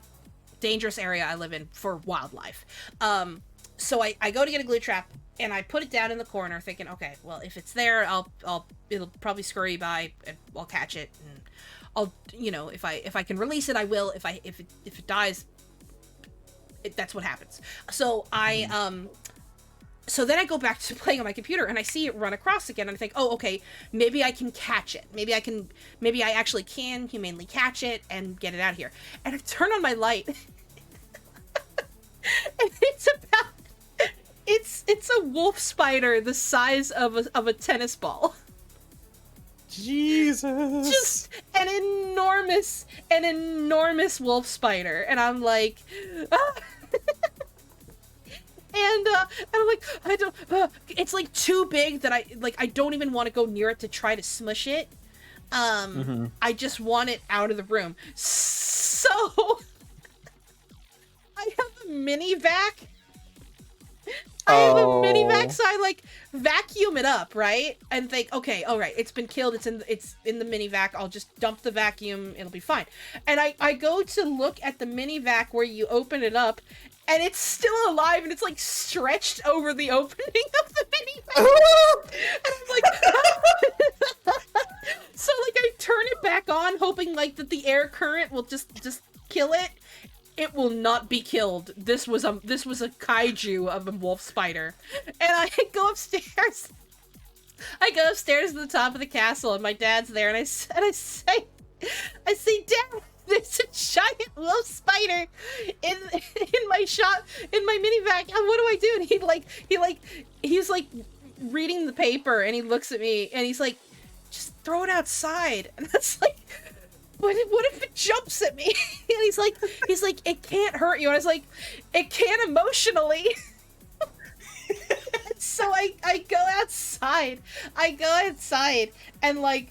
dangerous area I live in for wildlife. So I go to get a glue trap, and I put it down in the corner, thinking, okay, well, if it's there, it'll probably scurry by, and I'll catch it, and I'll, if I can release it, I will. If it dies, that's what happens. So so then I go back to playing on my computer, and I see it run across again, and I think, oh, okay, maybe I can catch it. Maybe I actually can humanely catch it and get it out of here. And I turn on my light, and it's a wolf spider the size of a tennis ball. Jesus. Just an enormous wolf spider, and I'm like, ah. And I'm like, I don't. It's like too big that I don't even want to go near it to try to smush it. I just want it out of the room. So I have a mini vac. So I like vacuum it up, right? And think, okay, all right, it's been killed. It's in the mini vac. I'll just dump the vacuum. It'll be fine. And I go to look at the mini vac where you open it up, and it's still alive, and it's like stretched over the opening of the mini vac. And I'm like, so like I turn it back on, hoping like that the air current will just kill it. It will not be killed. This was a kaiju of a wolf spider. And I go upstairs. I go upstairs to the top of the castle, and my dad's there, and I say, Dad, there's a giant wolf spider in my shop, in my mini vac. And what do I do? And he's like reading the paper, and he looks at me, and he's like, just throw it outside. And that's like, what if it jumps at me? And he's like, it can't hurt you. And I was like, it can emotionally. So I go outside. And like,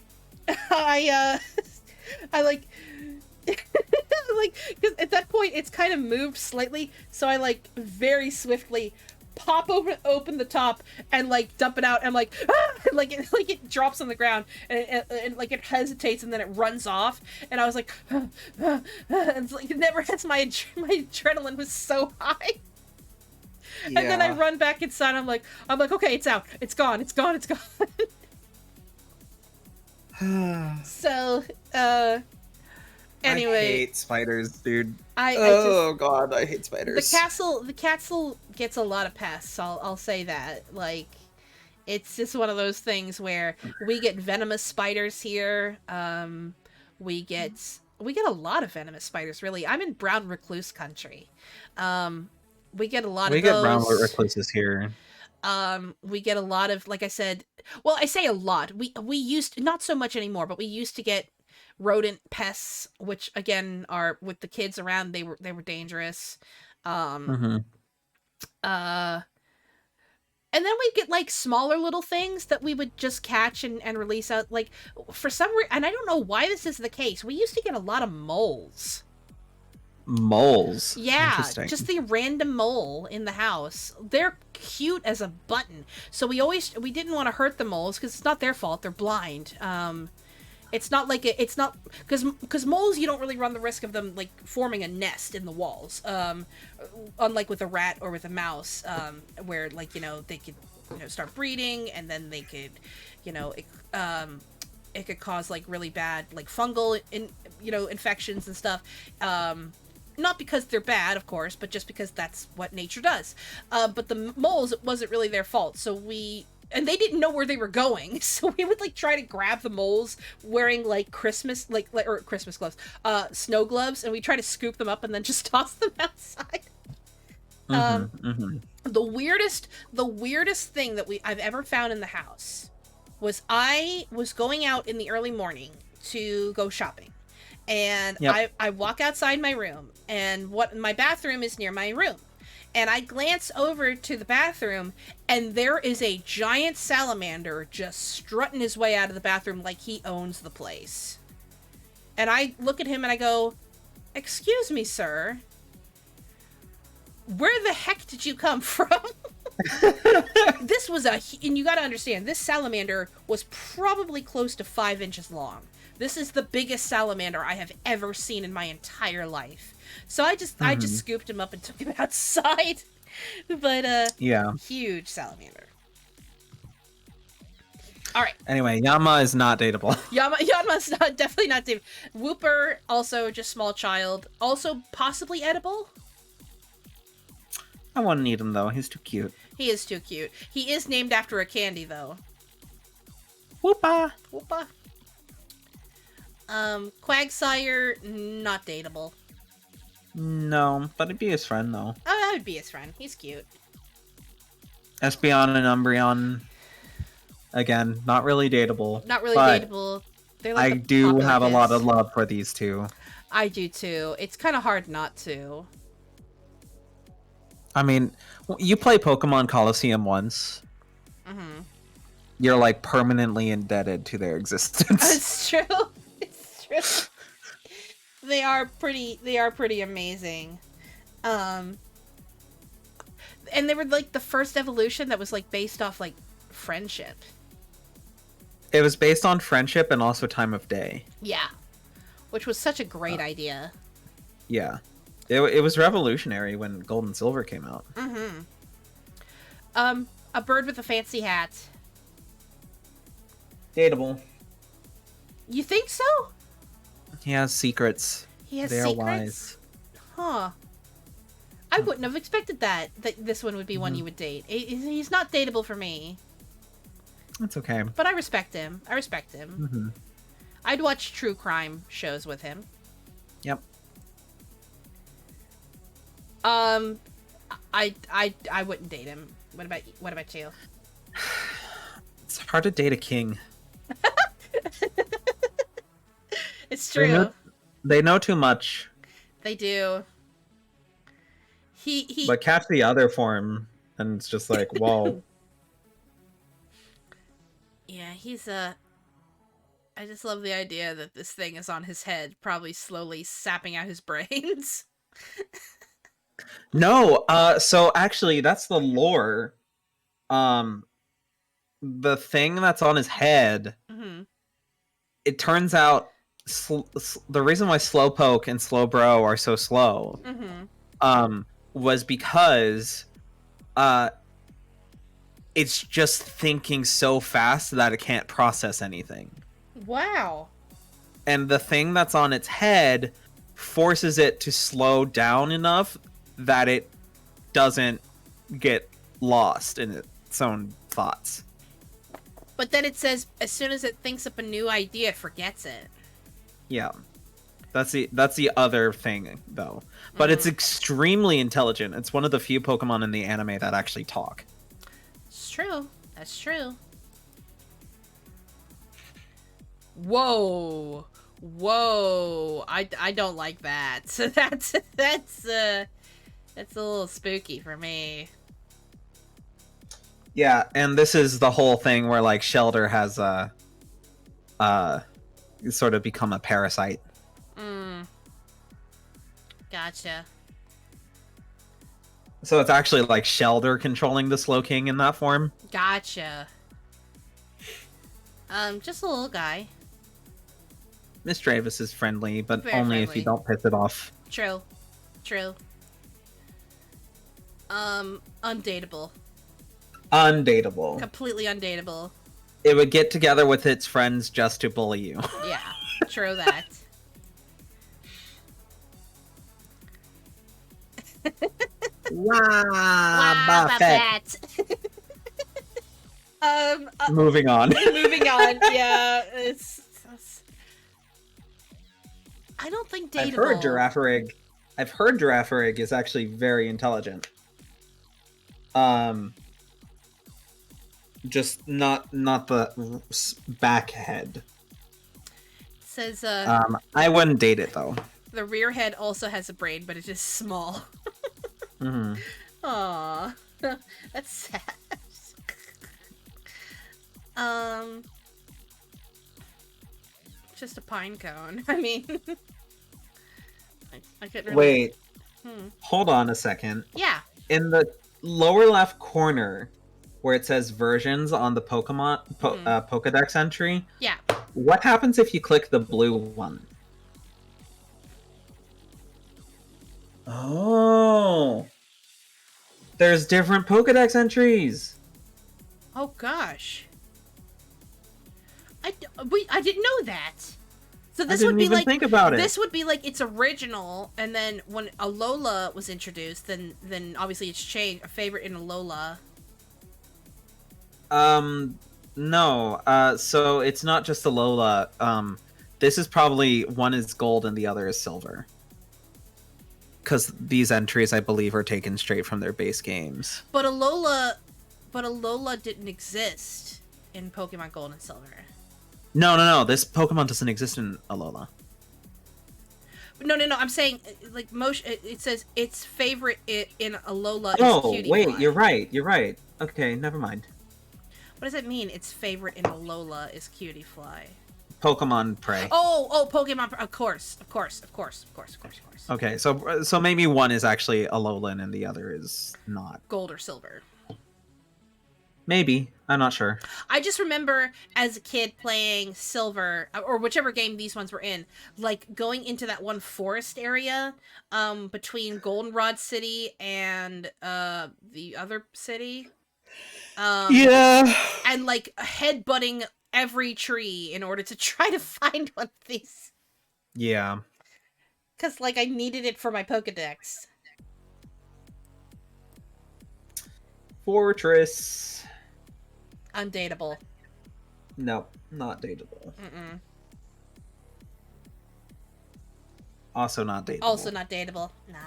I like, because at that point it's kind of moved slightly. So I like very swiftly pop open the top and like dump it out, and like, ah! And, like it drops on the ground, and like it hesitates, and then it runs off, and I was like, and it's like, it never has my adrenaline was so high. Yeah. And then I run back inside. I'm like, okay, it's out, it's gone. So anyway, I hate spiders, dude. God, I hate spiders. The castle gets a lot of pests. I'll say that. Like, it's just one of those things where we get venomous spiders here. We get a lot of venomous spiders. Really, I'm in brown recluse country. We get a lot of those. We get brown recluses here. We get a lot of, like I said. Well, I say a lot. We used, not so much anymore, but we used to get rodent pests, which again are, with the kids around, they were dangerous. And then we get like smaller little things that we would just catch and release out. Like, for some reason, and I don't know why this is the case, we used to get a lot of moles. Moles? Yeah, just the random mole in the house. They're cute as a button. So we didn't want to hurt the moles because it's not their fault. They're blind. It's not like it's not, because moles, you don't really run the risk of them like forming a nest in the walls, unlike with a rat or with a mouse, where like, they could start breeding, and then they could, it could cause like really bad like fungal infections and stuff. Not because they're bad, of course, but just because that's what nature does. But the moles, it wasn't really their fault, and they didn't know where they were going, so we would like try to grab the moles wearing like Christmas gloves, snow gloves, and we try to scoop them up and then just toss them outside. The weirdest thing that I've ever found in the house was, I was going out in the early morning to go shopping. And Yep. I walk outside my room, and my bathroom is near my room. And I glance over to the bathroom, and there is a giant salamander just strutting his way out of the bathroom like he owns the place. And I look at him and I go, "Excuse me, sir. Where the heck did you come from?" This was and you gotta understand, this salamander was probably close to 5 inches long. This is the biggest salamander I have ever seen in my entire life. So I just scooped him up and took him outside. But Yeah. huge salamander. All right. Anyway, Yama is not dateable. Yama's definitely not dateable. Whooper, also just small child, also possibly edible. I wouldn't eat him though. He's too cute. He is too cute. He is named after a candy though. Whoopa. Whoopa. Quagsire, not dateable. No, but it'd be his friend though. Oh, that would be his friend. He's cute. Espeon and Umbreon, again, not really dateable. Not really but dateable. They're like I the do popular have a lot kids. of love for these two. I do too. It's kind of hard not to. I mean, you play Pokemon Coliseum once, Mm-hmm. you're like permanently indebted to their existence. It's true. It's true. They are pretty amazing. And they were like the first evolution that was like based off like friendship. It was based on friendship and also time of day. Yeah. Which was such a great idea. Yeah. It was revolutionary when Gold and Silver came out. Mm-hmm. A bird with a fancy hat. Dateable. You think so? He has secrets. He has They're secrets? wise. Huh. I wouldn't have expected that this one would be one you would date. He's not dateable for me. That's okay. But I respect him. Mm-hmm. I'd watch true crime shows with him. Yep. I wouldn't date him. What about you? It's hard to date a king. It's true. They know too much. They do. He But catch the other form, and it's just like, whoa. Yeah, he's I just love the idea that this thing is on his head, probably slowly sapping out his brains. No, so actually, that's the lore. The thing that's on his head, Mm-hmm. it turns out the reason why Slowpoke and Slowbro are so slow, Mm-hmm. was because it's just thinking so fast that it can't process anything. Wow. And the thing that's on its head forces it to slow down enough that it doesn't get lost in its own thoughts. But then it says as soon as it thinks up a new idea, it forgets it. Yeah. That's the other thing though. But it's extremely intelligent. It's one of the few Pokemon in the anime that actually talk. It's true. That's true. Whoa. Whoa. I don't like that. So that's a little spooky for me. Yeah, and this is the whole thing where like Shelter has sort of become a parasite. Gotcha. So it's actually like Shelter controlling the Slowking in that form. Gotcha. Just a little guy. Miss Travis is friendly, but Very only if friendly. you don't piss it off. True. True. Undateable. Undateable. Completely undateable. It would get together with its friends just to bully you. Yeah. True that. Wow, Buffett. Moving on. Moving on. Yeah, it's I don't think dateable. I've heard Girafarig is actually very intelligent. Just not the back head. It says, I wouldn't date it, though. the rear head also has a brain, but it's just small. Mm-hmm. Aww. That's sad. Just a pine cone. I mean... I couldn't really... Wait. Hold on a second. Yeah. In the lower left corner, where it says versions on the Pokemon Pokedex entry, Yeah. what happens if you click the blue one? Oh, there's different Pokedex entries. Oh gosh. I didn't know that. So this would be like think about it. This would be like its original, and then when Alola was introduced, then obviously it's changed. A favorite in Alola. No. So it's not just Alola. This is probably one is gold and the other is silver. Because these entries, I believe, are taken straight from their base games. But Alola didn't exist in Pokemon Gold and Silver. No. This Pokemon doesn't exist in Alola. No. I'm saying, like, motion. It says its favorite in Alola Oh, is Cutie wait, Fly. you're right. Okay, never mind. What does that mean? Its favorite in Alola is Cutie Fly. Pokemon Prey. Oh, Pokemon. Of course. Okay, so maybe one is actually Alolan and the other is not. Gold or Silver. Maybe. I'm not sure. I just remember as a kid playing Silver, or whichever game these ones were in, like going into that one forest area between Goldenrod City and the other city. Yeah. And like headbutting every tree in order to try to find one of these. Yeah. Because, like, I needed it for my Pokedex. Fortress. Undateable. No, not dateable. Mm-mm. Also not dateable. Also not dateable. Nah.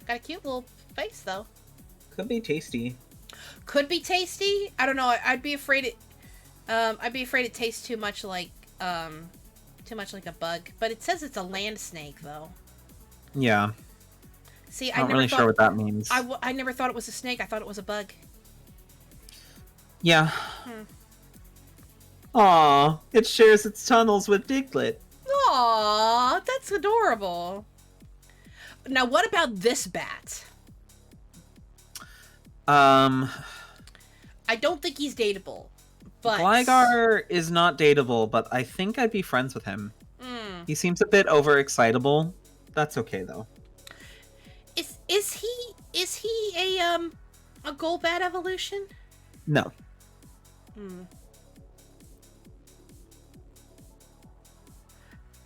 Got a cute little face, though. Could be tasty. Could be tasty? I don't know. I'd be afraid it... I'd be afraid it tastes too much like a bug. But it says it's a land snake, though. Yeah. See, I'm not really sure what that means. I never thought it was a snake. I thought it was a bug. Yeah. Aw, it shares its tunnels with Diglett. Aww, that's adorable. Now, what about this bat? I don't think he's dateable, but... Gligar is not dateable, but I think I'd be friends with him. He seems a bit overexcitable. That's okay, though. Is he a Golbat evolution? No.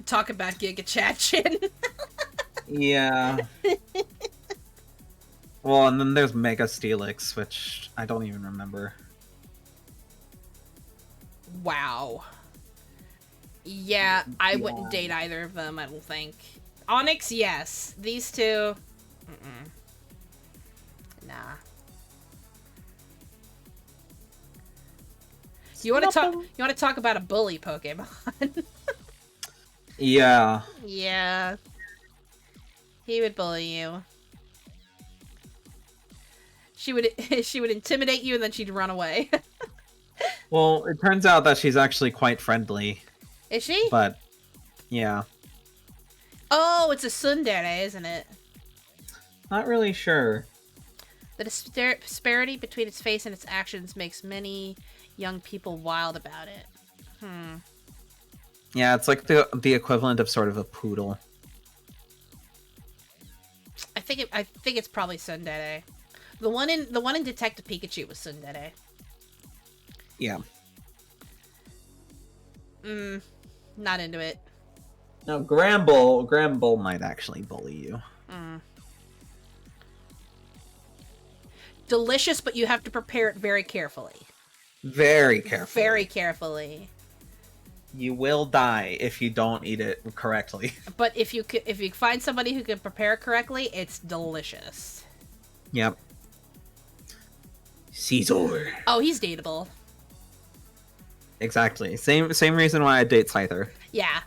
Talk about Giga Chachin. Yeah. Well, and then there's Mega Steelix, which I don't even remember. Wow. Yeah, I wouldn't date either of them, I don't think. Onyx, yes. These two... Nah. You want to talk about a bully Pokemon? Yeah. Yeah. He would bully you. She would intimidate you and then she'd run away. Well, it turns out that she's actually quite friendly. Is she? But, yeah. Oh, it's a tsundere, isn't it? Not really sure. The disparity between its face and its actions makes many young people wild about it. Yeah, it's like the equivalent of sort of a poodle. I think it's probably tsundere. The one in Detective Pikachu was tsundere. Yeah. Not into it. No, Gramble might actually bully you. Delicious, but you have to prepare it very carefully. Very carefully. Very carefully. You will die if you don't eat it correctly. But if you find somebody who can prepare correctly, it's delicious. Yep. Caesar. Oh, he's dateable. Exactly. Same reason why I date Scyther. Yeah.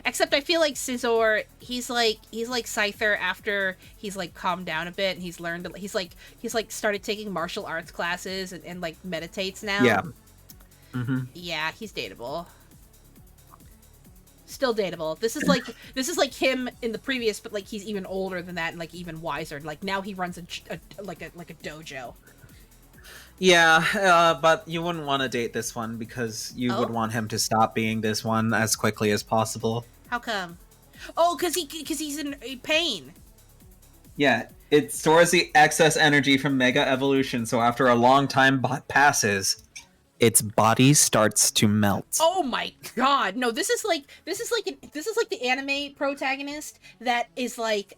Except I feel like Scizor, he's like Scyther after he's like calmed down a bit and he's learned, he's like started taking martial arts classes and like meditates now. Yeah. Mm-hmm. Yeah, he's dateable. Still dateable. This is like him in the previous, but like he's even older than that and like even wiser. Like now he runs a dojo. Yeah, but you wouldn't want to date this one because you would want him to stop being this one as quickly as possible. How come? Oh, because he's in pain. Yeah, it stores the excess energy from Mega Evolution, so after a long time passes, its body starts to melt. Oh my god! No, this is like the anime protagonist that is like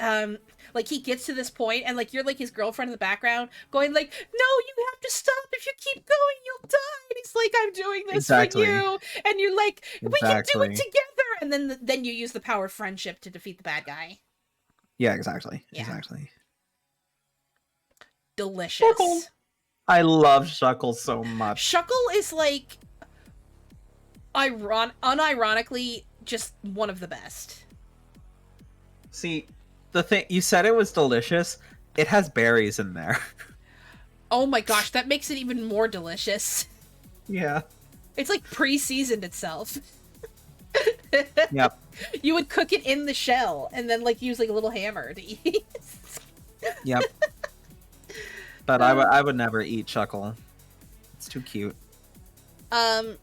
he gets to this point and like you're like his girlfriend in the background going like, no, you have to stop. If you keep going, you'll die. And he's like, I'm doing this for you, and you're like, we can do it together. And then you use the power of friendship to defeat the bad guy. Yeah, exactly. Yeah. Exactly. Delicious. Shuckle. I love Shuckle so much. Shuckle is like unironically just one of the best. See, the thing you said it was delicious. It has berries in there. Oh my gosh, that makes it even more delicious. Yeah. It's like pre-seasoned itself. Yep. You would cook it in the shell and then like use like a little hammer to eat. Yep. But I would never eat Shuckle. It's too cute. It's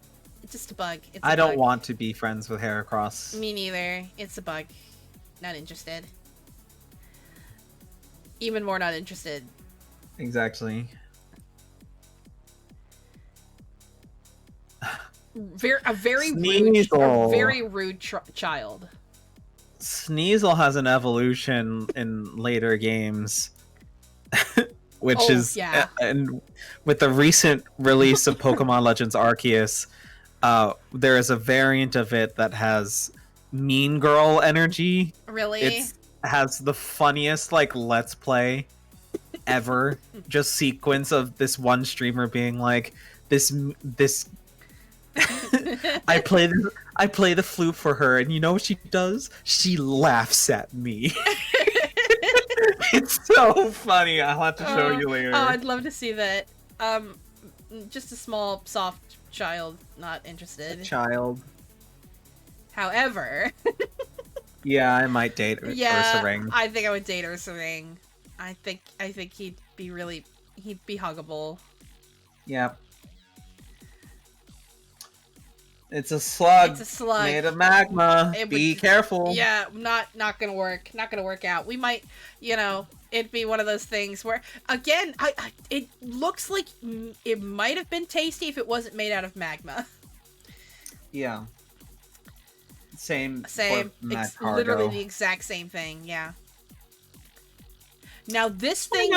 just a bug. I don't want to be friends with Heracross. Me neither. It's a bug. Not interested. Even more not interested. Exactly. A very rude child. Sneasel has an evolution in later games, which and with the recent release of Pokemon Legends Arceus, there is a variant of it that has mean girl energy. Really? It has the funniest like let's play ever. Just sequence of this one streamer being like this I play the flute for her, and you know what she does? She laughs at me. It's so funny. I'll have to show you later. Oh, I'd love to see that. Just a small, soft child, not interested. Child. However. Yeah, I might date Ursaring. I think I would date Ursaring. I think he'd be huggable. Yep. It's a slug. It's a slug made of magma. Be careful. Yeah, not gonna work. Not gonna work out. We might, it'd be one of those things where, again, it looks like it might have been tasty if it wasn't made out of magma. Yeah. Same. It's literally the exact same thing. Yeah. Now this thing,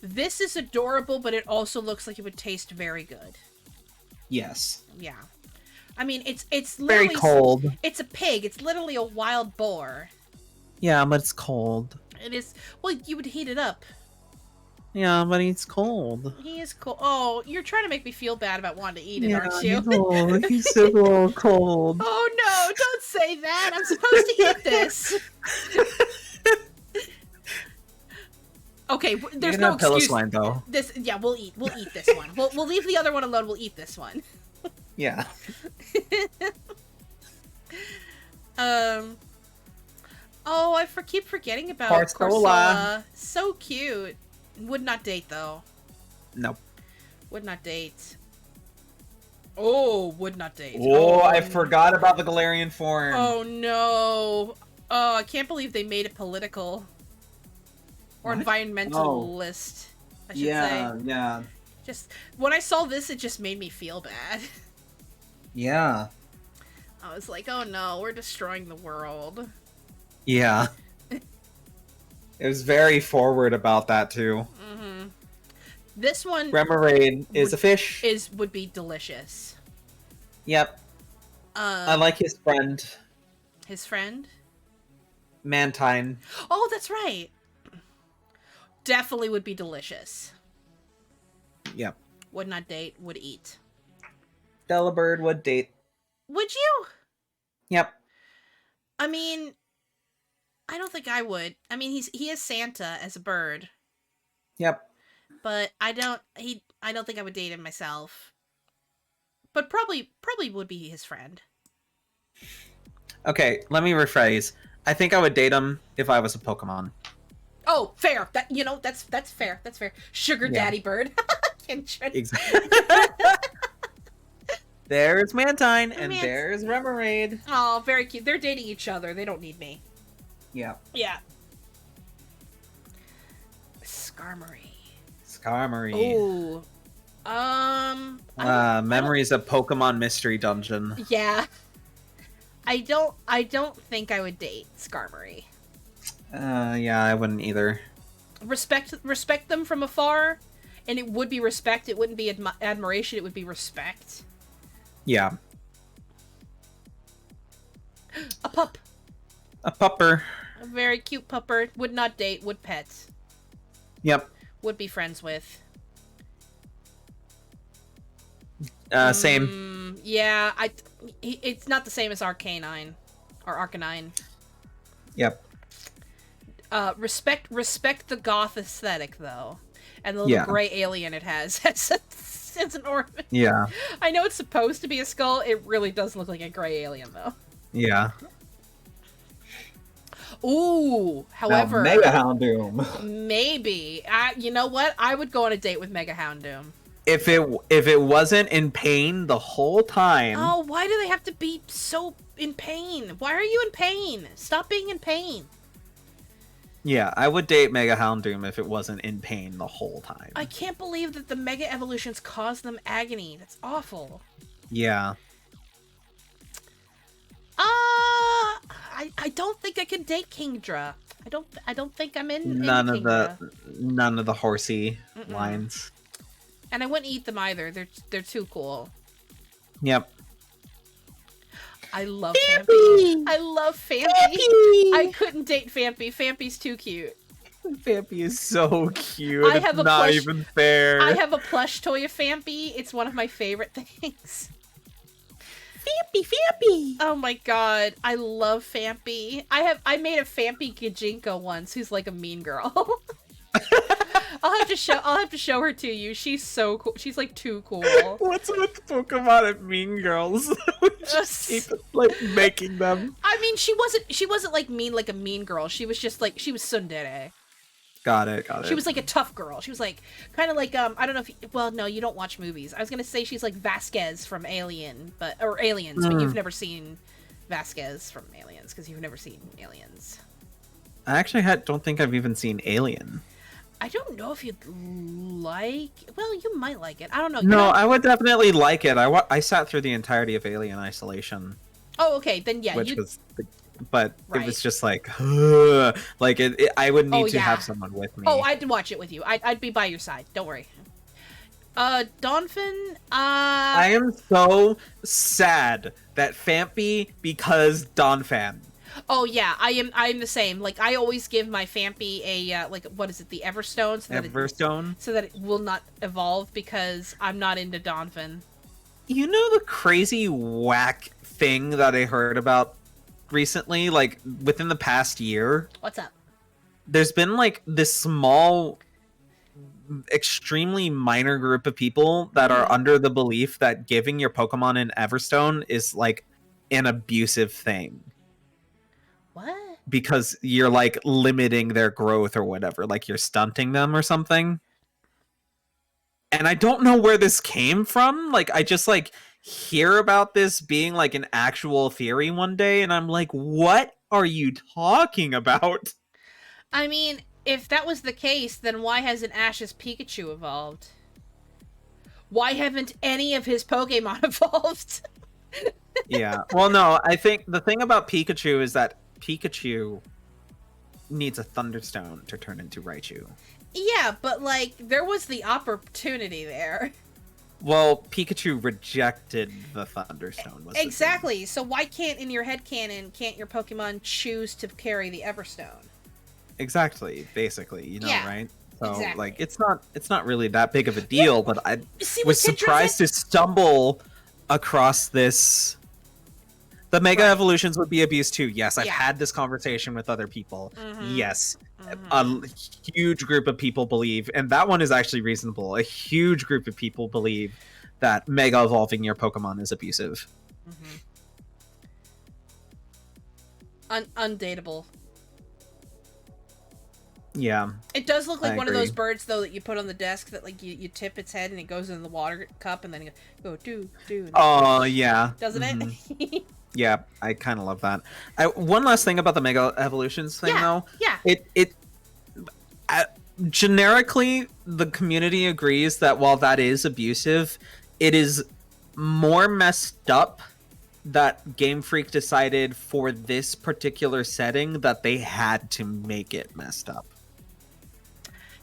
this is adorable, but it also looks like it would taste very good. Yes. Yeah. I mean, it's very literally cold. It's a pig. It's literally a wild boar. Yeah, but it's cold. It is. Well, you would heat it up. Yeah, but he's cold. He is cold. Oh, you're trying to make me feel bad about wanting to eat it, aren't you? He's so cold. Oh no! Don't say that. I'm supposed to eat this. Okay, there's no excuse. Piloswine, though. We'll eat this one. We'll leave the other one alone. We'll eat this one. Yeah. Oh, I keep forgetting about Corsola. So cute. Would not date though. Nope. Would not date. Oh, would not date. Oh, I forgot about the Galarian form. Oh no. Oh, I can't believe they made it political. Or environmentalist, I should say. Yeah. Just when I saw this, it just made me feel bad. Yeah. I was like, oh no, we're destroying the world. Yeah. It was very forward about that too. Mm-hmm. This one, Remoraid is a fish. Would be delicious. Yep. I like his friend. His friend? Mantine. Oh, that's right. Definitely would be delicious. Yep. Would not date, would eat. Delibird would date. Would you? Yep. I mean, I don't think I would. I mean, he is Santa as a bird. Yep. But I don't think I would date him myself. But probably would be his friend. Okay, let me rephrase. I think I would date him if I was a Pokemon. Oh, fair. That's fair. That's fair. Sugar daddy bird. Exactly. There's Mantine and there's Remoraid. Oh, very cute. They're dating each other. They don't need me. Yeah. Yeah. Skarmory. Ooh. Memories of Pokemon Mystery Dungeon. Yeah. I don't think I would date Skarmory. Yeah, I wouldn't either. Respect them from afar, and it would be respect. It wouldn't be admiration. It would be respect. Yeah. A pup. A pupper. A very cute pupper. Would not date. Would pet. Yep. Would be friends with. Same. Yeah, it's not the same as Arcanine. Or Arcanine. Yep. Respect the goth aesthetic, though. And the little gray alien it has as an ornament. Yeah. I know it's supposed to be a skull. It really does look like a gray alien, though. Yeah. Ooh, however... Mega Houndoom. Maybe. You know what? I would go on a date with Mega Houndoom. If it wasn't in pain the whole time... Oh, why do they have to be so in pain? Why are you in pain? Stop being in pain. Yeah, I would date Mega Houndoom if it wasn't in pain the whole time. I can't believe that the Mega Evolutions cause them agony. That's awful. Yeah. I don't think I can date Kingdra. I don't think I'm in none of Kingdra. the horsey lines. And I wouldn't eat them either. They're too cool. Yep. I love Fampy. I love Fampy. I couldn't date Fampy. Fampy's too cute. Fampy is so cute. It's not even fair. I have a plush toy of Fampy. It's one of my favorite things. Fampy! Oh my god, I love Fampy. I made a Fampy Gijinko once, who's like a mean girl. I'll have to show her to you. She's so cool. She's like too cool. What's with Pokemon and mean girls? We just keep like making them. I mean, she wasn't like mean like a mean girl. She was just like she was tsundere. Got it. She was like a tough girl. She was like kind of like I don't know if well no, you don't watch movies. I was gonna say she's like Vasquez from Aliens, but you've never seen Vasquez from Aliens because you've never seen Aliens. I actually don't think I've even seen Alien. I don't know if you'd like. Well, you might like it. I don't know. No, I would definitely like it. I sat through the entirety of Alien Isolation. Oh, okay. Then yeah, it was just like, like I would need to have someone with me. Oh, I'd watch it with you. I'd be by your side. Don't worry. Donphin. I am so sad that Fampy because Donphan. Oh yeah, I am the same. Like I always give my Fampy a like what is it, the Everstone, so that it will not evolve because I'm not into Donphin. You know the crazy whack thing that I heard about recently, like within the past year? What's up? There's been like this small, extremely minor group of people that are under the belief that giving your Pokemon an Everstone is like an abusive thing. What? Because you're like limiting their growth or whatever, like you're stunting them or something. And I don't know where this came from. Like I just like hear about this being like an actual theory one day and I'm like, what are you talking about? I mean, if that was the case, then why hasn't Ash's Pikachu evolved? Why haven't any of his Pokemon evolved? Yeah. Well, no, I think the thing about Pikachu is that Pikachu needs a Thunderstone to turn into Raichu. Yeah, but like there was the opportunity there. Well, Pikachu rejected the Thunderstone. Exactly. So why can't in your headcanon can't your Pokemon choose to carry the Everstone? Exactly. Basically, you know, right? So exactly. Like it's not really that big of a deal, but I was surprised to stumble across this The Mega Right. Evolutions would be abuse too. Yes, I've Yeah. had this conversation with other people. Mhm. Yes. Mhm. A huge group of people believe, and that one is actually reasonable. A huge group of people believe that Mega Evolving your Pokemon is abusive. Undateable. Yeah. It does look like I one of those agree. birds, though, that you put on the desk that, like, you tip its head and it goes in the water cup and then you go, do. Oh, yeah. Doesn't it? Yeah, I kind of love that. One last thing about the Mega Evolutions thing, though. Yeah. Generically, the community agrees that while that is abusive, it is more messed up that Game Freak decided for this particular setting that they had to make it messed up.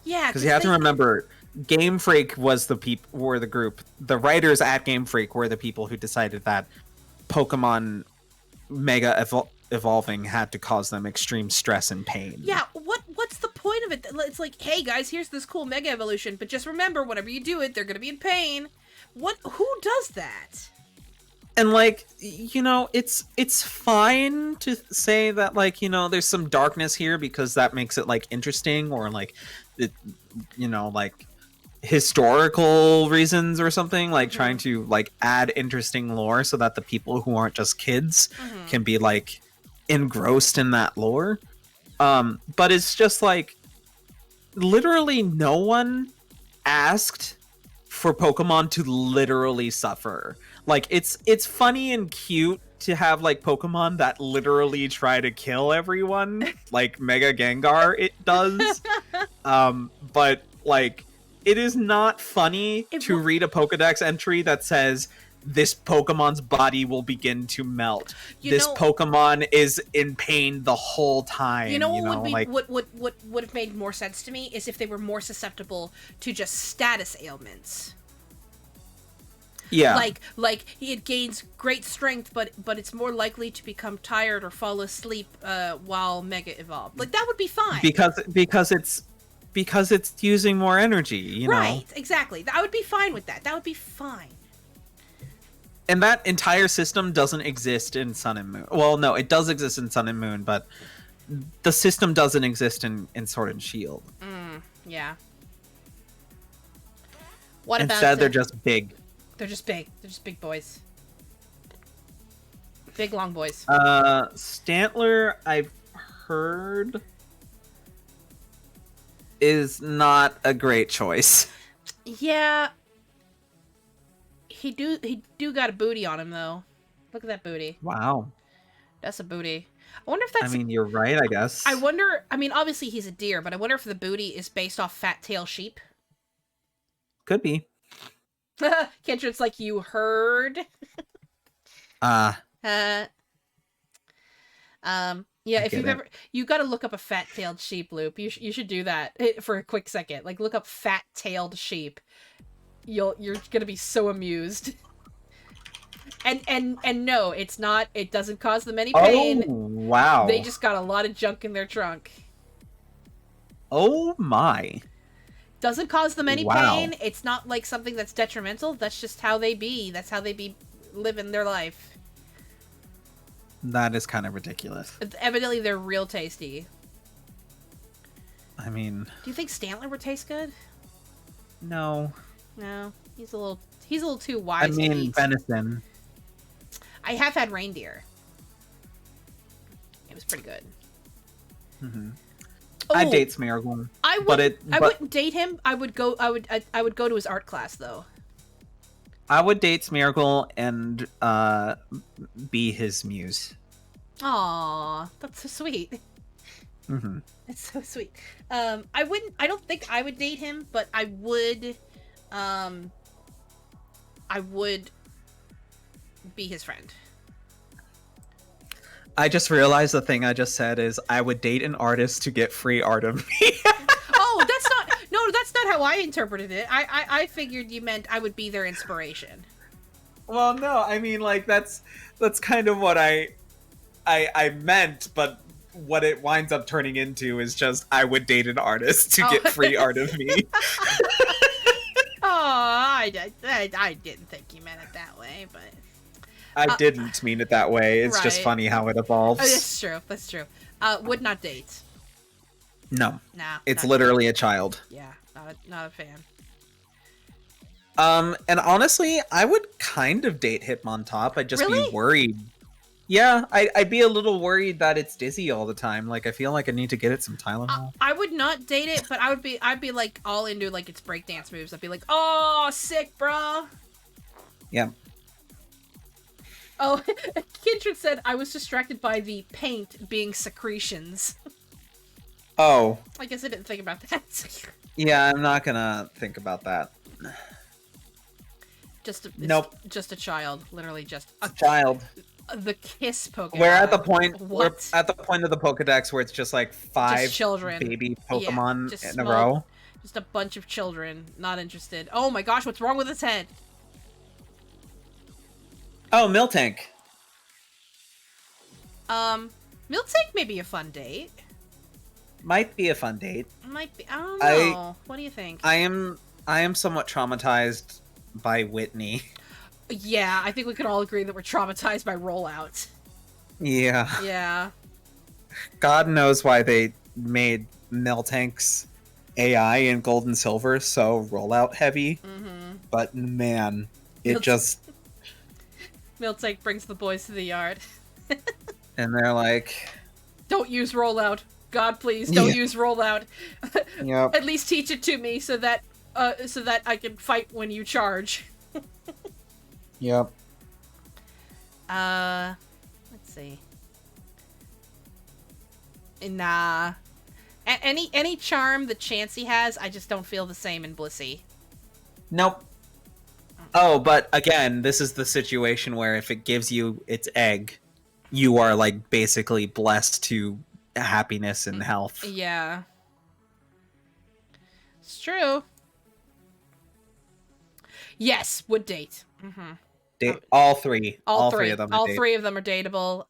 Yeah. Because you have to remember, Game Freak was the group. The writers at Game Freak were the people who decided that Pokemon Mega Evolving had to cause them extreme stress and pain. Yeah, what's the point of it? It's like, hey guys, here's this cool Mega Evolution, but just remember, whenever you do it, they're gonna be in pain. Who does that? And like, it's fine to say that, like, there's some darkness here because that makes it like interesting, or like it, like historical reasons or something, like trying to like add interesting lore so that the people who aren't just kids can be like engrossed in that lore. But it's just like literally no one asked for Pokemon to literally suffer. Like it's funny and cute to have like Pokemon that literally try to kill everyone, like Mega Gengar it does. But like it is not funny to read a Pokedex entry that says this Pokemon's body will begin to melt. This Pokemon is in pain the whole time. What would have made more sense to me is if they were more susceptible to just status ailments. Yeah. Like it gains great strength, but it's more likely to become tired or fall asleep while Mega evolved. Like that would be fine. Because it's using more energy, you know. Right, exactly. I would be fine with that. That would be fine. And that entire system doesn't exist in Sun and Moon. Well, no, it does exist in Sun and Moon, but the system doesn't exist in Sword and Shield. Yeah. Instead, they're just big. They're just big. They're just big boys. Big, long boys. Stantler, I've heard, is not a great choice. Yeah. He do got a booty on him, though. Look at that booty. Wow. That's a booty. I wonder if that's... I mean, you're right, I guess. I wonder... I mean, obviously he's a deer, but I wonder if the booty is based off fat tail sheep. Could be. Kendra's like, you heard? Yeah, if you've ever... You gotta look up a fat-tailed sheep, Loop. You should do that for a quick second. Like, look up fat-tailed sheep. You're gonna be so amused. And no, it's not... It doesn't cause them any pain. Oh, wow. They just got a lot of junk in their trunk. Oh, my. Doesn't cause them any Wow. pain. It's not like something that's detrimental. That's just how they be. That's how they be living their life. That is kind of ridiculous. Evidently, they're real tasty. I mean... Do you think Stantler would taste good? No. No. He's a little too wise to eat. Venison. I have had reindeer. It was pretty good. Mm-hmm. Oh, I'd date Smeargle. I wouldn't date him. I would go to his art class though. I would date Smeargle and be his muse. Aw, that's so sweet. Mm-hmm. That's so sweet. I don't think I would date him, but I would be his friend. I just realized the thing I just said is I would date an artist to get free art of me. Oh, that's not how I interpreted it. I figured you meant I would be their inspiration. Well, no, I mean, like, that's kind of what I meant, but what it winds up turning into is just I would date an artist to get free art of me. Oh, I didn't think you meant it that way, but I didn't mean it that way. It's just right. funny how it evolves. Oh, that's true. That's true. Would not date. No. Nah. It's literally a child. Yeah, not a fan. And honestly, I would kind of date Hitmontop. I'd just Really? be worried. Yeah, I'd be a little worried that it's dizzy all the time. Like, I feel like I need to get it some Tylenol. I would not date it, but I'd be like all into like its breakdance moves. I'd be like, oh, sick, bro. Yeah. Oh, Kindred said I was distracted by the paint being secretions. Oh. I guess I didn't think about that. Yeah, I'm not gonna think about that. Nope. Just a child, literally just a child. The kiss Pokemon. We're at the point. What? We're at the point of the Pokedex where it's just like 5 just children. baby Pokemon yeah, in a row. Just a bunch of children, not interested. Oh my gosh, what's wrong with his head? Oh, Miltank. Miltank may be a fun date. Might be a fun date. Might be. I don't know. What do you think? I am somewhat traumatized by Whitney. Yeah, I think we can all agree that we're traumatized by Rollout. Yeah. Yeah. God knows why they made Miltank's AI in Gold and Silver so rollout heavy. Mm-hmm. But man, it just... Miltank brings the boys to the yard. And they're like... Don't use Rollout. God, please, don't use Rollout. Yep. At least teach it to me so that I can fight when you charge. Yep. Let's see. Nah. Any charm that Chansey has, I just don't feel the same in Blissey. Nope. Oh, but again, this is the situation where if it gives you its egg, you are like basically blessed to happiness and health. Yeah. It's true. Yes, would date. Mm-hmm. All three. All three of them. All three of them are dateable.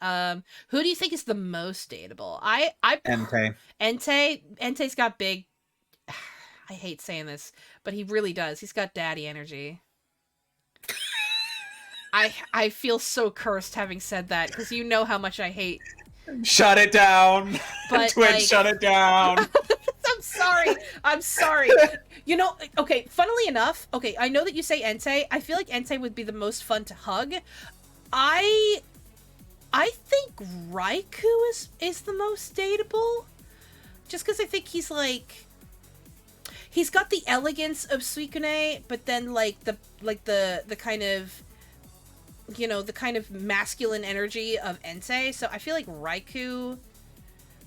Who do you think is the most dateable? Entei. Entei's got big. I hate saying this, but he really does. He's got daddy energy. I feel so cursed having said that because you know how much I hate. Shut it down, but, Twitch. Like... Shut it down. I'm sorry. You know, okay, funnily enough, okay, I know that you say Entei. I feel like Entei would be the most fun to hug. I think Raikou is the most dateable. Just because I think he's like... He's got the elegance of Suicune, but then like the kind of... You know, the kind of masculine energy of Entei. So I feel like Raikou...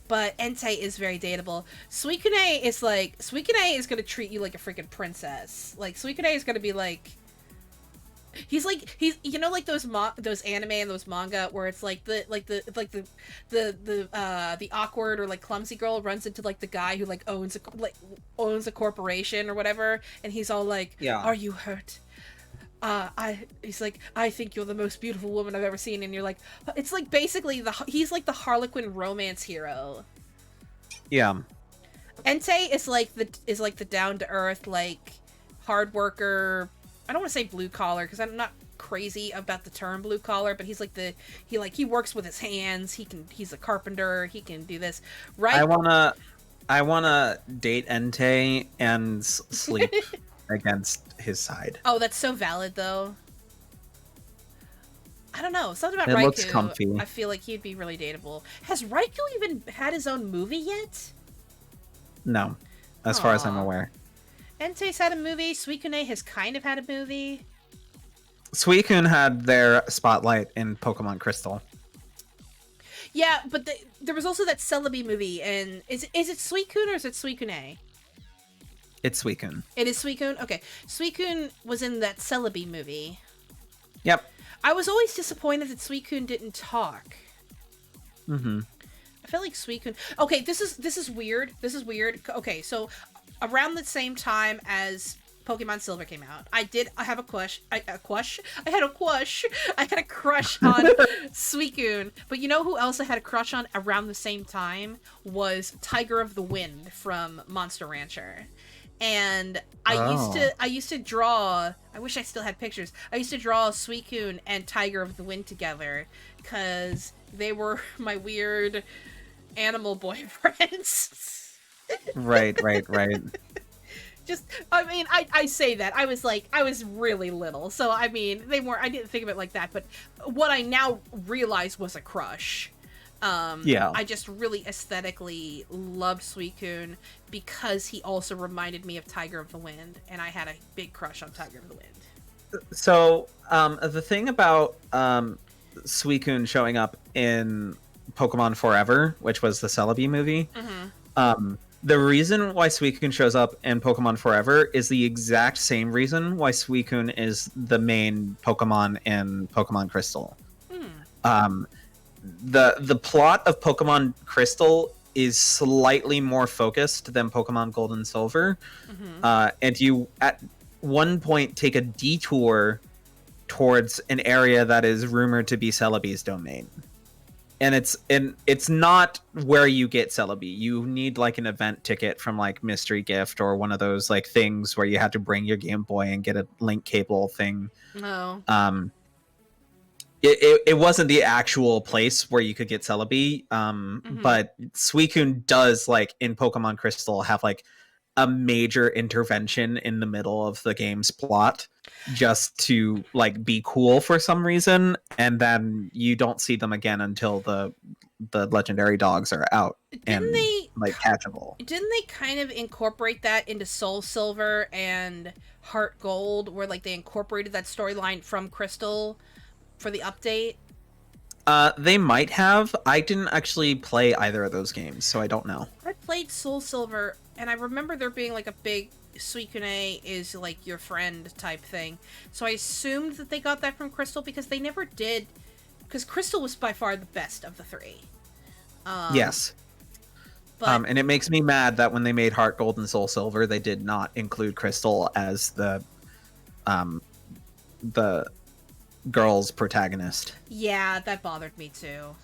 But Entei is very dateable. Suicune is gonna treat you like a freaking princess. Like, Suicune is gonna be like... He's you know, like those anime and those manga where it's like the awkward or like clumsy girl runs into like the guy who like owns a corporation or whatever, and he's all like, yeah. Are you hurt? He's like, I think you're the most beautiful woman I've ever seen, and you're like, it's like basically he's like the Harlequin romance hero. Yeah. Entei is like the down to earth, like hard worker. I don't want to say blue collar because I'm not crazy about the term blue collar, but he's like he works with his hands. He's a carpenter. He can do this. Right. I wanna date Entei and sleep against his side. Oh, that's so valid though. I don't know. Something about It Raikou. looks comfy. I feel like he'd be really dateable. Has Raikou even had his own movie yet? No, as far as I'm aware. Entei's had a movie. Suicune has kind of had a movie. Suicune had their spotlight in Pokemon Crystal. Yeah, but there was also that Celebi movie, and is it Suicune or is it Suicune? It's Suicune. It is Suicune? Okay. Suicune was in that Celebi movie. Yep. I was always disappointed that Suicune didn't talk. Mm-hmm. I feel like Suicune... Okay, this is weird. This is weird. Okay, so around the same time as Pokemon Silver came out, I had a crush on Suicune. But you know who else I had a crush on around the same time was Tiger of the Wind from Monster Rancher. And I used to draw. I wish I still had pictures. I used to draw Suicune and Tiger of the Wind together because they were my weird animal boyfriends. Right. Just, I mean, I say that. I was really little. So, I mean, I didn't think of it like that. But what I now realize was a crush. I just really aesthetically loved Suicune because he also reminded me of Tiger of the Wind. And I had a big crush on Tiger of the Wind. So, the thing about Suicune showing up in Pokemon Forever, which was the Celebi movie, the reason why Suicune shows up in Pokemon Forever is the exact same reason why Suicune is the main Pokemon in Pokemon Crystal. The plot of Pokemon Crystal is slightly more focused than Pokemon Gold and Silver, and you at one point take a detour towards an area that is rumored to be Celebi's domain. And it's not where you get Celebi. You need like an event ticket from like Mystery Gift or one of those like things where you had to bring your Game Boy and get a link cable thing. No. It wasn't the actual place where you could get Celebi. But Suicune does, like in Pokemon Crystal, have like a major intervention in the middle of the game's plot just to like be cool for some reason, and then you don't see them again until the legendary dogs are out like catchable. Didn't they kind of incorporate that into Soul Silver and Heart Gold, where like they incorporated that storyline from Crystal for the update? They might have. I didn't actually play either of those games, so I don't know. I played Soul Silver, and I remember there being like a big Suicune is like your friend type thing. So I assumed that they got that from Crystal because they never did. Because Crystal was by far the best of the three. Yes. But, and it makes me mad that when they made Heart Gold and Soul Silver, they did not include Crystal as the girl's protagonist. Yeah, that bothered me too.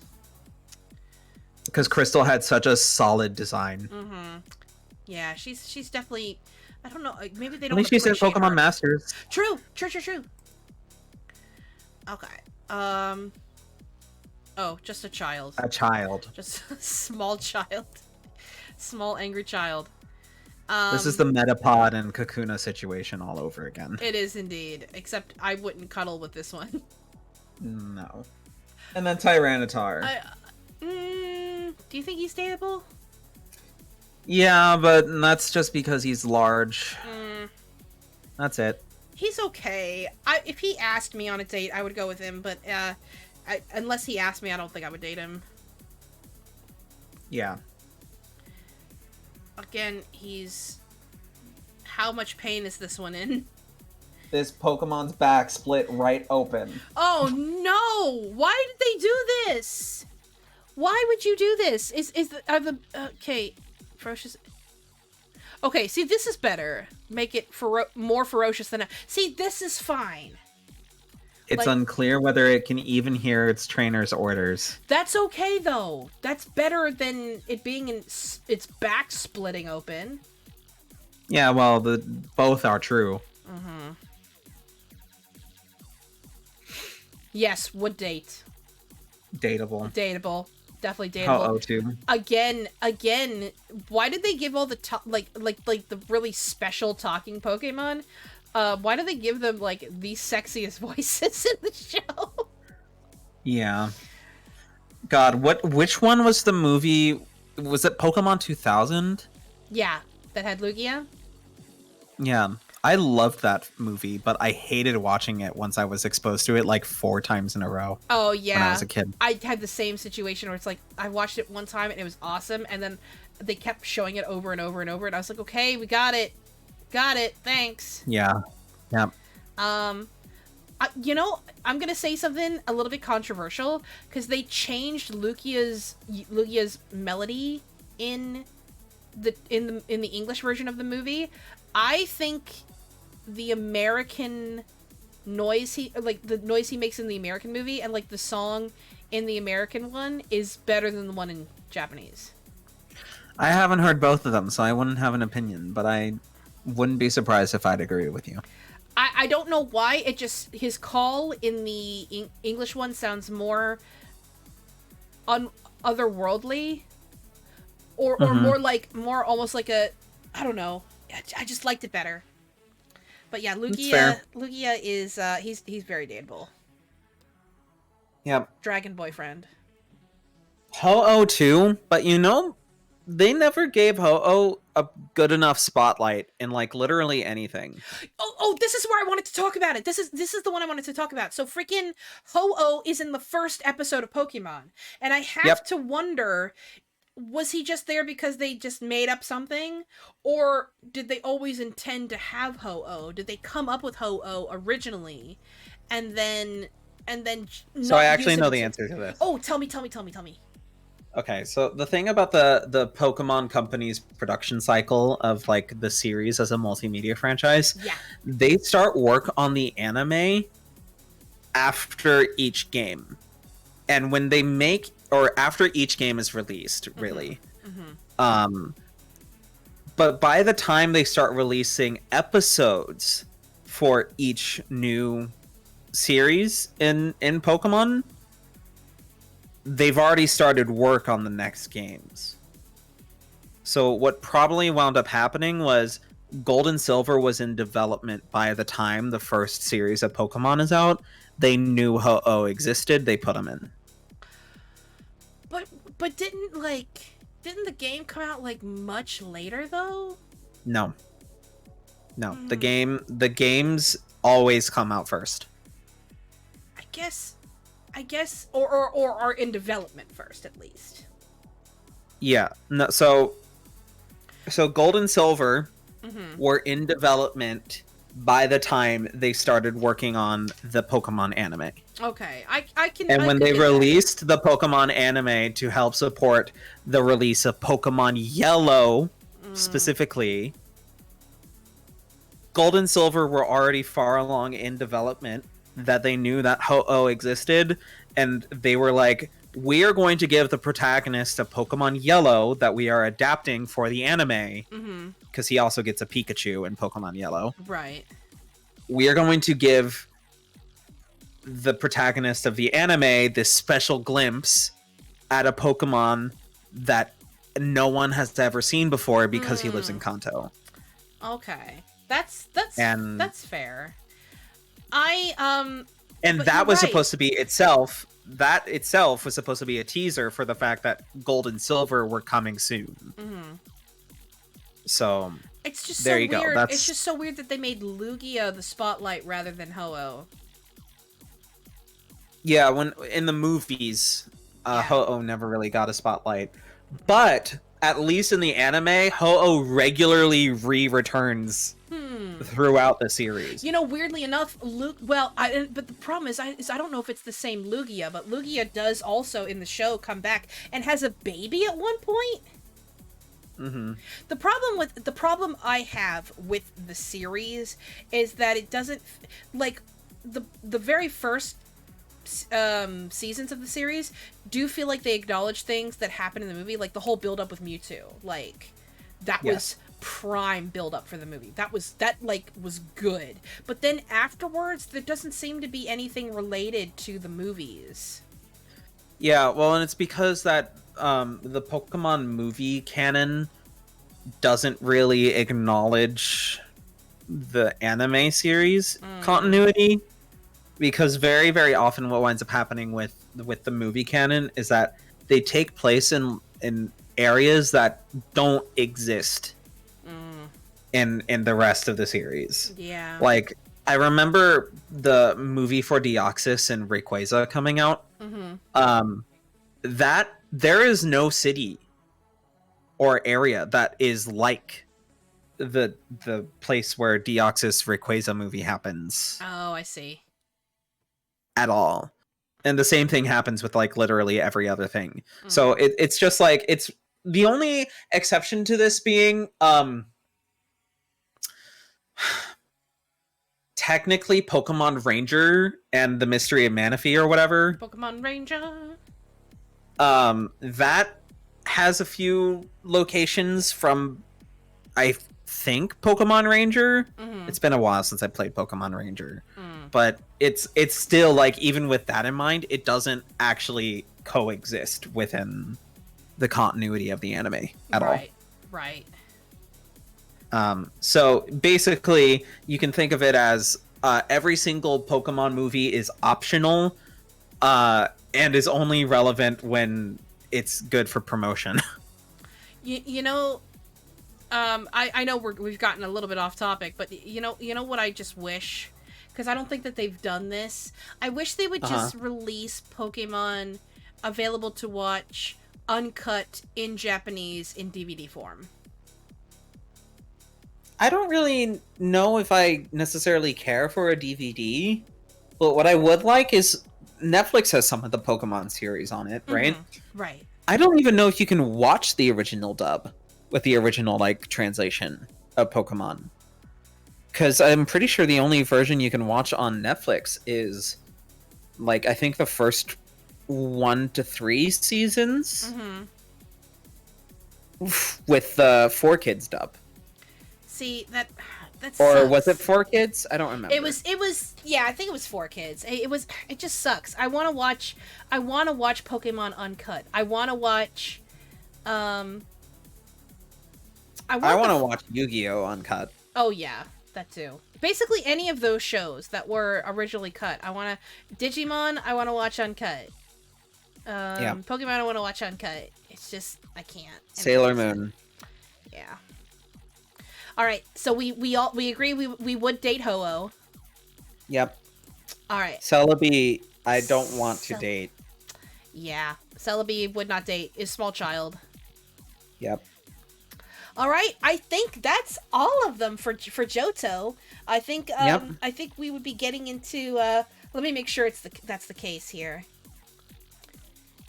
Because Crystal had such a solid design. Yeah, she's definitely. I don't know. Maybe they don't. At least she's in Pokemon Masters. True. Okay. Oh, just a child. A child. Just a small child. Small angry child. This is the Metapod and Kakuna situation all over again. It is indeed. Except I wouldn't cuddle with this one. No. And then Tyranitar. Do you think he's dateable? Yeah, but that's just because he's large. That's it. He's okay. If he asked me on a date, I would go with him, but unless he asked me, I don't think I would date him. Yeah. Again, he's... How much pain is this one in? This Pokemon's back split right open. Oh no! Why did they do this? Why would you do this? Okay, ferocious. Okay, see, this is better. Make it more ferocious than see. This is fine. It's unclear whether it can even hear its trainer's orders. That's okay though. That's better than it being in its back splitting open. Yeah, well, both are true. Yes, would date. Dateable. Definitely dateable. How O2? Again, why did they give all the like the really special talking Pokemon? Why do they give them like the sexiest voices in the show? Yeah. God, which one was the movie? Was it Pokemon 2000? Yeah, that had Lugia. Yeah. I loved that movie, but I hated watching it once I was exposed to it like 4 times in a row. Oh, yeah. When I was a kid. I had the same situation where it's like, I watched it one time and it was awesome, and then they kept showing it over and over and over, and I was like, okay, we got it. Got it. Thanks. Yeah. Yeah. You know, I'm gonna say something a little bit controversial, because they changed Lugia's melody in the English version of the movie. I think the American noise the noise he makes in the American movie and like the song in the American one is better than the one in Japanese. I haven't heard both of them, so I wouldn't have an opinion, but Wouldn't be surprised if I'd agree with you. I don't know why, it just, his call in the English one sounds more otherworldly, or more almost like a, I don't know, I just liked it better. But yeah, Lugia is he's very dateable. Yep. Dragon boyfriend. Ho-Oh too, but they never gave Ho-Oh a good enough spotlight in like literally anything. Oh, this is where I wanted to talk about it. This is the one I wanted to talk about. So freaking Ho-Oh is in the first episode of Pokemon, and I have to wonder, was he just there because they just made up something, or did they always intend to have Ho-Oh? Did they come up with Ho-Oh originally, and then? So I actually know the answer to this. Oh, tell me. Okay, so the thing about the Pokemon Company's production cycle of like the series as a multimedia franchise, they start work on the anime after each game. And when they make, or after each game is released, really. But by the time they start releasing episodes for each new series in Pokemon, they've already started work on the next games. So what probably wound up happening was Gold and Silver was in development by the time the first series of Pokemon is out. They knew Ho-Oh existed, they put them in. But didn't the game come out like much later though? No. The games always come out first. I guess, or are in development first, at least. Yeah. No. So Gold and Silver were in development by the time they started working on the Pokemon anime. Okay, I can. And when they released the Pokemon anime to help support the release of Pokemon Yellow, specifically, Gold and Silver were already far along in development, that they knew that Ho-Oh existed, and they were like, we are going to give the protagonist of Pokemon Yellow that we are adapting for the anime, because he also gets a Pikachu in Pokemon Yellow. Right. We are going to give the protagonist of the anime this special glimpse at a Pokemon that no one has ever seen before because he lives in Kanto. Okay. That's fair. And that was supposed to be itself. That itself was supposed to be a teaser for the fact that Gold and Silver were coming soon. So it's just there so you weird. go. It's just so weird that they made Lugia the spotlight rather than Ho-Oh. Yeah, when in the movies, Ho-Oh never really got a spotlight, but at least in the anime, Ho-Oh regularly returns throughout the series. Weirdly enough, but the problem is I don't know if it's the same Lugia, but Lugia does also in the show come back and has a baby at one point. The problem I have with the series is that it doesn't, like, the very first seasons of the series do feel like they acknowledge things that happen in the movie, like the whole build up with Mewtwo. Like that was prime build up for the movie. That was good. But then afterwards there doesn't seem to be anything related to the movies. Yeah, well, and it's because that the Pokemon movie canon doesn't really acknowledge the anime series continuity, because very, very often what winds up happening with the movie canon is that they take place in areas that don't exist in the rest of the series. Yeah. Like, I remember the movie for Deoxys and Rayquaza coming out. That there is no city or area that is like the place where Deoxys Rayquaza movie happens. Oh, I see. At all. And the same thing happens with like literally every other thing. So it's just like, it's the only exception to this being technically Pokemon Ranger and the Mystery of Manaphy or whatever. Pokemon Ranger. That has a few locations from, I think Pokemon Ranger. Mm-hmm. It's been a while since I played Pokemon Ranger. Mm. But it's still like, even with that in mind, it doesn't actually coexist within the continuity of the anime at all. Right. So basically, you can think of it as every single Pokemon movie is optional, and is only relevant when it's good for promotion. You know, I know we've gotten a little bit off topic, but you know what I just wish, because I don't think that they've done this. I wish they would just release Pokemon available to watch uncut in Japanese in DVD form. I don't really know if I necessarily care for a DVD, but what I would like is Netflix has some of the Pokemon series on it, right? Right. I don't even know if you can watch the original dub with the original like translation of Pokemon, because I'm pretty sure the only version you can watch on Netflix is like, I think the first 1 to 3 seasons with the 4Kids dub. See, that or sucks. was it 4Kids? I don't remember. It was yeah, I think it was 4Kids. It just sucks. I want to watch Pokemon uncut. I want to watch I want to watch Yu-Gi-Oh uncut. Oh yeah, that too. Basically any of those shows that were originally cut. Digimon, I want to watch uncut. Pokemon, I want to watch uncut. It's just I can't. Sailor Moon. Yeah. All right, so we agree we would date Ho-Oh. Yep. All right. Celebi, I don't want to date. Yeah, Celebi would not date. Is small child. Yep. All right, I think that's all of them for Johto. I think I think we would be getting into. Let me make sure that's the case here.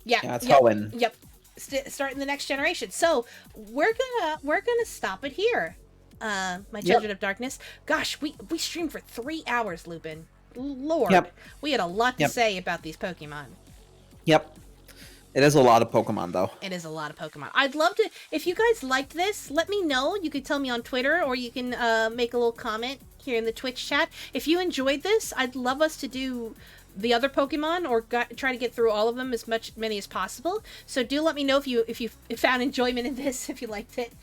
Yeah, it's Hoenn. Yep. Starting the next generation. So we're gonna stop it here. My Children of Darkness. Gosh, we streamed for 3 hours, Lupin. Lord, we had a lot to say about these Pokemon. Yep. It is a lot of Pokemon, though. It is a lot of Pokemon. I'd love to, if you guys liked this, let me know. You could tell me on Twitter, or you can make a little comment here in the Twitch chat. If you enjoyed this, I'd love us to do the other Pokemon, or try to get through all of them, many as possible. So do let me know if you found enjoyment in this, if you liked it.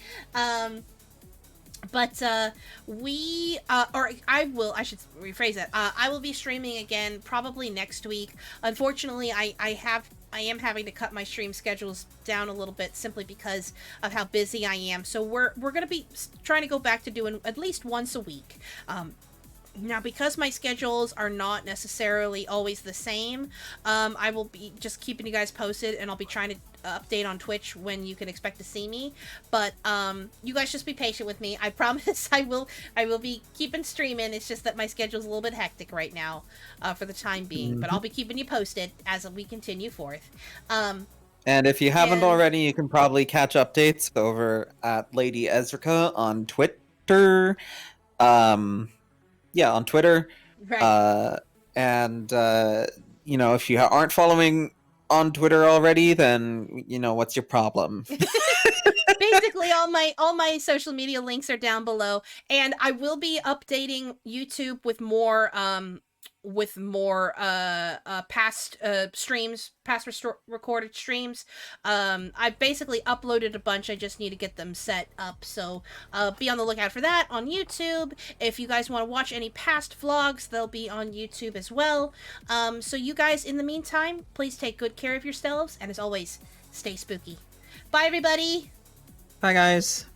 But I should rephrase that. I will be streaming again probably next week. Unfortunately, I am having to cut my stream schedules down a little bit simply because of how busy I am. So we're going to be trying to go back to doing at least once a week. Now, because my schedules are not necessarily always the same, I will be just keeping you guys posted, and I'll be trying to update on Twitch when you can expect to see me. But you guys just be patient with me. I promise I will be keeping streaming. It's just that my schedule's a little bit hectic right now for the time being. But I'll be keeping you posted as we continue forth. And if you haven't already, you can probably catch updates over at Lady Ezreka on Twitter. Yeah, on Twitter. Right. If you aren't following on Twitter already, then, what's your problem? Basically, all my social media links are down below, and I will be updating YouTube with more past streams, recorded streams. I basically uploaded a bunch. I just need to get them set up, so be on the lookout for that on YouTube. If you guys want to watch any past vlogs, they'll be on YouTube as well. So you guys, in the meantime, please take good care of yourselves, and as always, stay spooky. Bye, everybody! Bye, guys!